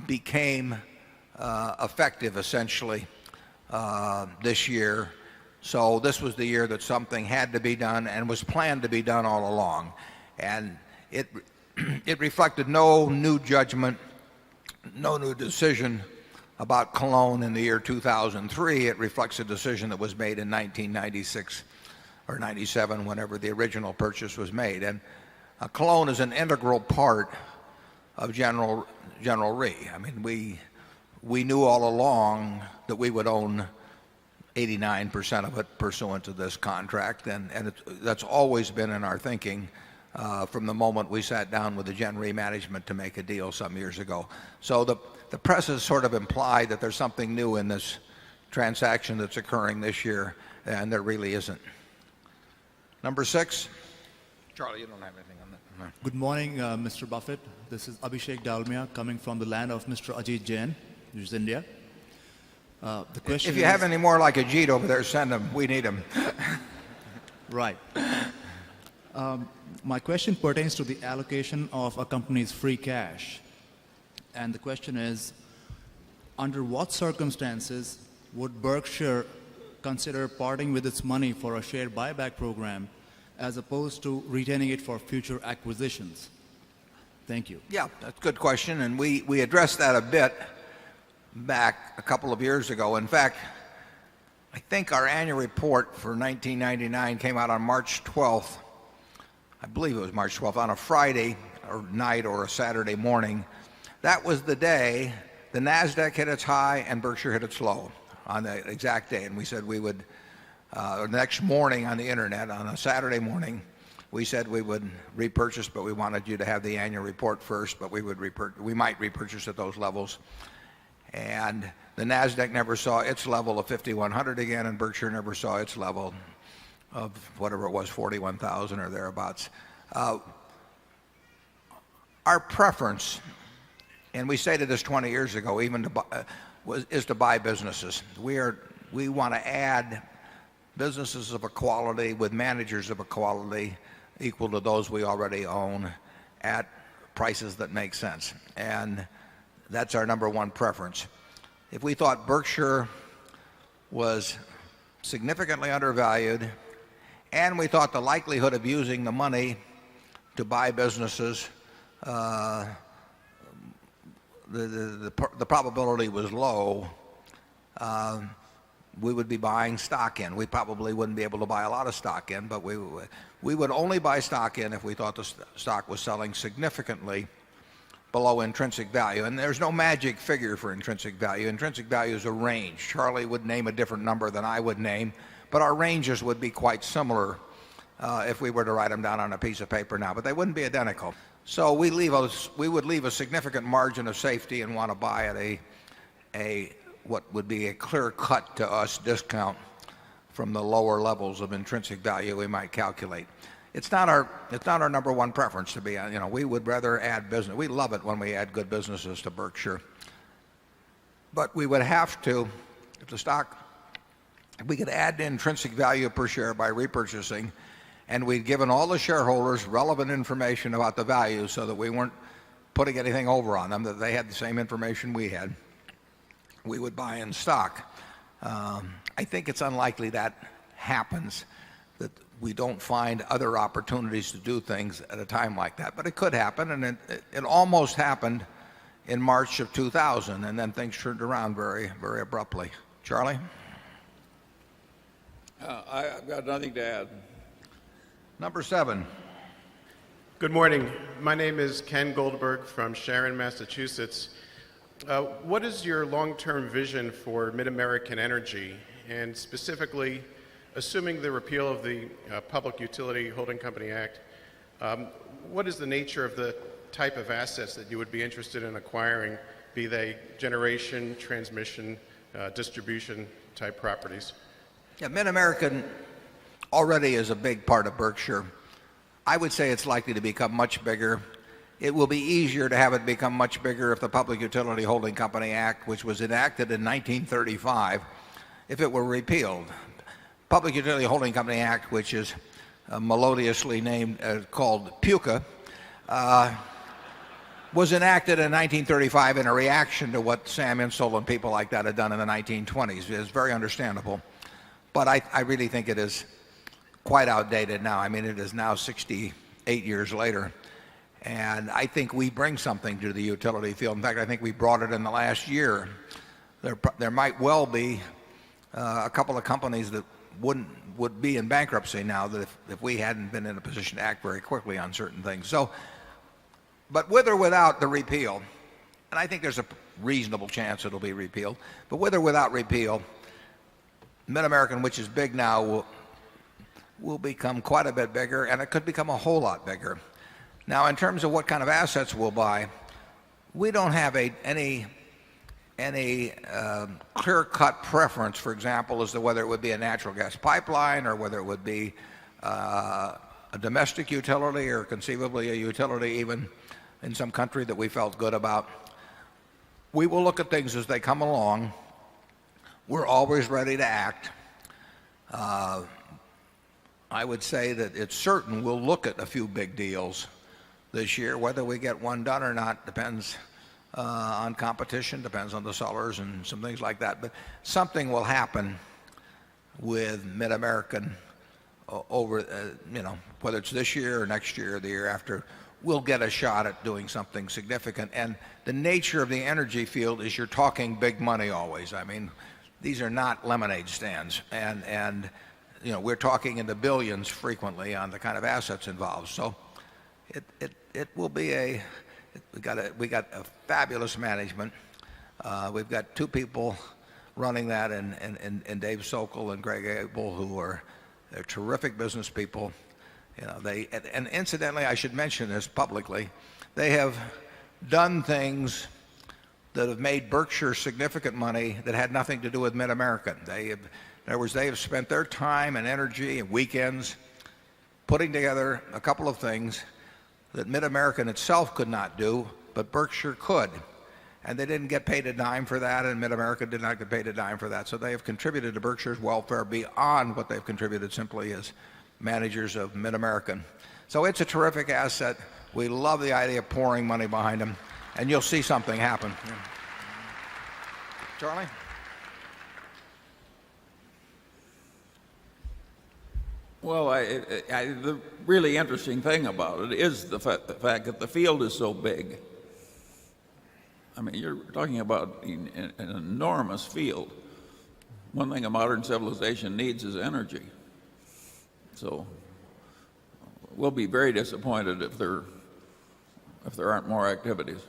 became effective essentially this year. So this was the year that something had to be done and was planned to be done all along. And it reflected no new judgment, no new decision about Cologne in the year 2003. It reflects a decision that was made in 1996 or 97, whenever the original purchase was made. And Cologne is an integral part of General Re. I mean, we knew all along that we would own 89% of it pursuant to this contract, and that's always been in our thinking from the moment we sat down with the Gen Re management to make a deal some years ago. So the press has sort of implied that there's something new in this transaction that's occurring this year, and there really isn't. Number 6. Charlie, you don't have anything on that. No.
Good morning, Mr. Buffett. This is Abhishek Dalmia coming from the land of Mr. Ajit Jain, which is India. The question
if you have any more like Ajit over there, send them. We need them.
Right. My question pertains to the allocation of a company's free cash. And the question is, under what circumstances would Berkshire consider parting with its money for a share buyback program as opposed to retaining it for future acquisitions? Thank you.
Yeah, that's a good question, and we addressed that a bit back a couple of years ago. In fact, I think our annual report for 1999 came out on March 12th. I believe it was March 12th, on a Friday or night or a Saturday morning. That was the day the NASDAQ hit its high and Berkshire hit its low. on the exact day. And we said we would, the next morning on the internet, on a Saturday morning, we said we would repurchase, but we wanted you to have the annual report first, but we might repurchase at those levels. And the NASDAQ never saw its level of 5,100 again, and Berkshire never saw its level of whatever it was, 41,000 or thereabouts. Our preference, and we stated this 20 years ago, even is to buy businesses. We want to add businesses of a quality with managers of a quality equal to those we already own at prices that make sense. And that's our number one preference. If we thought Berkshire was significantly undervalued and we thought the likelihood of using the money to buy businesses, the probability was low, we would be buying stock in. We probably wouldn't be able to buy a lot of stock in, but we would only buy stock in if we thought the stock was selling significantly below intrinsic value. And there's no magic figure for intrinsic value. Intrinsic value is a range. Charlie would name a different number than I would name, but our ranges would be quite similar if we were to write them down on a piece of paper now, but they wouldn't be identical. So we would leave a significant margin of safety and want to buy at what would be a clear cut to us discount from the lower levels of intrinsic value we might calculate. It's not our number one preference to be, we would rather add business. We love it when we add good businesses to Berkshire. But we would have to, if we could add intrinsic value per share by repurchasing, and we'd given all the shareholders relevant information about the value so that we weren't putting anything over on them, that they had the same information we had, we would buy in stock. I think it's unlikely that happens, that we don't find other opportunities to do things at a time like that. But it could happen, and it almost happened in March of 2000, and then things turned around very, very abruptly. Charlie?
I've got nothing to add.
Number 7.
Good morning. My name is Ken Goldberg from Sharon, Massachusetts. What is your long-term vision for Mid-American Energy? And specifically, assuming the repeal of the Public Utility Holding Company Act, what is the nature of the type of assets that you would be interested in acquiring, be they generation, transmission, distribution type properties?
Yeah, Mid-American already is a big part of Berkshire. I would say it's likely to become much bigger. It will be easier to have it become much bigger if the Public Utility Holding Company Act, which was enacted in 1935, if it were repealed. Public Utility Holding Company Act, which is melodiously named called PUCA, was enacted in 1935 in a reaction to what Sam Insull and people like that had done in the 1920s. It's very understandable. But I really think it is quite outdated now. I mean, it is now 68 years later. And I think we bring something to the utility field. In fact, I think we brought it in the last year. There might well be a couple of companies that would be in bankruptcy now that if we hadn't been in a position to act very quickly on certain things. So, but with or without the repeal, and I think there's a reasonable chance it'll be repealed, but with or without repeal, Mid-American, which is big now, will become quite a bit bigger, and it could become a whole lot bigger. Now, in terms of what kind of assets we'll buy, we don't have any clear-cut preference, for example, as to whether it would be a natural gas pipeline or whether it would be a domestic utility or conceivably a utility even in some country that we felt good about. We will look at things as they come along. We're always ready to act. I would say that it's certain we'll look at a few big deals this year. Whether we get one done or not depends on competition, depends on the sellers and some things like that. But something will happen with Mid-American over, whether it's this year or next year or the year after. We'll get a shot at doing something significant. And the nature of the energy field is you're talking big money always. I mean, these are not lemonade stands. And we're talking in the billions frequently on the kind of assets involved. So it will be we got a fabulous management. We've got two people running that, and Dave Sokol and Greg Abel, who are they're terrific business people. You know, and incidentally, I should mention this publicly. They have done things that have made Berkshire significant money that had nothing to do with Mid-American. In other words, they have spent their time and energy and weekends putting together a couple of things that Mid-American itself could not do, but Berkshire could. And they didn't get paid a dime for that, and Mid-American did not get paid a dime for that. So they have contributed to Berkshire's welfare beyond what they've contributed simply as managers of Mid-American. So it's a terrific asset. We love the idea of pouring money behind them, and you'll see something happen. Charlie?
Well, the really interesting thing about it is the fact that the field is so big. I mean, you're talking about an enormous field. One thing a modern civilization needs is energy. So we'll be very disappointed if there aren't more activities.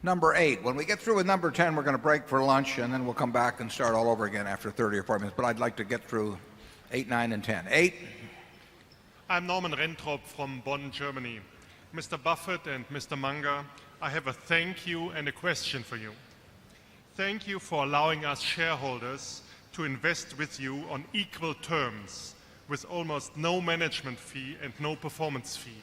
Number 8. When we get through with number 10, we're going to break for lunch, and then we'll come back and start all over again after 30 or 40 minutes. But I'd like to get through 8, 9, and 10. 8.
I'm Norman Rentrop from Bonn, Germany. Mr. Buffett and Mr. Munger, I have a thank you and a question for you. Thank you for allowing us shareholders to invest with you on equal terms, with almost no management fee and no performance fee.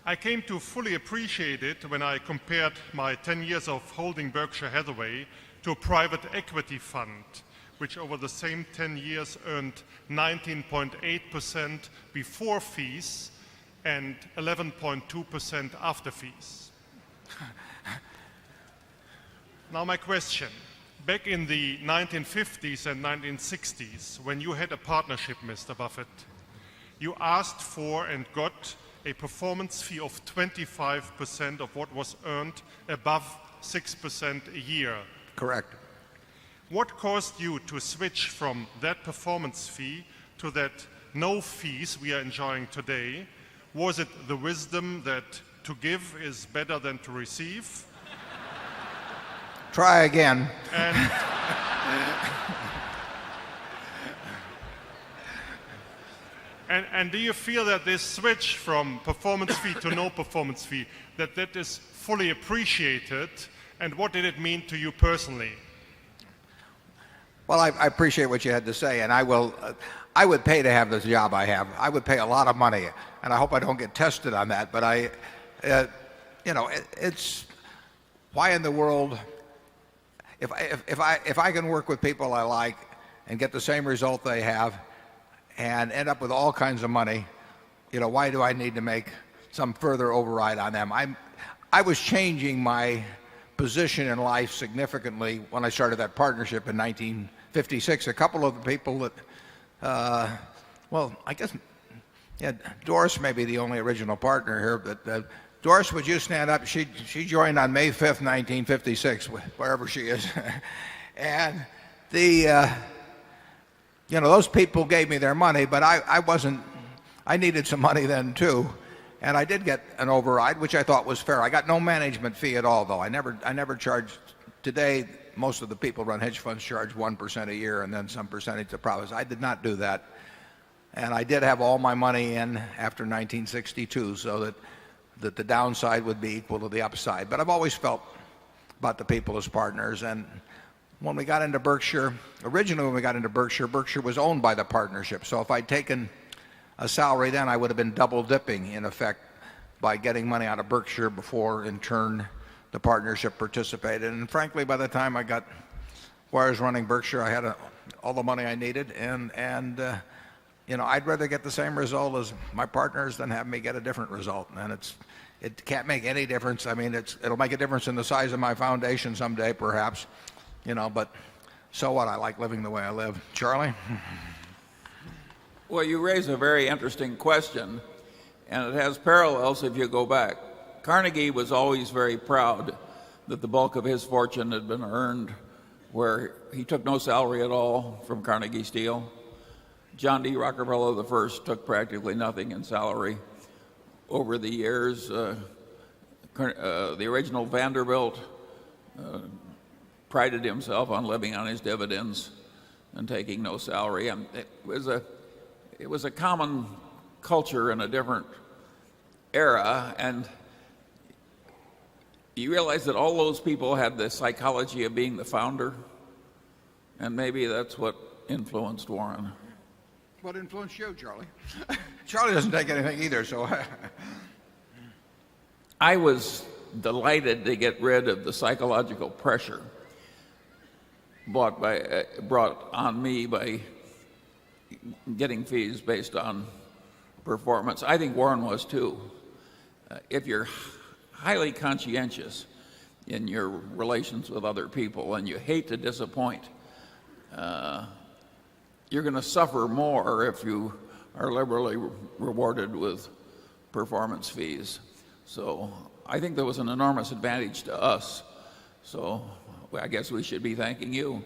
I came to fully appreciate it when I compared my 10 years of holding Berkshire Hathaway to a private equity fund, which over the same 10 years earned 19.8% before fees and 11.2% after fees. Now my question, back in the 1950s and 1960s, when you had a partnership, Mr. Buffett, you asked for and got a performance fee of 25% of what was earned above 6% a year.
Correct.
What caused you to switch from that performance fee to that no fees we are enjoying today? Was it the wisdom that to give is better than to receive?
Try again.
And do you feel that this switch from performance fee to no performance fee, that is fully appreciated, and what did it mean to you personally?
Well, I appreciate what you had to say, and I would pay to have this job I have. I would pay a lot of money, and I hope I don't get tested on that, but it's why in the world, if I can work with people I like and get the same result they have and end up with all kinds of money, why do I need to make some further override on them? I was changing my position in life significantly when I started that partnership in 1956. A couple of the people that, well, I guess, yeah, Doris may be the only original partner here, but Doris, would you stand up? She joined on May 5th, 1956, wherever she is. And those people gave me their money, but I needed some money then too. And I did get an override, which I thought was fair. I got no management fee at all, though. I never charged. Today, most of the people run hedge funds charge 1% a year and then some percentage of profits. I did not do that. And I did have all my money in after 1962, so that the downside would be equal to the upside. But I've always felt about the people as partners. And when we got into Berkshire, originally when we got into Berkshire, Berkshire was owned by the partnership. So if I'd taken a salary then, I would have been double dipping in effect by getting money out of Berkshire before in turn the partnership participated. And frankly, by the time I got where I was running Berkshire, I had all the money I needed, and I'd rather get the same result as my partners than have me get a different result. And it can't make any difference. I mean, it'll make a difference in the size of my foundation someday, perhaps, but so what? I like living the way I live. Charlie?
Well, you raise a very interesting question, and it has parallels if you go back. Carnegie was always very proud that the bulk of his fortune had been earned where he took no salary at all from Carnegie Steel. John D. Rockefeller I took practically nothing in salary. Over the years, the original Vanderbilt prided himself on living on his dividends and taking no salary. And it was a common culture in a different era, and you realize that all those people had the psychology of being the founder, and maybe that's what influenced Warren.
What influenced you, Charlie? Charlie doesn't take anything either, so.
I was delighted to get rid of the psychological pressure brought on me by getting fees based on performance. I think Warren was too. If you're highly conscientious in your relations with other people and you hate to disappoint, you're going to suffer more if you are liberally rewarded with performance fees. So I think there was an enormous advantage to us. So I guess we should be thanking you.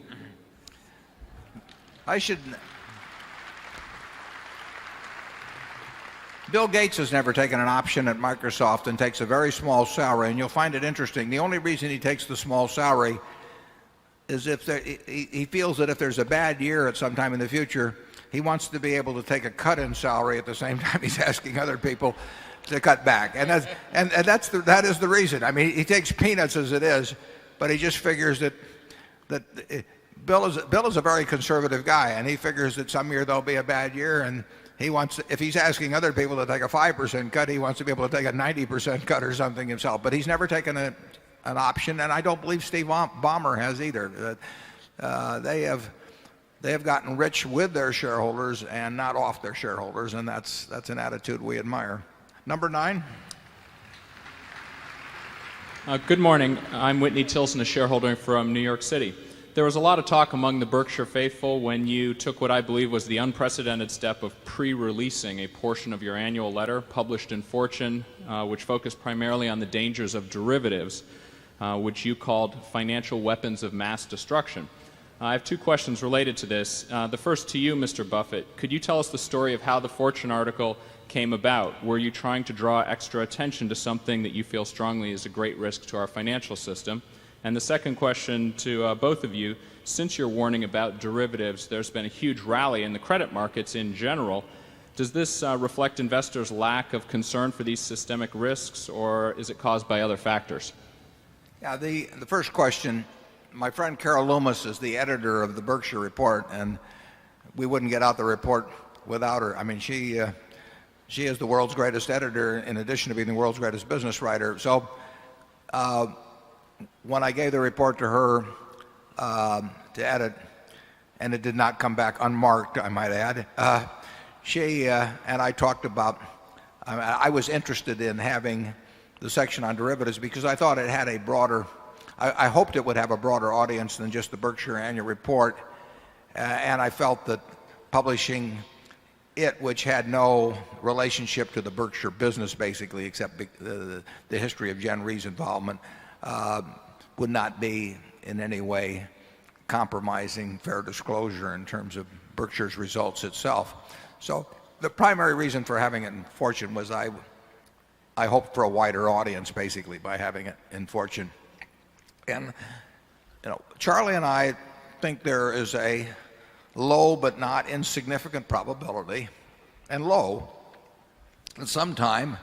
Bill Gates has never taken an option at Microsoft and takes a very small salary, and you'll find it interesting. The only reason he takes the small salary is if he feels that if there's a bad year at some time in the future, he wants to be able to take a cut in salary at the same time he's asking other people to cut back. And that is the reason. I mean, he takes peanuts as it is, but he just figures that Bill is a very conservative guy, and he figures that some year there'll be a bad year, and he wants, if he's asking other people to take a 5% cut, he wants to be able to take a 90% cut or something himself. But he's never taken an option, and I don't believe Steve Ballmer has either. They have gotten rich with their shareholders and not off their shareholders, and that's an attitude we admire. Number 9.
Good morning. I'm Whitney Tilson, a shareholder from New York City. There was a lot of talk among the Berkshire faithful when you took what I believe was the unprecedented step of pre-releasing a portion of your annual letter published in Fortune, which focused primarily on the dangers of derivatives, which you called financial weapons of mass destruction. I have two questions related to this. The first to you, Mr. Buffett. Could you tell us the story of how the Fortune article came about? Were you trying to draw extra attention to something that you feel strongly is a great risk to our financial system? And the second question to both of you, since your warning about derivatives, there's been a huge rally in the credit markets in general. Does this reflect investors' lack of concern for these systemic risks, or is it caused by other factors?
Yeah, the first question, my friend Carol Loomis is the editor of the Berkshire Report, and we wouldn't get out the report without her. I mean, she is the world's greatest editor in addition to being the world's greatest business writer. So when I gave the report to her to edit, and it did not come back unmarked, I might add, she and I talked about, I was interested in having the section on derivatives because I thought it had a broader, I hoped it would have a broader audience than just the Berkshire Annual Report, and I felt that publishing it, which had no relationship to the Berkshire business basically, except the history of Jen Rhee's involvement, would not be in any way compromising fair disclosure in terms of Berkshire's results itself. So the primary reason for having it in Fortune was I hoped for a wider audience basically by having it in Fortune. And Charlie and I think there is a low but not insignificant probability, and low, that sometime,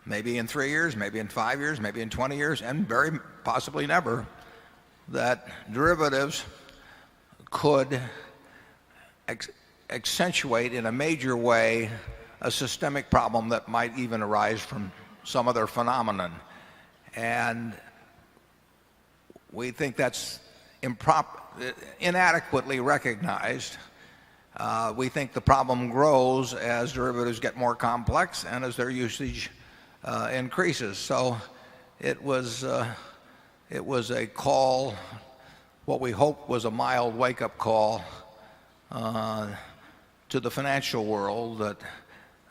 maybe in 3 years, maybe in 5 years, maybe in 20 years, and very possibly never, that derivatives could accentuate in a major way a systemic problem that might even arise from some other phenomenon. And we think that's inadequately recognized. We think the problem grows as derivatives get more complex and as their usage increases. So it was a call, what we hoped was a mild wake-up call to the financial world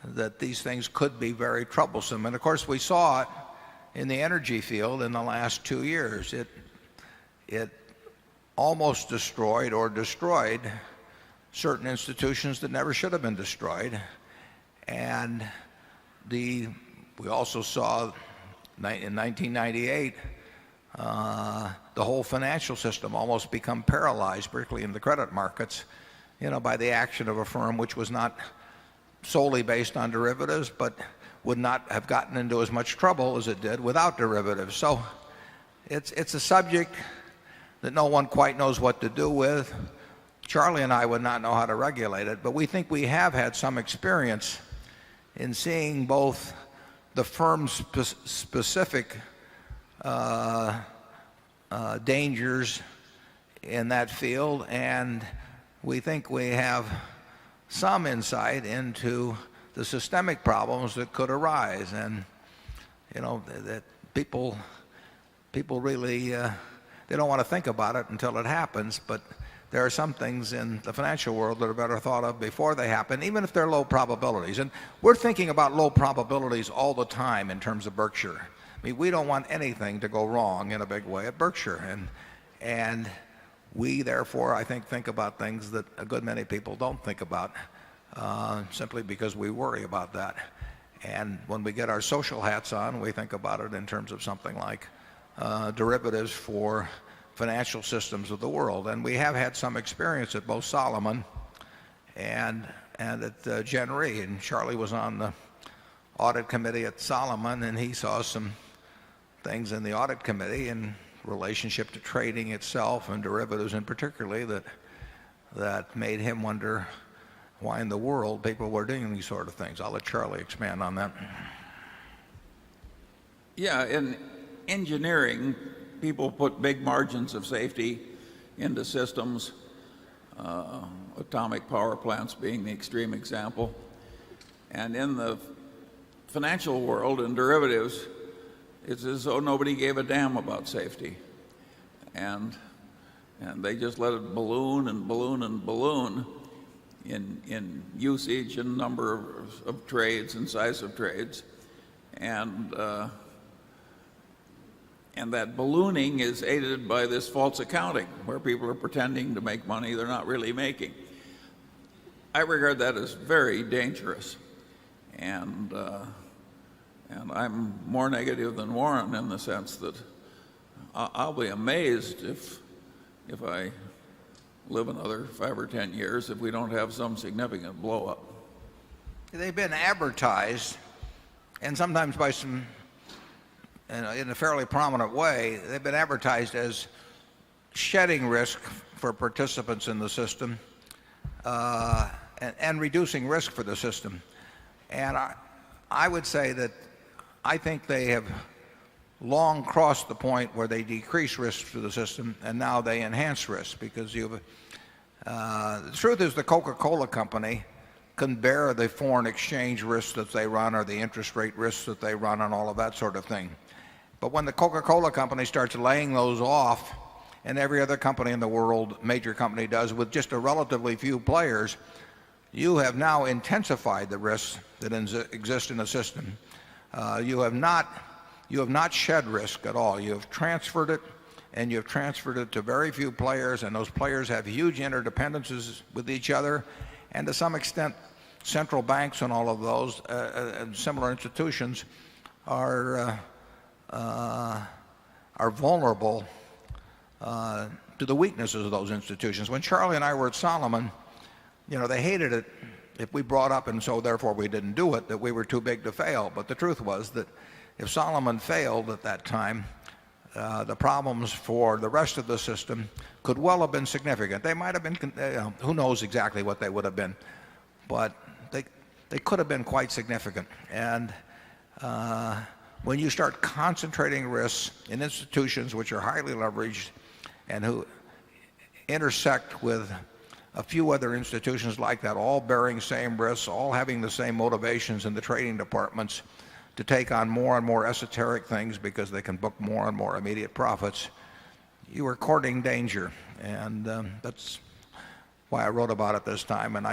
that these things could be very troublesome. And of course we saw it in the energy field in the last 2 years. It almost destroyed or destroyed certain institutions that never should have been destroyed. And we also saw in 1998 the whole financial system almost become paralyzed, particularly in the credit markets, by the action of a firm which was not solely based on derivatives, but would not have gotten into as much trouble as it did without derivatives. So it's a subject that no one quite knows what to do with. Charlie and I would not know how to regulate it, but we think we have had some experience in seeing both the firm's specific dangers in that field, and we think we have some insight into the systemic problems that could arise. And that people really they don't want to think about it until it happens, but there are some things in the financial world that are better thought of before they happen, even if they're low probabilities. And we're thinking about low probabilities all the time in terms of Berkshire. I mean, we don't want anything to go wrong in a big way at Berkshire. And we, therefore, I think about things that a good many people don't think about, simply because we worry about that. And when we get our social hats on, we think about it in terms of something like derivatives for financial systems of the world. And we have had some experience at both Solomon and at Gen Re. And Charlie was on the audit committee at Solomon, and he saw some things in the audit committee in relationship to trading itself and derivatives in particularly that made him wonder why in the world people were doing these sort of things. I'll let Charlie expand on that.
Yeah, in engineering, people put big margins of safety into systems, atomic power plants being the extreme example. And in the financial world and derivatives, it's as though nobody gave a damn about safety. And they just let it balloon and balloon and balloon in usage and number of trades and size of trades. And that ballooning is aided by this false accounting, where people are pretending to make money they're not really making. I regard that as very dangerous. And I'm more negative than Warren in the sense that I'll be amazed if I live another 5 or 10 years if we don't have some significant blow up.
They've been advertised, and sometimes by some in a fairly prominent way, they've been advertised as shedding risk for participants in the system and reducing risk for the system. And I would say that I think they have long crossed the point where they decrease risk to the system, and now they enhance risk because the truth is the Coca-Cola company can bear the foreign exchange risks that they run or the interest rate risks that they run and all of that sort of thing. But when the Coca-Cola company starts laying those off, and every other company in the world, major company, does with just a relatively few players, you have now intensified the risks that exist in the system. You have not shed risk at all. You have transferred it, and you have transferred it to very few players, and those players have huge interdependencies with each other, and to some extent central banks and all of those and similar institutions are vulnerable to the weaknesses of those institutions. When Charlie and I were at Solomon, they hated it if we brought up, and so therefore we didn't do it, that we were too big to fail. But the truth was that if Solomon failed at that time, the problems for the rest of the system could well have been significant. They might have been, who knows exactly what they would have been, but they could have been quite significant. And when you start concentrating risks in institutions which are highly leveraged and who intersect with a few other institutions like that, all bearing same risks, all having the same motivations in the trading departments to take on more and more esoteric things because they can book more and more immediate profits, you are courting danger. And that's why I wrote about it this time. And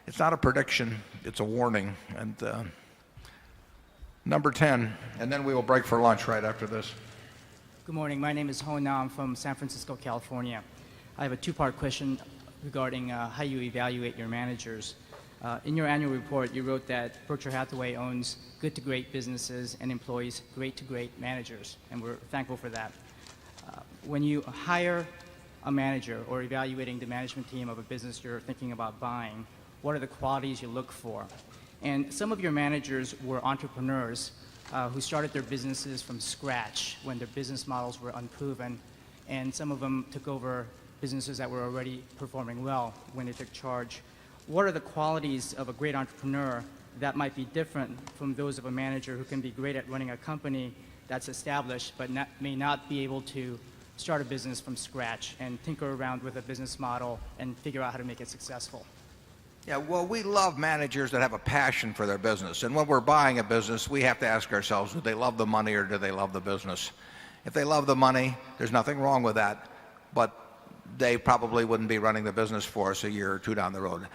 it's not a prediction, it's a warning. And number 10, and then we will break for lunch right after this.
Good morning. My name is Ho Nam from San Francisco, California. I have a two-part question. regarding how you evaluate your managers. In your annual report, you wrote that Berkshire Hathaway owns good to great businesses and employs great to great managers, and we're thankful for that. When you hire a manager or evaluating the management team of a business you're thinking about buying, what are the qualities you look for? And some of your managers were entrepreneurs who started their businesses from scratch when their business models were unproven, and some of them took over businesses that were already performing well when they took charge. What are the qualities of a great entrepreneur that might be different from those of a manager who can be great at running a company that's established but may not be able to start a business from scratch and tinker around with a business model and figure out how to make it successful?
Yeah, well, we love managers that have a passion for their business. And when we're buying a business, we have to ask ourselves, do they love the money or do they love the business? If they love the money, there's nothing wrong with that, but they probably wouldn't be running the business for us a year or two down the road.